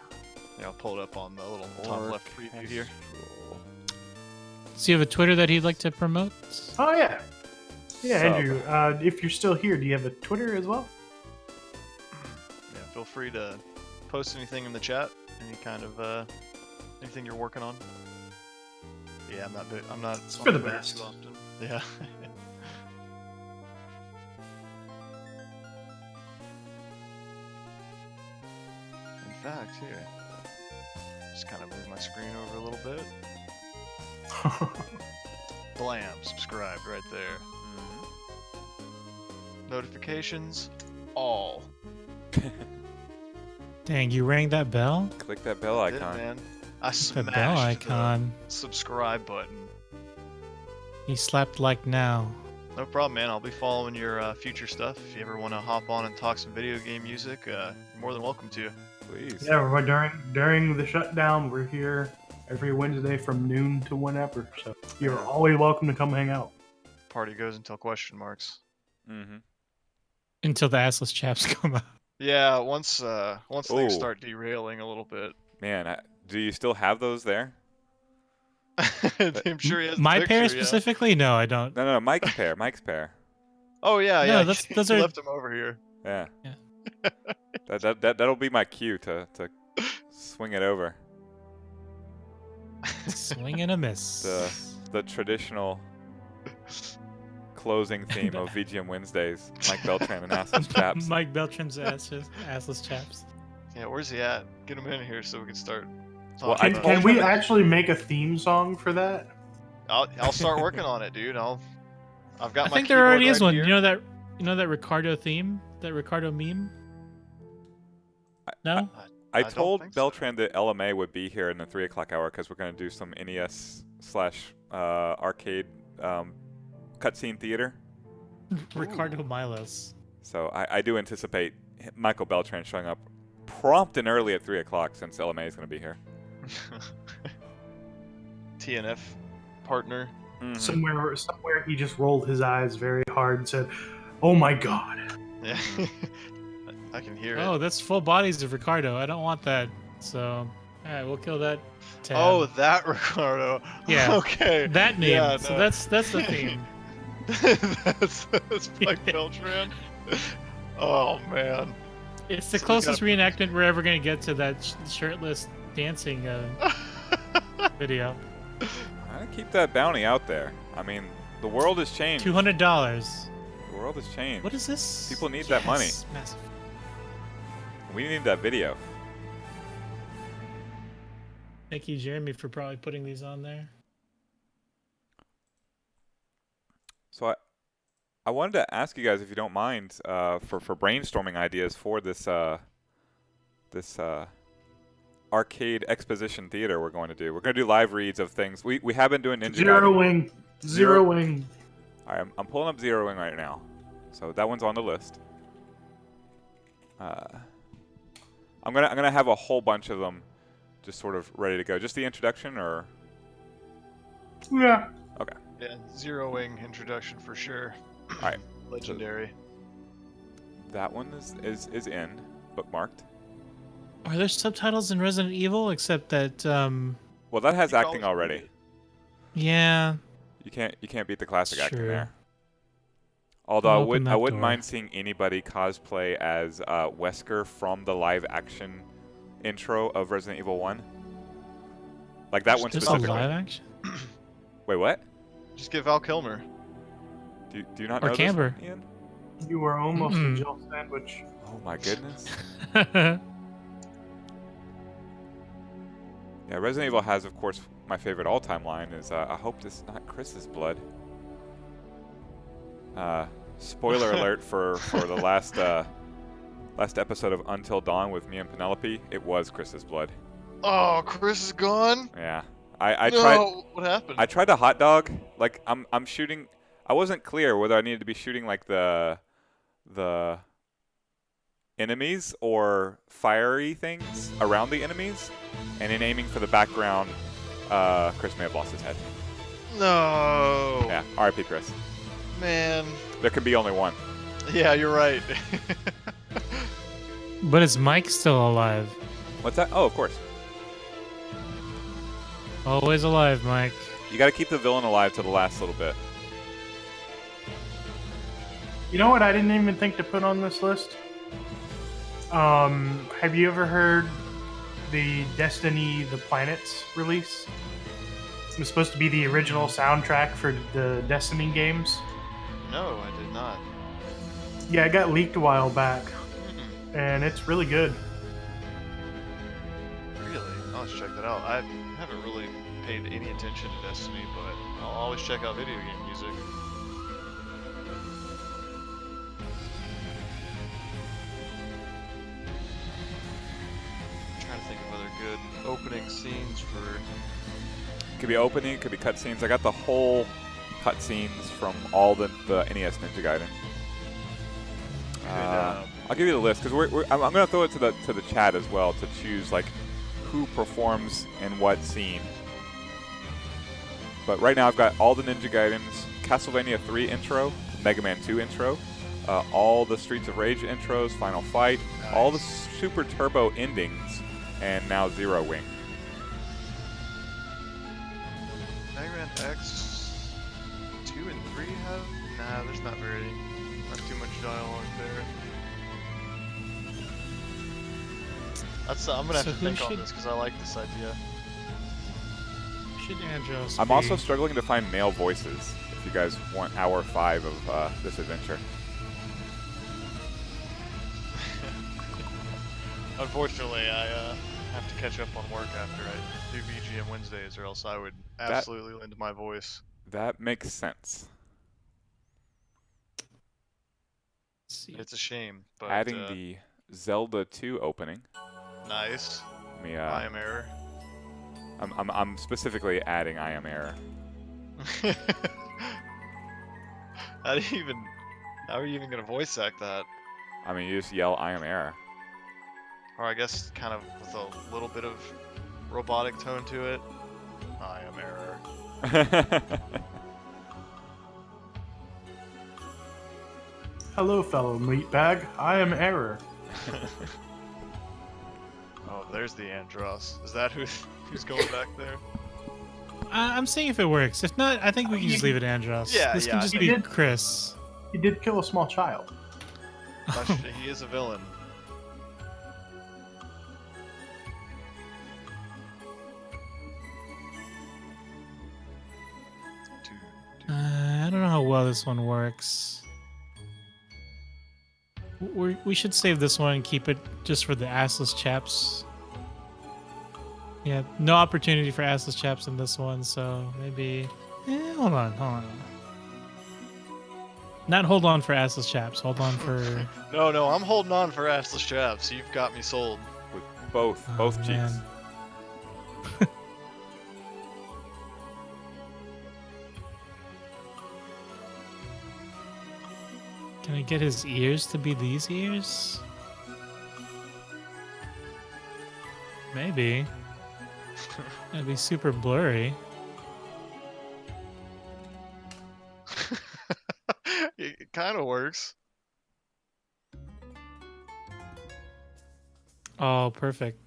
Yeah, I'll pull it up on the little top left preview here. Does he have a Twitter that he'd like to promote? Oh yeah, yeah, Sub. Andrew. If you're still here, do you have a Twitter as well? Yeah, feel free to post anything in the chat. Any kind of anything you're working on. Yeah, I'm not. It's on for the Twitter best. too often. Yeah. In fact, here, just kind of move my screen over a little bit. Blam, subscribed right there. Notifications, all. Dang, you rang that bell? Click that bell Did it, icon. man. I The smashed bell icon. the subscribe button. He slapped like now. No problem, man. I'll be following your future stuff. If you ever want to hop on and talk some video game music, you're more than welcome to. Please. Yeah, during the shutdown, we're here every Wednesday from noon to whenever. So you're always welcome to come hang out. Party goes until question marks. Mm-hmm. Until the assless chaps come out. Yeah, once things Oh. start derailing a little bit. Man, do you still have those there? I'm sure he has the My picture, pair yeah. specifically? No, I don't. No, Mike's pair. Mike's pair. Oh yeah, No, yeah. those he are- left him over here. Yeah. Yeah. That'll be my cue to swing it over. Swing and a miss. The traditional closing theme of VGM Wednesdays. Mike Beltran and Assless Chaps. Mike Beltran's assless chaps. Yeah, where's he at? Get him in here so we can start. Well, talking I about Can it. we actually make a theme song for that? I'll start working on it, dude. I've got I my think there already keyboard is right one. here. You know that Ricardo theme? That Ricardo meme? No? I don't told think so. Beltran that LMA would be here in the 3 o'clock hour because we're going to do some NES/arcade cutscene theater. Ricardo Milos. So I do anticipate Michael Beltran showing up prompt and early at 3 o'clock since LMA is going to be here. TNF partner. Mhm. Somewhere he just rolled his eyes very hard and said, "Oh my god." Yeah. I can hear Oh, it. that's full bodies of Ricardo. I don't want that. So, alright, we'll kill that tab. Oh, that Ricardo. Yeah. Okay. that name. Yeah, So no. that's the theme. that's Mike Beltran. Oh man. It's the So we closest gotta- reenactment we're ever gonna get to that shirtless dancing video. I keep that bounty out there. I mean, the world has changed. $200. The world has changed. What is this? People need that money. Massive. We need that video. Thank you, Jeremy, for probably putting these on there. So I wanted to ask you guys if you don't mind for brainstorming ideas for this this arcade exposition theater we're going to do. We're going to do live reads of things. We have been doing Ninja Zero Gaiden. Wing. Zero Wing. All right, I'm pulling up Zero Wing right now. So that one's on the list. I'm gonna have a whole bunch of them just sort of ready to go. Just the introduction, or Yeah. okay. Yeah, Zero Wing introduction for sure. All right. Legendary. That one is in bookmarked. Are there subtitles in Resident Evil? Except that, Well, that has You can acting always already. read it. yeah. You can't beat the classic acting True. there. Although I'll open I that wouldn't door. mind seeing anybody cosplay as Wesker from the live action intro of Resident Evil 1. Like that one There's a specifically. live action? Wait, what? Just get Val Kilmer. Do you not Or know Camber. this one, Ian? You were almost Mm-mm. a Jill sandwich. Oh my goodness. Yeah, Resident Evil has, of course, my favorite all-time line is, I hope this is not Chris's blood. Spoiler alert for the last episode of Until Dawn with me and Penelope. It was Chris's blood. Oh, Chris is gone. Yeah, I No, tried. what happened? I tried to hot dog. Like I'm shooting. I wasn't clear whether I needed to be shooting like the enemies or fiery things around the enemies, and in aiming for the background, Chris may have lost his head. No. Yeah, R.I.P. Chris. Man. There can be only one. Yeah, you're right. But is Mike still alive? What's that? Oh, of course. Always alive, Mike. You got to keep the villain alive to the last little bit. You know what I didn't even think to put on this list? Have you ever heard the Destiny the Planets release? It was supposed to be the original soundtrack for the Destiny games. No, I did not. Yeah, it got leaked a while back, Mm-mm. and it's really good. Really? I'll have to check that out. I haven't really paid any attention to Destiny, but I'll always check out video game music. I'm trying to think of other good opening scenes for. Could be opening, could be cutscenes. I got the whole cutscenes from all the NES Ninja Gaiden. I'll give you the list because I'm going to throw it to the chat as well to choose like who performs in what scene. But right now I've got all the Ninja Gaidens, Castlevania 3 intro, Mega Man 2 intro, all the Streets of Rage intros, Final Fight, all the Super Turbo endings, and now Zero Wing. Mega Man X 2 and 3 have? Nah, there's not too much dialogue there. I'm gonna have So to who think on should- this because I like this idea. Should Andros I'm be? also struggling to find male voices if you guys want hour 5 of this adventure. Unfortunately, I have to catch up on work after I do VGM Wednesdays, or else I would absolutely lend my voice. That makes sense. Let's see. It's a shame, but Adding the Zelda 2 opening. nice. Let me, I am error. I'm specifically adding I Am Error. How are you even gonna voice act that? I mean, you just yell I Am Error. Or I guess kind of with a little bit of robotic tone to it. I am error. Hello, fellow meatbag. I am Error. Oh, there's the Andros. Is that who's going back there? I'm seeing if it works. If not, I think we can just leave it Andros. Yeah, This yeah, can I just think- be He did- Chris. He did kill a small child. He is a villain. I don't know how well this one works. We should save this one and keep it just for the assless chaps. Yeah, no opportunity for assless chaps in this one, so maybe. Hold on. Not hold on for assless chaps. Hold on for. No, I'm holding on for assless chaps. You've got me sold. With both Oh, cheeks. man. Can I get his ears to be these ears? Maybe. That'd be super blurry. It kind of works. Oh, perfect.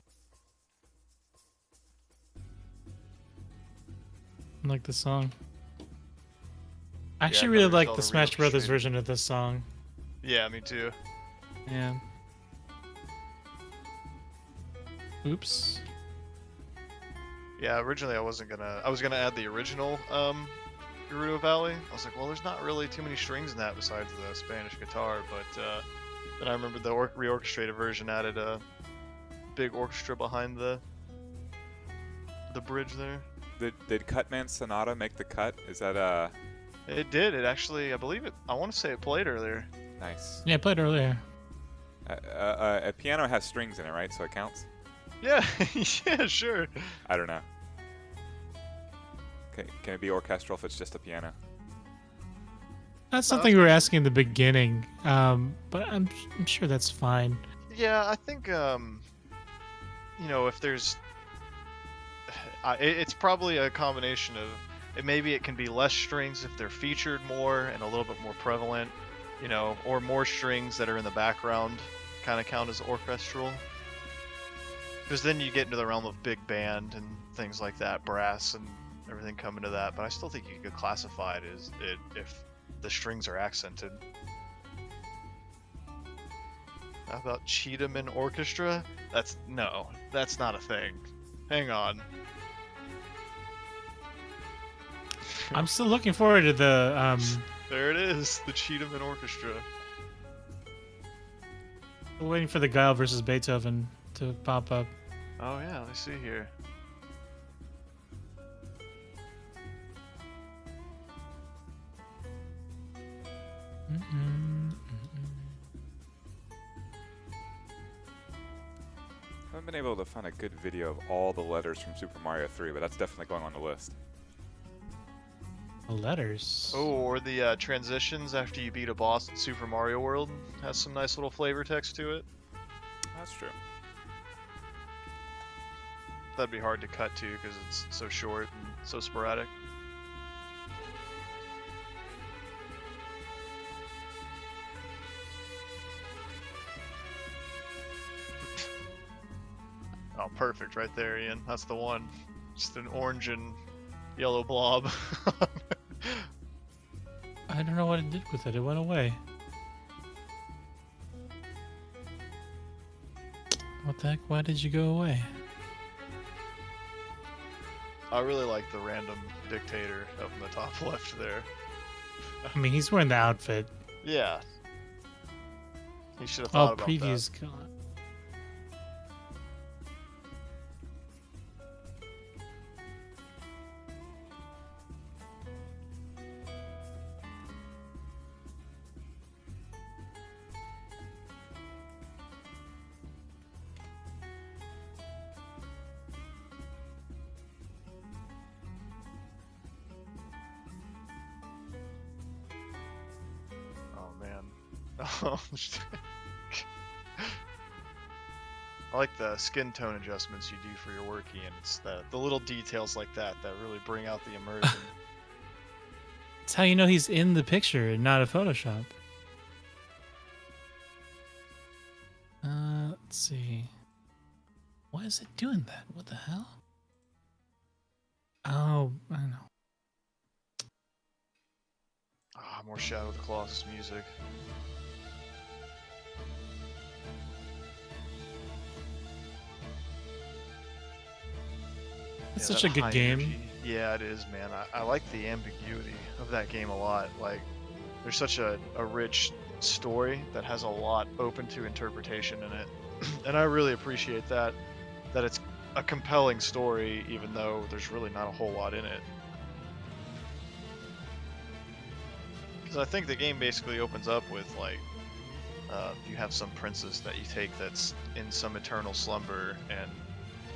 I like the song. I actually I've really never like felt the a Smash Brothers reorchestrated- version of this song. Yeah, me too. Yeah. Oops. Yeah, originally I was gonna add the original Gerudo Valley. I was like, well, there's not really too many strings in that besides the Spanish guitar, but then I remembered the reorchestrated version added a big orchestra behind the bridge there. Did Cutman Sonata make the cut? Is that It did. It actually, I want to say it played earlier. nice? Yeah, I played earlier. A piano has strings in it, right? So it counts. Yeah, yeah, sure. I don't know. Can it be orchestral if it's just a piano? That's something we were asking in the beginning, but I'm sure that's fine. Yeah, I think if there's, it's probably a combination of maybe it can be less strings if they're featured more and a little bit more prevalent, or more strings that are in the background kind of count as orchestral. Because then you get into the realm of big band and things like that, brass and everything come into that. But I still think you could classify it as if the strings are accented. How about Cheetahman Orchestra? That's not a thing. Hang on. I'm still looking forward to the There it is, the Cheetahman Orchestra. waiting for the Guile versus Beethoven to pop up. Oh yeah, let me see here. I haven't been able to find a good video of all the letters from Super Mario 3, but that's definitely going on the list. The letters. Oh, or the transitions after you beat a boss in Super Mario World has some nice little flavor text to it. That's true. That'd be hard to cut to because it's so short and so sporadic. Oh, perfect right there, Ian. That's the one. Just an orange and yellow blob. I don't know what it did with it. It went away. What the heck? Why did you go away? I really like the random dictator up in the top left there. I mean, he's wearing the outfit. Yeah. He should have Oh, thought about previews that. gone. Oh man. Oh, I like the skin tone adjustments you do for your work, Ian. It's the little details like that that really bring out the immersion. That's how you know he's in the picture and not a Photoshop. Let's see. Why is it doing that? What the hell? Oh, I don't know. Ah, more Shadow of the Colossus music. It's Yeah, such that a good high game. energy. Yeah, it is, man. I like the ambiguity of that game a lot. Like, there's such a rich story that has a lot open to interpretation in it. And I really appreciate that it's a compelling story even though there's really not a whole lot in it. Because I think the game basically opens up with like you have some princess that you take that's in some eternal slumber, and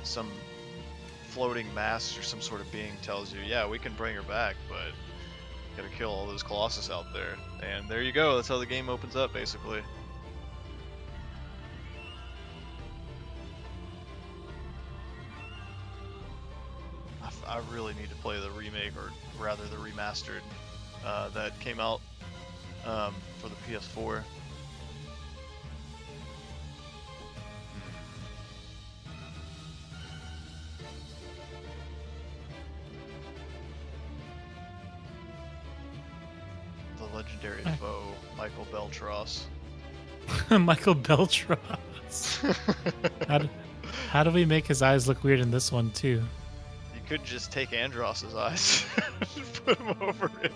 some floating mass or some sort of being tells you, yeah, we can bring her back, but you gotta kill all those Colossus out there. And there you go, that's how the game opens up, basically. I really need to play the remake, or rather the remastered, that came out for the PS4. The legendary foe, Michael Beltros. Michael Beltros. How do we make his eyes look weird in this one too? You could just take Andross's eyes and put him over it.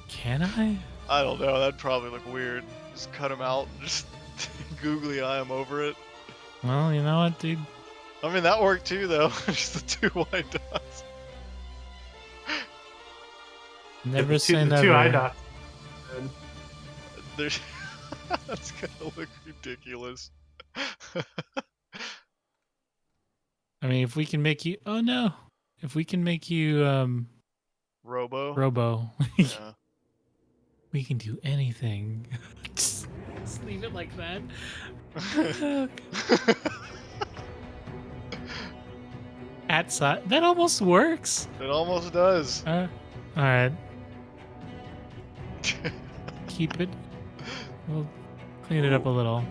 Can I? I don't know, that'd probably look weird. Just cut him out and just googly eye him over it. Well, you know what, dude? I mean, that worked too, though. Just the 2 white dots. Never the say two, the never. 2 eye dots. There's... That's gonna look ridiculous. I mean, if we can make you... Oh, no. If we can make you, Robo? Yeah. we can do anything. just leave it like that. At side. That almost works. It almost does. Alright. Keep it. We'll clean it up a little.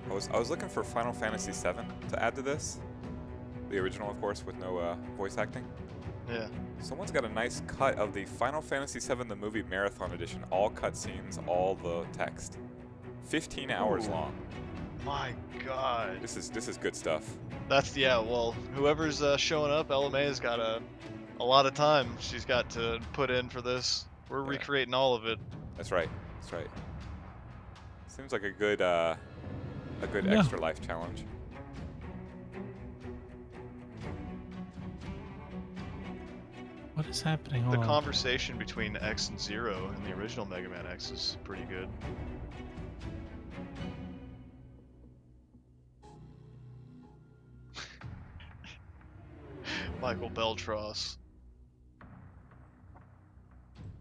I was looking for Final Fantasy VII to add to this. The original, of course, with no voice acting. Yeah. Someone's got a nice cut of the Final Fantasy VII the movie marathon edition, all cutscenes, all the text. 15 hours Ooh. long. My God. This is good stuff. That's, yeah, well, whoever's showing up, LMA's got a lot of time she's got to put in for this. We're recreating all of it. That's right. That's right. Seems like a good Yeah. extra life challenge. What is happening? The Hold on. conversation between X and Zero in the original Mega Man X is pretty good. Michael Beltros.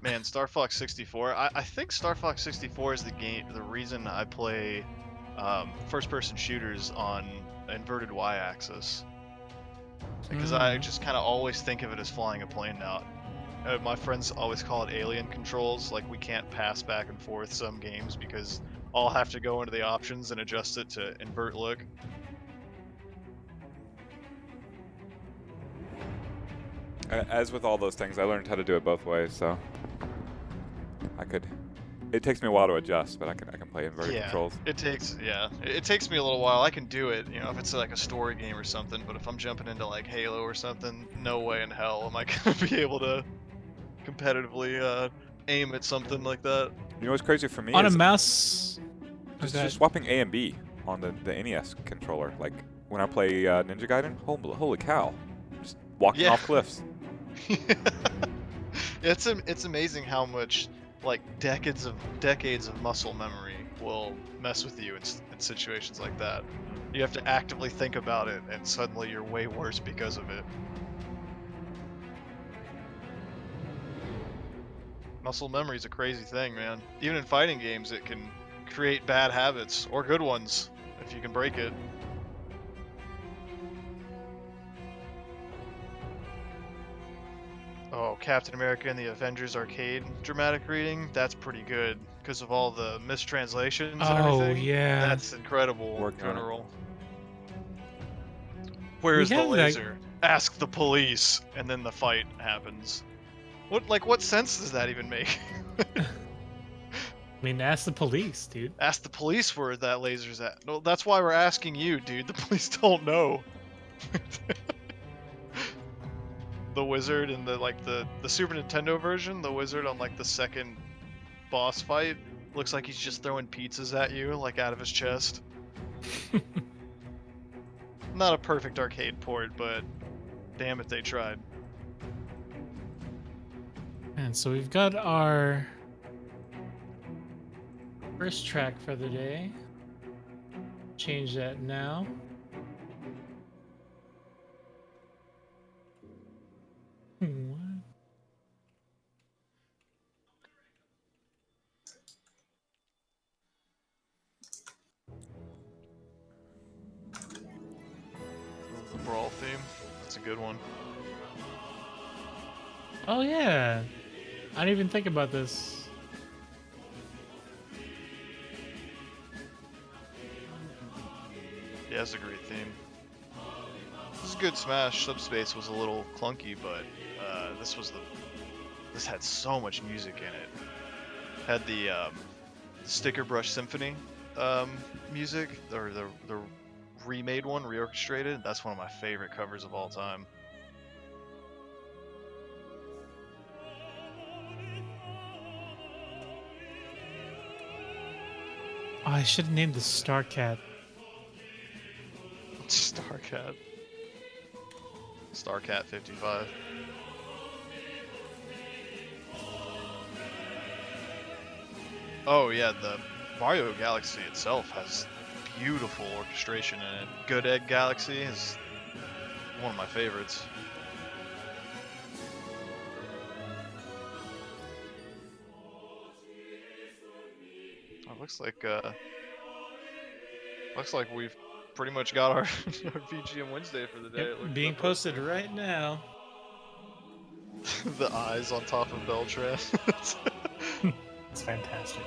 Man, Star Fox 64. I think Star Fox 64 is the reason I play first-person shooters on inverted y-axis. Because I just kind of always think of it as flying a plane now. My friends always call it alien controls. Like, we can't pass back and forth some games because I'll have to go into the options and adjust it to invert look. As with all those things, I learned how to do it both ways, so I could. It takes me a while to adjust, but I can play inverted controls. It takes me a little while. I can do it, if it's like a story game or something. But if I'm jumping into like Halo or something, no way in hell am I gonna be able to competitively aim at something like that. You know what's crazy for me On is a mouse. just swapping A and B on the NES controller. Like when I play Ninja Gaiden, holy cow, just walking off cliffs. It's amazing how much like decades of muscle memory will mess with you in situations like that. You have to actively think about it, and suddenly you're way worse because of it. Muscle memory is a crazy thing, man. Even in fighting games, it can create bad habits, or good ones, if you can break it. Oh, Captain America and the Avengers Arcade dramatic reading, that's pretty good because of all the mistranslations and everything. Oh, yeah. That's incredible, Working on it. General. Where's the have that- laser? Ask the police, and then the fight happens. What sense does that even make? I mean, ask the police, dude. Ask the police where that laser's at. No, that's why we're asking you, dude. The police don't know. the wizard in the Super Nintendo version, the wizard on like the second boss fight looks like he's just throwing pizzas at you like out of his chest. Not a perfect arcade port, but damn it, they tried. And so we've got our first track for the day. Change that now. What? The Brawl theme, that's a good one. Oh yeah, I didn't even think about this. Yeah, it's a great theme. This is a good Smash. Subspace was a little clunky, but this had so much music in it. Had the Sticker Brush Symphony music, or the remade one, reorchestrated. That's one of my favorite covers of all time. Oh, I should have named the Star Cat. Starcat. Starcat 55. Oh yeah, the Mario Galaxy itself has beautiful orchestration in it. Good Egg Galaxy is one of my favorites. Oh, looks like we've pretty much got our, our VGM Wednesday for the day. Yep, being posted right now. The eyes on top of Beltran. It's fantastic.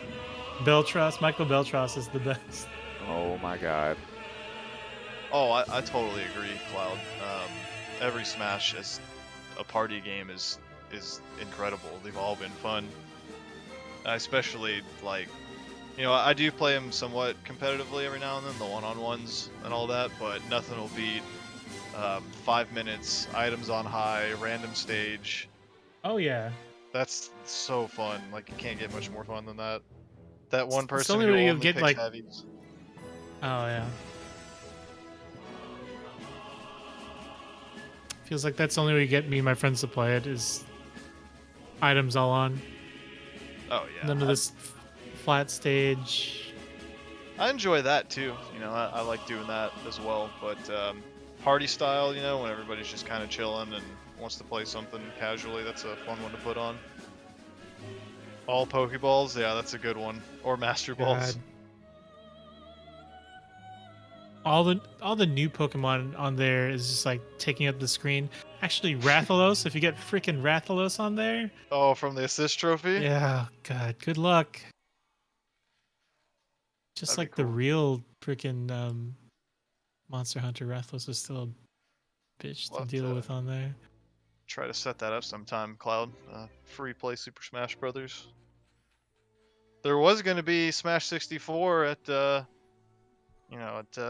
Michael Beltros is the best. Oh my God. Oh, I totally agree, Cloud. Every Smash as a party game is incredible. They've all been fun. I especially like, I do play them somewhat competitively every now and then, the one-on-ones and all that, but nothing will beat 5 minutes, items on high, random stage. Oh yeah. That's so fun. Like, you can't get much more fun than that. That one It's person only who way you'll only get, picks like- heavies. Oh yeah. Feels like that's the only way you get me and my friends to play it is items all on. Oh yeah. None of this flat stage. I enjoy that too. I like doing that as well. But party style, when everybody's just kind of chilling and wants to play something casually, that's a fun one to put on. All Pokeballs, yeah, that's a good one. Or Master Balls. God. All the new Pokemon on there is just like taking up the screen. Actually, Rathalos, if you get freaking Rathalos on there, Oh, from the assist trophy? yeah, God, good luck. Just That'd be like the cool. real freaking Monster Hunter, Rathalos is still a bitch We'll to have deal to with on there. Try to set that up sometime, Cloud. Free play Super Smash Brothers. There was going to be Smash 64 at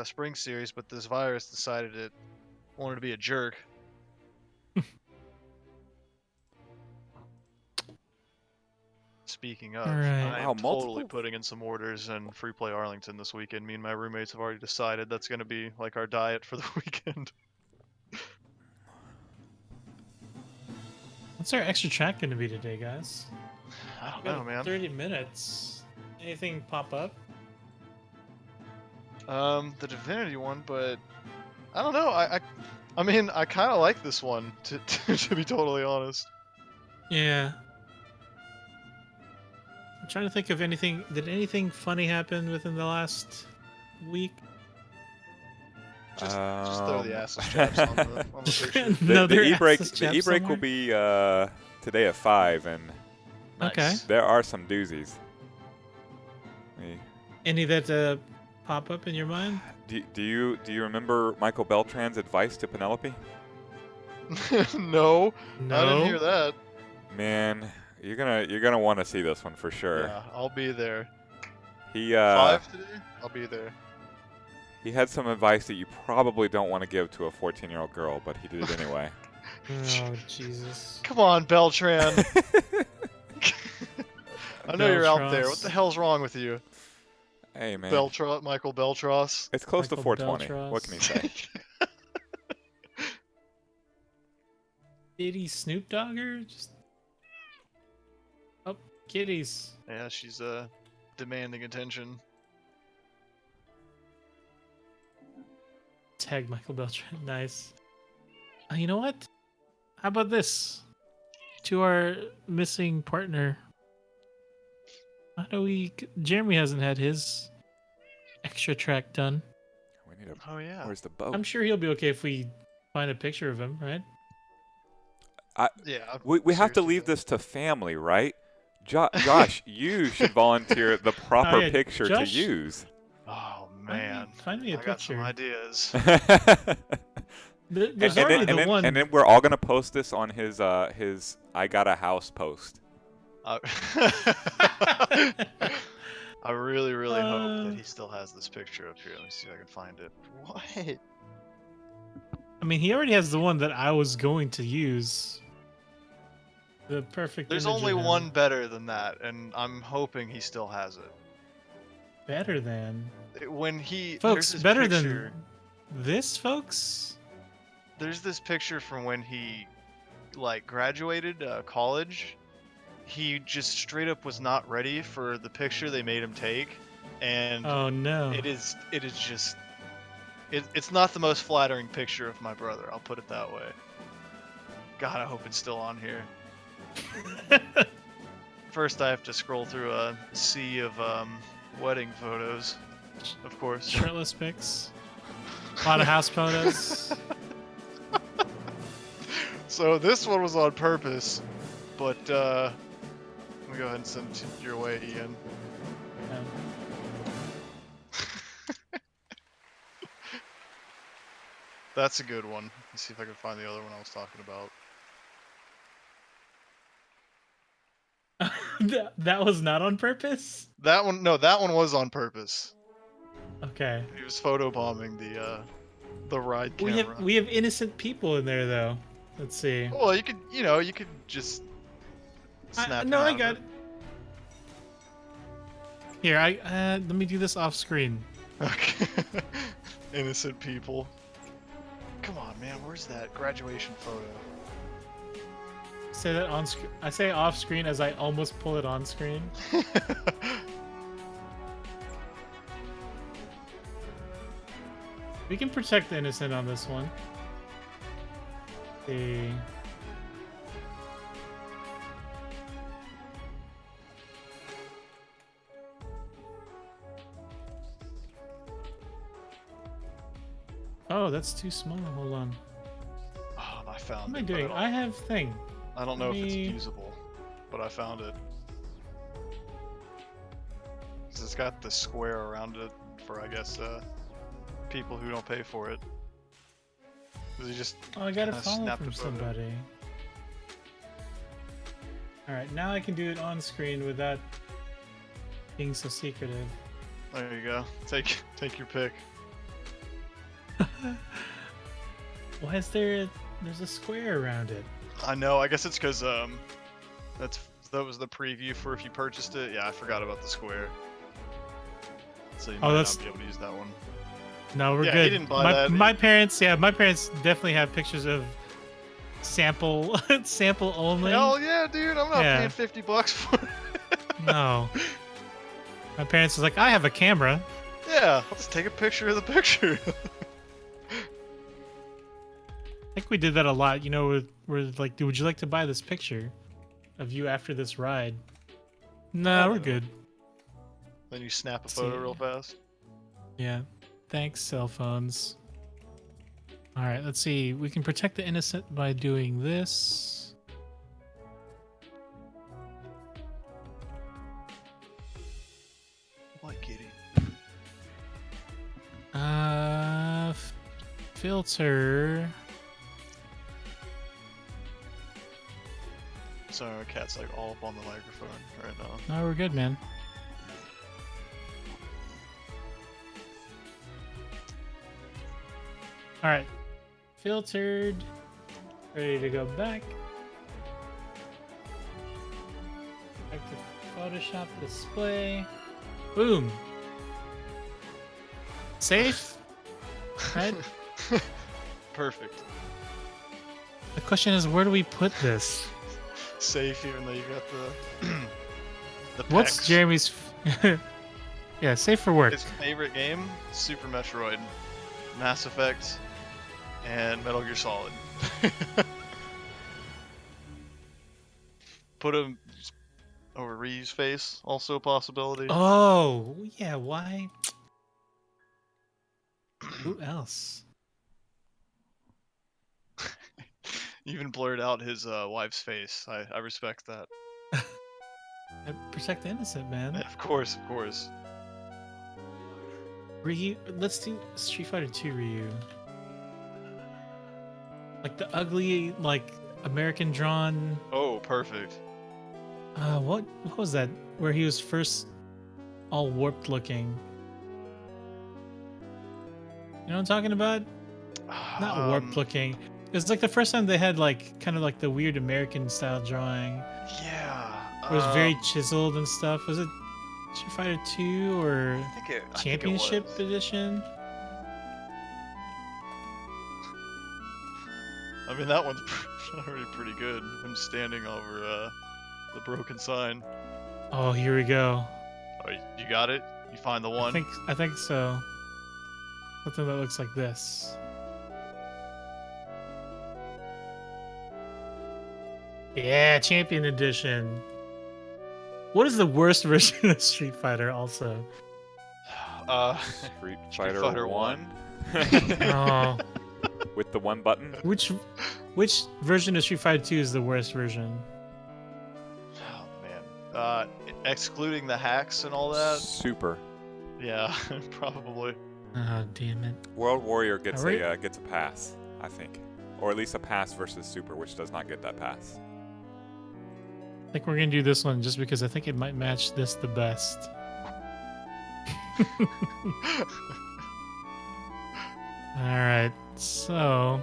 Spring Series, but this virus decided it wanted to be a jerk. Speaking of, Alright. I Wow, am totally multiple- putting in some orders and free play Arlington this weekend. Me and my roommates have already decided that's going to be like our diet for the weekend. What's our extra track going to be today, guys? I don't We got know, man. 30 minutes. Anything pop up? The Divinity one, but I don't know. I mean, I kind of like this one to be totally honest. Yeah. I'm trying to think of anything. Did anything funny happen within the last week? Just throw the assless chaps on the picture. No, The they're e-break assless the chaps e-break will somewhere? be today at 5, and Okay. Nice. there are some doozies. Any that pop up in your mind? Do you remember Michael Beltran's advice to Penelope? No, No. I didn't hear that. Man, you're gonna want to see this one for sure. Yeah, I'll be there. He 5 today? I'll be there. he had some advice that you probably don't want to give to a 14-year-old girl, but he did it anyway. Oh Jesus. Come on, Beltran. I know you're out there. What Beltros. the hell's wrong with you? Hey, man. Michael Beltros. It's close to Michael 420. What can you Beltros. say? Kitty Snoop Dogger? Just oh, kitties. Yeah, she's demanding attention. Tag Michael Beltran. Nice. You know what? How about this? To our missing partner. How do we? Jeremy hasn't had his extra track done. We need a. Oh yeah. Where's the boat? I'm sure he'll be okay if we find a picture of him, right? Yeah. We have to seriously, leave though. this to family, right? Josh, you should volunteer the proper yeah, picture Josh- to use. Oh man. Find me a I got some picture. ideas. There's already the one. And then we're all gonna post this on his I got a house post. I really, really hope that he still has this picture up here. Let me see if I can find it. What? I mean, he already has the one that I was going to use. The perfect. There's image only of him. one better than that, and I'm hoping he still has it. Better than. When he Folks, there's this better picture, than this, folks. There's this picture from when he like graduated college. He just straight up was not ready for the picture they made him take, and Oh no. it's not the most flattering picture of my brother. I'll put it that way. God, I hope it's still on here. First, I have to scroll through a sea of wedding photos, of course. Shirtless pics. A lot of house photos. So this one was on purpose, but let me go ahead and send it your way, Ian. Yeah. That's a good one. Let's see if I can find the other one I was talking about. That was not on purpose. That one, no, that one was on purpose. Okay. He was photobombing the ride camera. We have innocent people in there though. Let's see. Well, you could just snap. No, him I out got of it. Here, let me do this off screen. Okay. Innocent people. Come on, man. Where's that graduation photo? Say that on screen. I say off screen as I almost pull it on screen. We can protect the innocent on this one. See. Oh, that's too small. Hold on. Oh, I What found am I it. but doing? I have thing. I don't know if it's me- usable, but I found it. 'Cause it's got the square around it for, I guess, people who don't pay for it. 'Cause he just Oh, I got a kinda follow snapped from a photo. somebody. Alright, now I can do it on screen without being so secretive. There you go. Take your pick. Why is there's a square around it? I know. I guess it's because that was the preview for if you purchased it. Yeah, I forgot about the square. So you might that's- not be able to use that one. No, we're Yeah, good. he didn't buy that. My parents definitely have pictures of sample sample only. Hell yeah, dude! I'm not Yeah. paying $50 for it. No. My parents was like, I have a camera. Yeah, I'll just take a picture of the picture. I think we did that a lot. You know, we're like, dude, would you like to buy this picture of you after this ride? No, Oh, we're no. good. Then you snap a See. photo real fast. Yeah. Thanks, cell phones. All right, let's see. We can protect the innocent by doing this. What, kitty? Filter. Sorry, my cat's like all up on the microphone right now. No, we're good, man. All right. Filtered. Ready to go back. Back to Photoshop display. Boom. Safe? Right? Perfect. The question is, where do we put this? Safe, even though you got the What's pecs. Jeremy's... yeah, safe for work. His favorite game? Super Metroid, Mass Effect, and Metal Gear Solid. Put him over Ryu's face, also a possibility. Oh, yeah, why? Who else? Even blurred out his wife's face. I respect that. Protect the innocent, man. Of course, of course. Ryu, let's do Street Fighter 2 Ryu. Like the ugly, like American drawn. Oh, perfect. What was that? Where he was first all warped looking. You know what I'm talking about? Not warped looking. It was like the first time they had like kind of like the weird American style drawing. Yeah. It was very chiseled and stuff. Was it Street Fighter 2 or I think it Championship was. Edition? I mean, that one's already pretty good. Him standing over the broken sign. Oh, here we go. Oh, you got it? You find the one? I think so. Something that looks like this. Yeah, Champion Edition. What is the worst version of Street Fighter also? Street Fighter Fighter 1. 1. Oh, With the one button. which version of Street Fighter 2 is the worst version? Oh, man. Excluding the hacks and all that? Super. Yeah, probably. Oh, damn it. World Warrior gets Alright. a gets a pass, I think, or at least a pass versus Super, which does not get that pass. I think we're gonna do this one just because I think it might match this the best. Alright, so...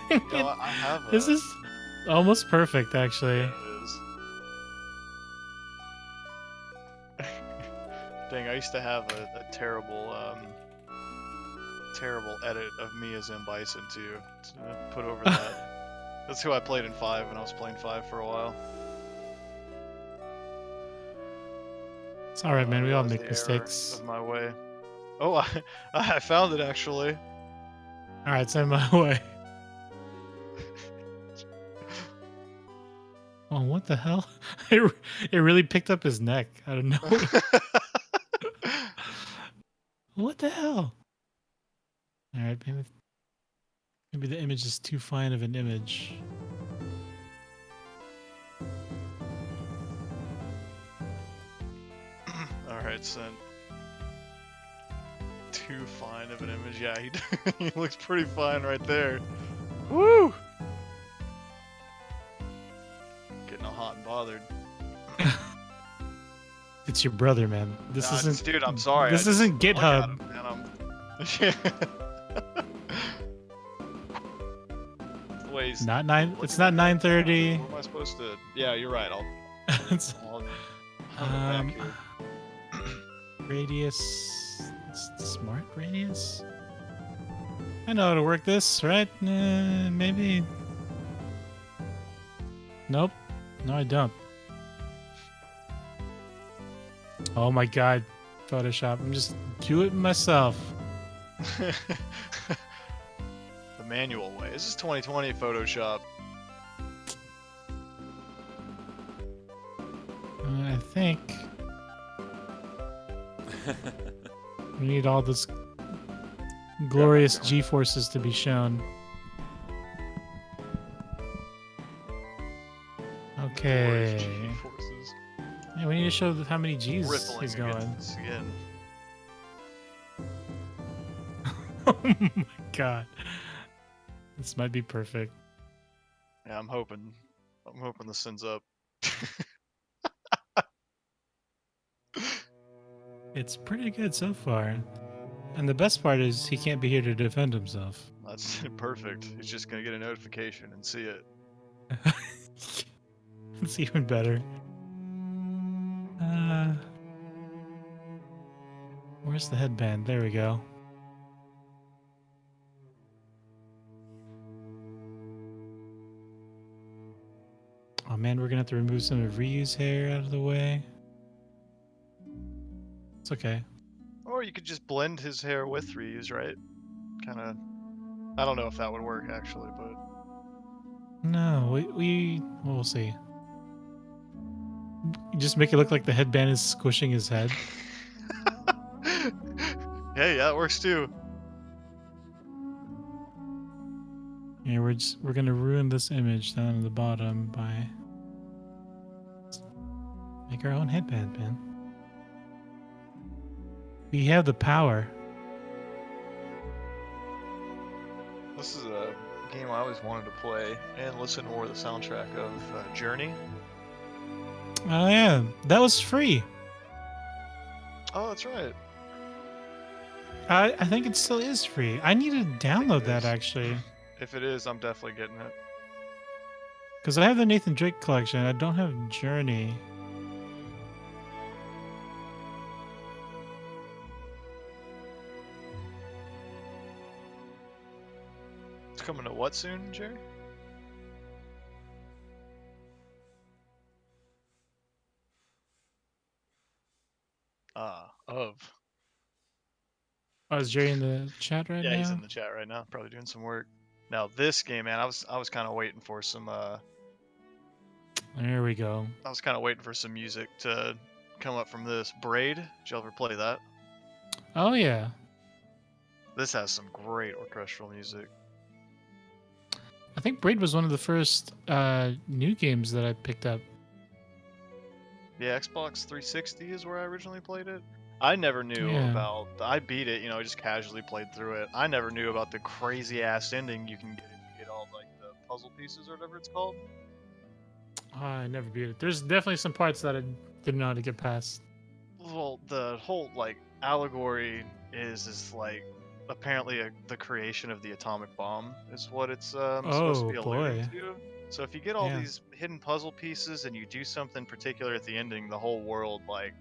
I have This is almost perfect, actually. Yeah, it is. Dang, I used to have a terrible, terrible edit of me as M. Bison, too, to put over that. That's who I played in 5 when I was playing 5 for a while. It's alright, man. We all That was make the error mistakes. of my way. Oh, I found it, actually. Alright, send my way. Oh, what the hell? It really picked up his neck out of nowhere. What the hell? Alright, maybe the image is too fine of an image. Alright, sent. Too fine of an image. Yeah, he looks pretty fine right there. Woo! Getting all hot and bothered. It's your brother, man. This Nah, isn't. Dude, I'm sorry. This isn't look at GitHub. him, man, the way he's Not 9. looking It's not at me. 9:30. What am I supposed to? Yeah, you're right. I'll It's, I'll back here. radius. Smart radius. I know how to work this, right? Maybe. Nope. No, I don't. Oh my god, Photoshop. I'm just do it myself. The manual way. This is 2020 Photoshop. I think we need all this glorious G-forces to be shown. Okay. Forces Yeah, we need to show how many G's rippling he's against going. the skin. Oh my god. This might be perfect. Yeah, I'm hoping this sends up. It's pretty good so far. And the best part is he can't be here to defend himself. it's perfect. He's just gonna get a notification and see it. It's even better. Where's the headband? There we go. Oh man, we're gonna have to remove some of Ryu's hair out of the way. It's okay. Or you could just blend his hair with Ryu's, right? Kind of. I don't know if that would work actually, but No, we'll see. You just make it look like the headband is squishing his head. hey, that works too. Yeah, we're gonna ruin this image down at the bottom by make our own headband, man. We have the power. This is a game I always wanted to play and listen to more of the soundtrack of Journey. Oh yeah, that was free. Oh, that's right. I think it still is free. I need to download that is. actually, If it is, I'm definitely getting it. because I have the Nathan Drake collection. I don't have Journey. It's coming to what soon, Jerry? Of. Oh, is Jerry in the chat right Yeah, now? he's in the chat right now, probably doing some work. Now this game, man, I was kind of waiting for some There we go. I was kind of waiting for some music to come up from this. Braid, did you ever play that? Oh yeah. This has some great orchestral music. I think Braid was one of the first new games that I picked up. Yeah, Xbox 360 is where I originally played it. I never knew Yeah. about. I beat it, just casually played through it. I never knew about the crazy ass ending you can get if you get all like the puzzle pieces or whatever it's called. Oh, I never beat it. There's definitely some parts that I didn't know how to get past. Well, the whole like allegory is like apparently the creation of the atomic bomb is what it's supposed to Oh be alluding boy. to. So if you get all Yeah. these hidden puzzle pieces and you do something particular at the ending, the whole world like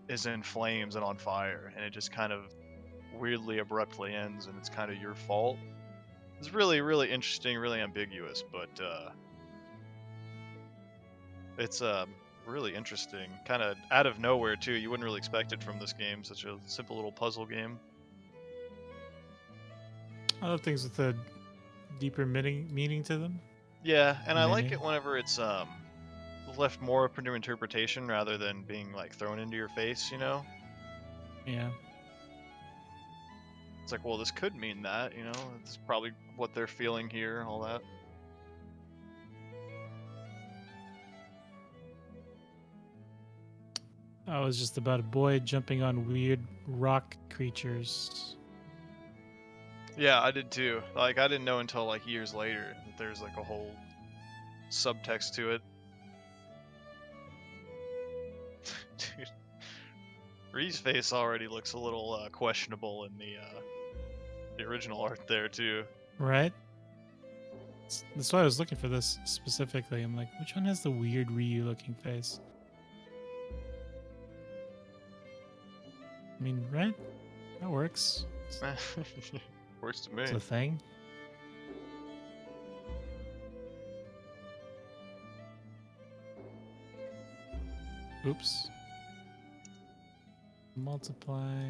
is in flames and on fire, and it just kind of weirdly abruptly ends, and it's kind of your fault. It's really, really interesting, really ambiguous, but it's really interesting. Kind of out of nowhere too. You wouldn't really expect it from this game. Such a simple little puzzle game. I love things with a deeper meaning to them. Yeah, and I like Meaning. it whenever it's left more up to interpretation rather than being like thrown into your face. Yeah. It's like, well, this could mean that. It's probably what they're feeling here, all that. Oh, it was just about a boy jumping on weird rock creatures. Yeah, I did too. Like, I didn't know until like years later that there's like a whole subtext to it. Dude, Ree's face already looks a little questionable in the original art there too. Right? That's why I was looking for this specifically. I'm like, which one has the weird Ryu looking face? I mean, right? That works. Works to me. It's a thing. Oops. Multiply.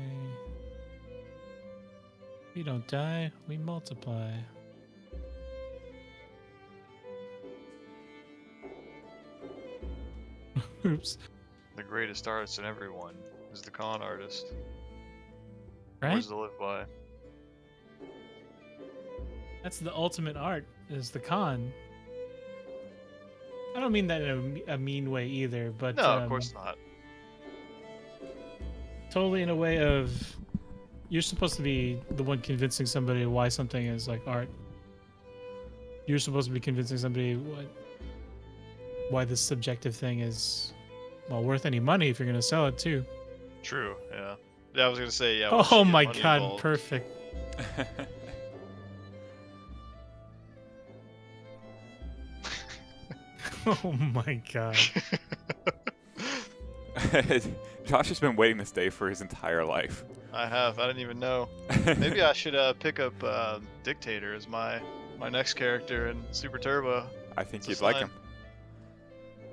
We don't die, we multiply. Oops. The greatest artist in everyone is the con artist. Right? Words to live by. That's the ultimate art, is the con. I don't mean that in a mean way either, but No, of course not. totally in a way of you're supposed to be the one convincing somebody why something is like art. You're supposed to be convincing somebody why this subjective thing is worth any money if you're gonna sell it too. True. Yeah. Yeah, I was gonna say yeah. once you Oh get my money god, involved- perfect. Oh my god. Josh has been waiting this day for his entire life. I have. I didn't even know. Maybe I should pick up Dictator as my next character in Super Turbo. I think It's a you'd like sign. him.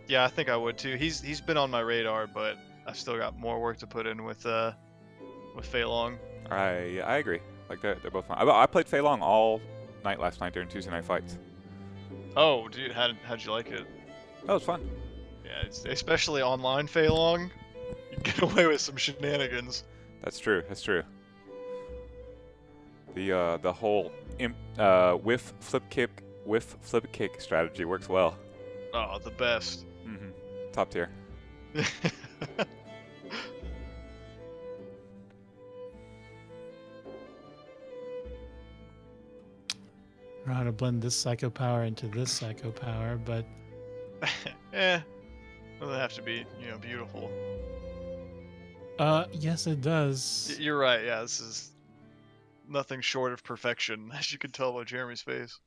Yeah, I think I would too. He's been on my radar, but I've still got more work to put in with Fei Long. I agree. Like they're both fun. I played Fei Long all night last night during Tuesday night fights. Oh, dude, how'd you like it? That was fun. Yeah, especially online Fei Long. You can get away with some shenanigans. That's true. That's true. The whole whiff flip kick strategy works well. Oh, the best. Top tier. I don't know how to blend this psycho power into this psycho power, but Doesn't have to be, beautiful. yes it does. You're right. Yeah, this is nothing short of perfection, as you can tell by Jeremy's face.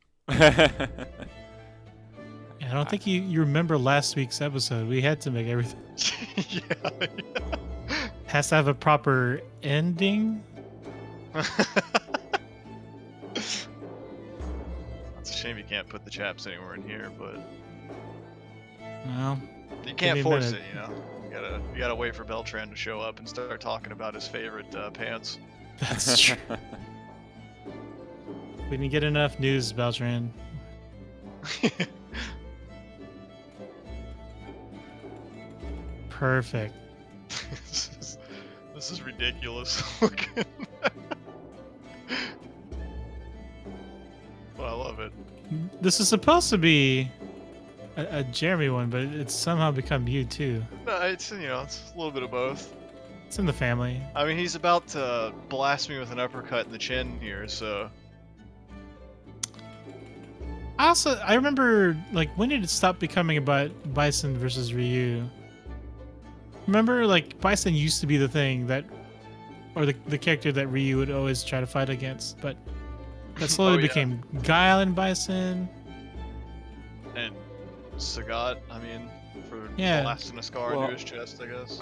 Yeah, I don't think you remember last week's episode. We had to make everything Yeah. has to have a proper ending. It's a shame you can't put the chaps anywhere in here, but Well, you Give can't me a force minute. it. You gotta wait for Beltran to show up and start talking about his favorite pants. that's true. We didn't get enough news, Beltran. Perfect. This is ridiculous looking. Well, I love it. This is supposed to be a Jeremy one, but it's somehow become you too. No, it's it's a little bit of both. It's in the family. I mean, he's about to blast me with an uppercut in the chin here, so I remember, like, when did it stop becoming about Bison versus Ryu? Remember, like, Bison used to be the thing that, or the character that Ryu would always try to fight against, but that slowly Oh, yeah. became Guile and Bison. and Sagat, I mean, for Yeah. blasting a scar Well- into his chest, I guess.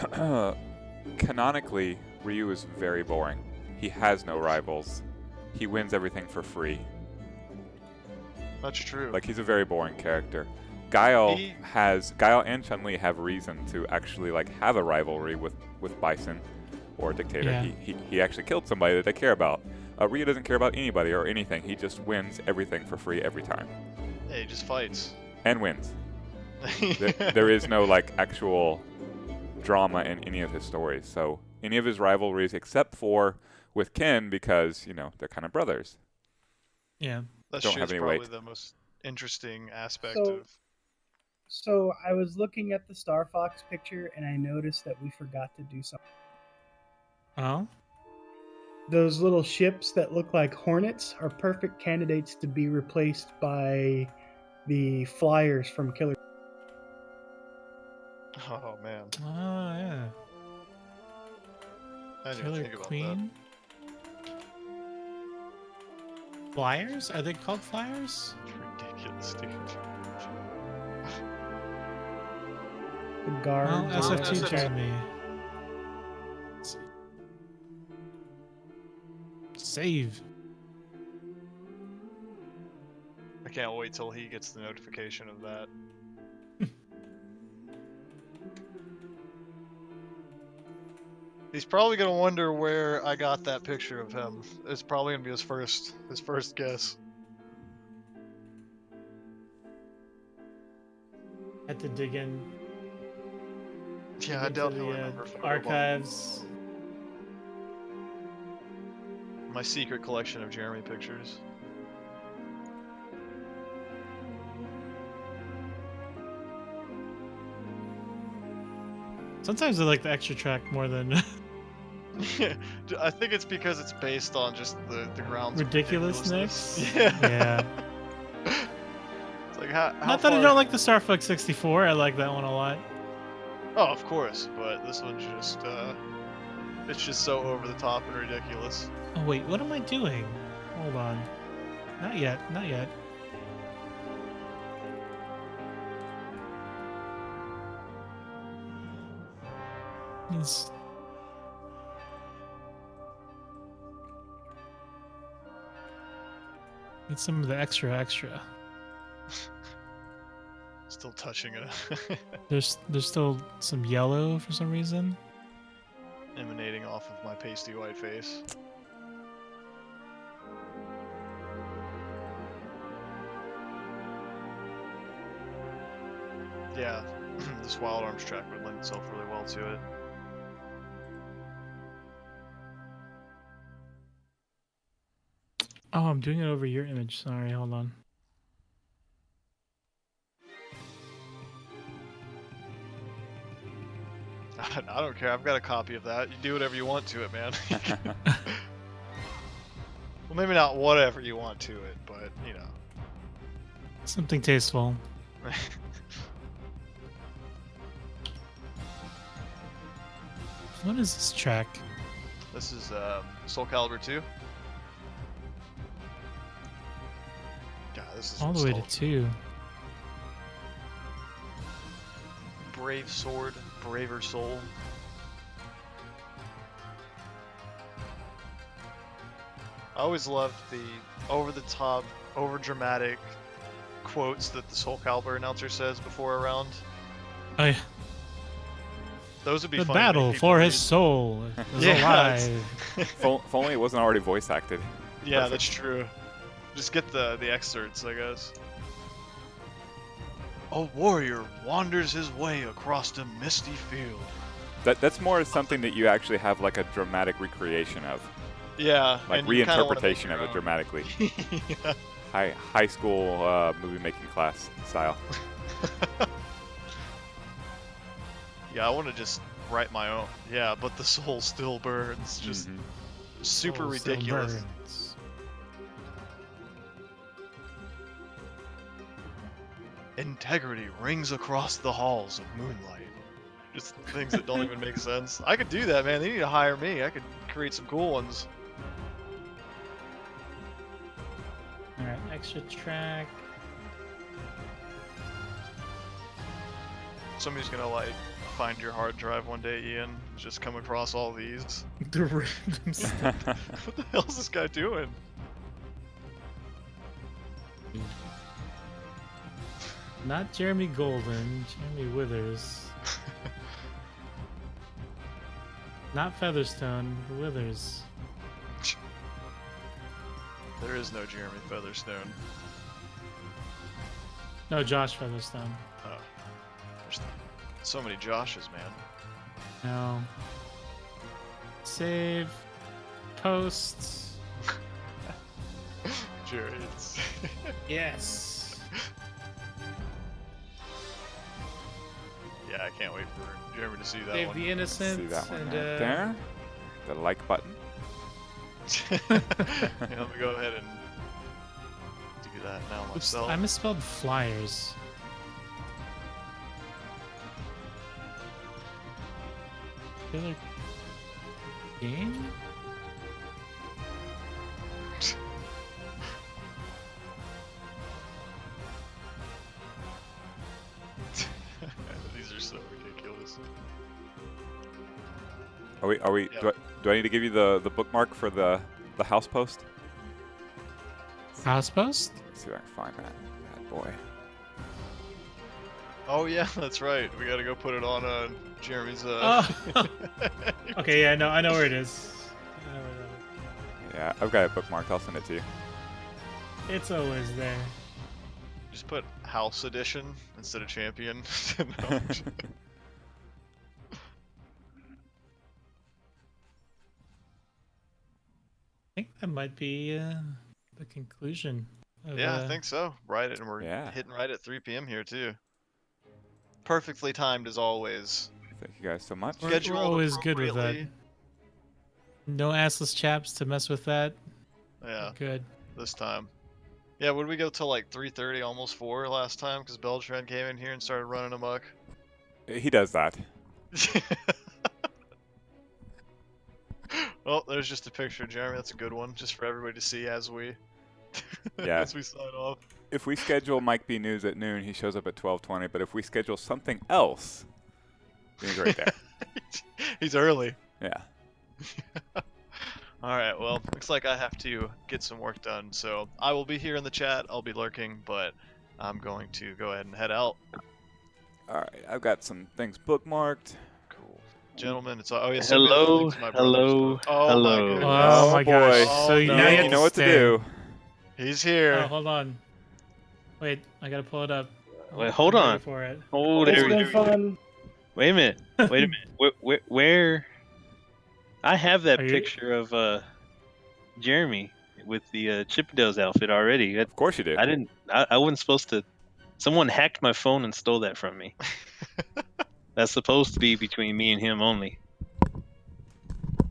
Canonically, Ryu is very boring. He has no rivals. He wins everything for free. That's true. Like, he's a very boring character. Guile He- and Chun-Li have reason to actually have a rivalry with Bison or Dictator. Yeah. He actually killed somebody that they care about. Ryu doesn't care about anybody or anything. He just wins everything for free every time Yeah, he just fights. and wins. There is no actual drama in any of his stories. So any of his rivalries, except for with Ken, because they're kind of brothers. Yeah. That don't shit's have any probably weight. the most interesting aspect So- of. So I was looking at the Star Fox picture and I noticed that we forgot to do something. Oh. Those little ships that look like hornets are perfect candidates to be replaced by the flyers from Killer. Oh man, Oh yeah. I didn't even Killer think about Queen. Flyers? Are they called flyers? that. Ridiculous, dude. The guards. Well, or SF2 whatever. Jeremy. Let's see. Save. I can't wait till he gets the notification of that. He's probably gonna wonder where I got that picture of him. It's probably gonna be his first guess. Had to dig in. Yeah, I into doubt he'll the remember Photobomb. archives. My secret collection of Jeremy pictures. Sometimes I like the extra track more than I think it's because it's based on just the grounds of ridiculousness. Yeah. Yeah. It's like how Not that I far- don't like the Star Fox 64. I like that one a lot. Oh, of course, but this one's just it's just so over the top and ridiculous. Oh wait, what am I doing? Hold on. Not yet. Not yet. Let's... Get some of the extra. Still touching it. There's still some yellow for some reason. Emanating off of my pasty white face. Yeah, this Wild Arms track would lend itself really well to it. Oh, I'm doing it over your image. Sorry, hold on. I don't care. I've got a copy of that. You do whatever you want to it, man. Well, maybe not whatever you want to it, but you know. Something tasteful. What is this track? This is Soul Calibur 2. God, this is All the way to nostalgia. 2. Brave sword, braver soul. I always loved the over-the-top, over-dramatic quotes that the Soul Calibur announcer says before a round. Oh, yeah. Those would be The funny to make battle people for read. his soul is Yeah, it's- alive. If only it wasn't already voice acted. Yeah, Perfect. that's true. Just get the excerpts, I guess. A warrior wanders his way across a misty field. That's more something that you actually have like a dramatic recreation of, Yeah, like and you kinda wanna make reinterpretation your of it own. dramatically. Yeah. High school movie making class style. Yeah, I want to just write my own. Yeah, but the soul still burns. Just Mhm. super Soul still ridiculous. burns. Integrity rings across the halls of moonlight. Just things that don't even make sense. I could do that, man. They need to hire me. I could create some cool ones. Alright, extra track. Somebody's gonna like find your hard drive one day, Ian. Just come across all these. The random stuff. What the hell is this guy doing? Not Jeremy Golden, Jeremy Withers. Not Featherstone, Withers. There is no Jeremy Featherstone. No, Josh Featherstone. Oh, there's so many Joshes, man. No. Save. Post. Jerry, it's Yes. yeah, I can't wait for Jeremy to see that Save one. the innocent. See that one and, right there? The like button. Yeah, let me go ahead and do that now Oops, myself. I misspelled flyers. Killer game? These are so ridiculous. Are we? Yeah. Do I need to give you the bookmark for the house post? House post? Let's see if I can find that boy. Oh yeah, that's right. We gotta go put it on Jeremy's. Oh. Okay, yeah, no, I know where it is. I know where that Yeah, I've got it bookmarked. I'll send it to you. is. It's always there. Just put House Edition instead of Champion. No. I think that might be the conclusion. Of, Yeah, I think so. Right, and we're Yeah. hitting right at 3 p.m. here too. Perfectly timed as always. Thank you guys so much. We're Scheduled always good with that. appropriately. No assless chaps to mess with that. Yeah, Good. this time. Yeah, would we go till like 3:30, almost 4 last time? Because Beltran came in here and started running amok. He does that. Well, there's just a picture of Jeremy. That's a good one, just for everybody to see as we Yeah. as we sign off. If we schedule Mike B News at noon, he shows up at 12:20. But if we schedule something else, then he's right there. He's early. Yeah. All right, well, looks like I have to get some work done, so I will be here in the chat. I'll be lurking, but I'm going to go ahead and head out. All right, I've got some things bookmarked. Cool. Gentlemen, it's oh yeah, Hello, to my brothers, hello, too. Oh my hello. goodness. Oh my boy. gosh. So Oh, now no. you Ian, have you to know what to stay. do. He's Oh, here. hold on. Wait, I gotta pull it up. Wait, hold I'm ready on. for it. Oh, It's there we been go. fun. Wait a minute. Wait a minute. Where? I have that Are you- picture of Jeremy with the Chippendales outfit already. Of course you do. I didn't. I wasn't supposed to. Someone hacked my phone and stole that from me. That's supposed to be between me and him only.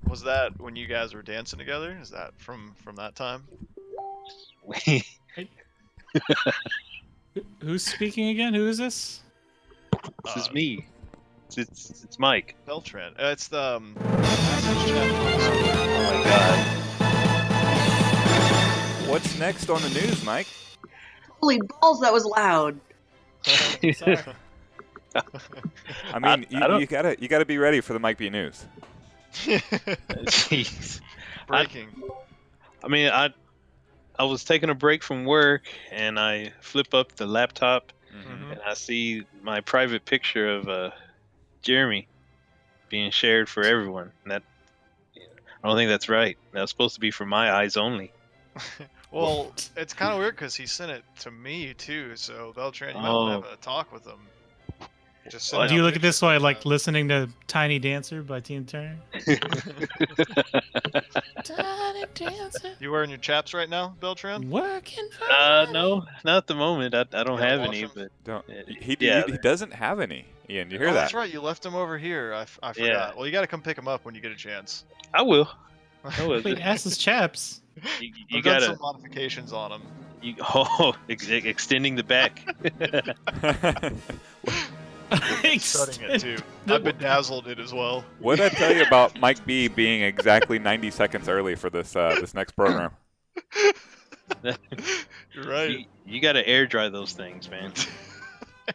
Was that when you guys were dancing together? Is that from that time? Who's speaking again? Who is this? This is me. It's Mike. Beltran. It's the Oh my god. What's next on the news, Mike? Holy balls, that was loud. Sorry. I mean, I don't- you gotta be ready for the Mike B news. Jeez. breaking. I mean, I was taking a break from work and I flip up the laptop Mhm. and I see my private picture of Jeremy being shared for everyone. And that I don't think that's right. That was supposed to be for my eyes only. Well, it's kind of weird because he sent it to me too. So Beltran, you might want to have a talk with him. Just send Do you out look at this pictures while like like that. listening to Tiny Dancer by Tina Turner? Tiny Dancer. You wearing your chaps right now, Beltran? Working for No, not at the moment. I don't Yeah, have wash any, 'em. but Don't. Yeah, He doesn't have any. Ian, you hear Oh, that? that's right. You left him over here. I forgot. Yeah. Well, you got to come pick him up when you get a chance. I will. I will. Wait, ask his chaps. You I've done gotta. some modifications on him. Extending the back. Cutting it too. I've bedazzled it as well. What did I tell you about Mike B being exactly 90 seconds early for this this next program? You're right. You gotta air dry those things, man.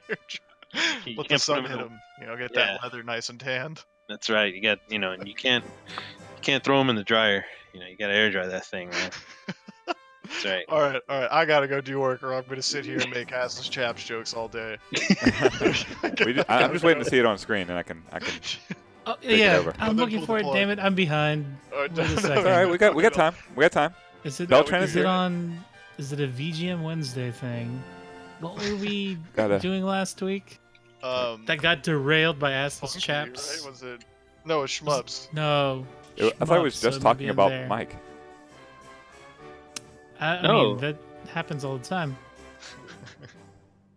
You Let the can't put sun 'em in hit the- him. Get Yeah. that leather nice and tanned. That's right. You got, and you can't throw them in the dryer. You gotta air dry that thing, man. That's right. All right. I gotta go do work, or I'm gonna sit here and make assless chaps jokes all day. I'm just waiting to see it on screen, and I can. Oh, it yeah, over. I'm And then looking pull the for it. plug. Damn it, I'm behind. Alright, Wait a It's second. all right. We got time. We got time. Is it? Beltran is is it here. on? Is it a VGM Wednesday thing? What were we Gotta- doing last week? That That got derailed by assless chaps. Right? Was it? No, it's Shmubs. No. I thought I was Shmups, just so talking maybe I'm about there. Mike. I No. mean, that happens all the time.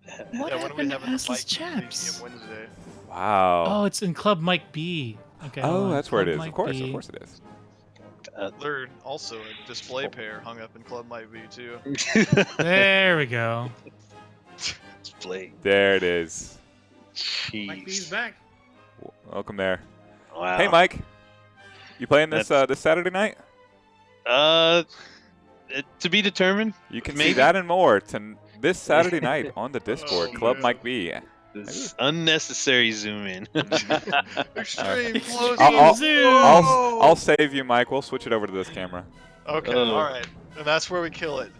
What Yeah, when are we happened to having the assless Mike chaps? VGM Wednesday? Wow. Oh, it's in Club Mike B. Okay. hold Oh, on. that's where it Club is. Mike Of course B. it is. There's also a display pair hung up in Club Might Be too. There we go. Play. There it is. Mike B's Jeez. back. Welcome there. Wow. Hey, Mike. You playing this That's- this Saturday night? To be determined. You can see Maybe. that and more this Saturday night on the Discord. Oh, Club man. Mike B. This unnecessary zoom in. Extreme close. I'll save you, Mike. We'll switch it over to this camera. Okay, Oh. all right, and that's where we kill it.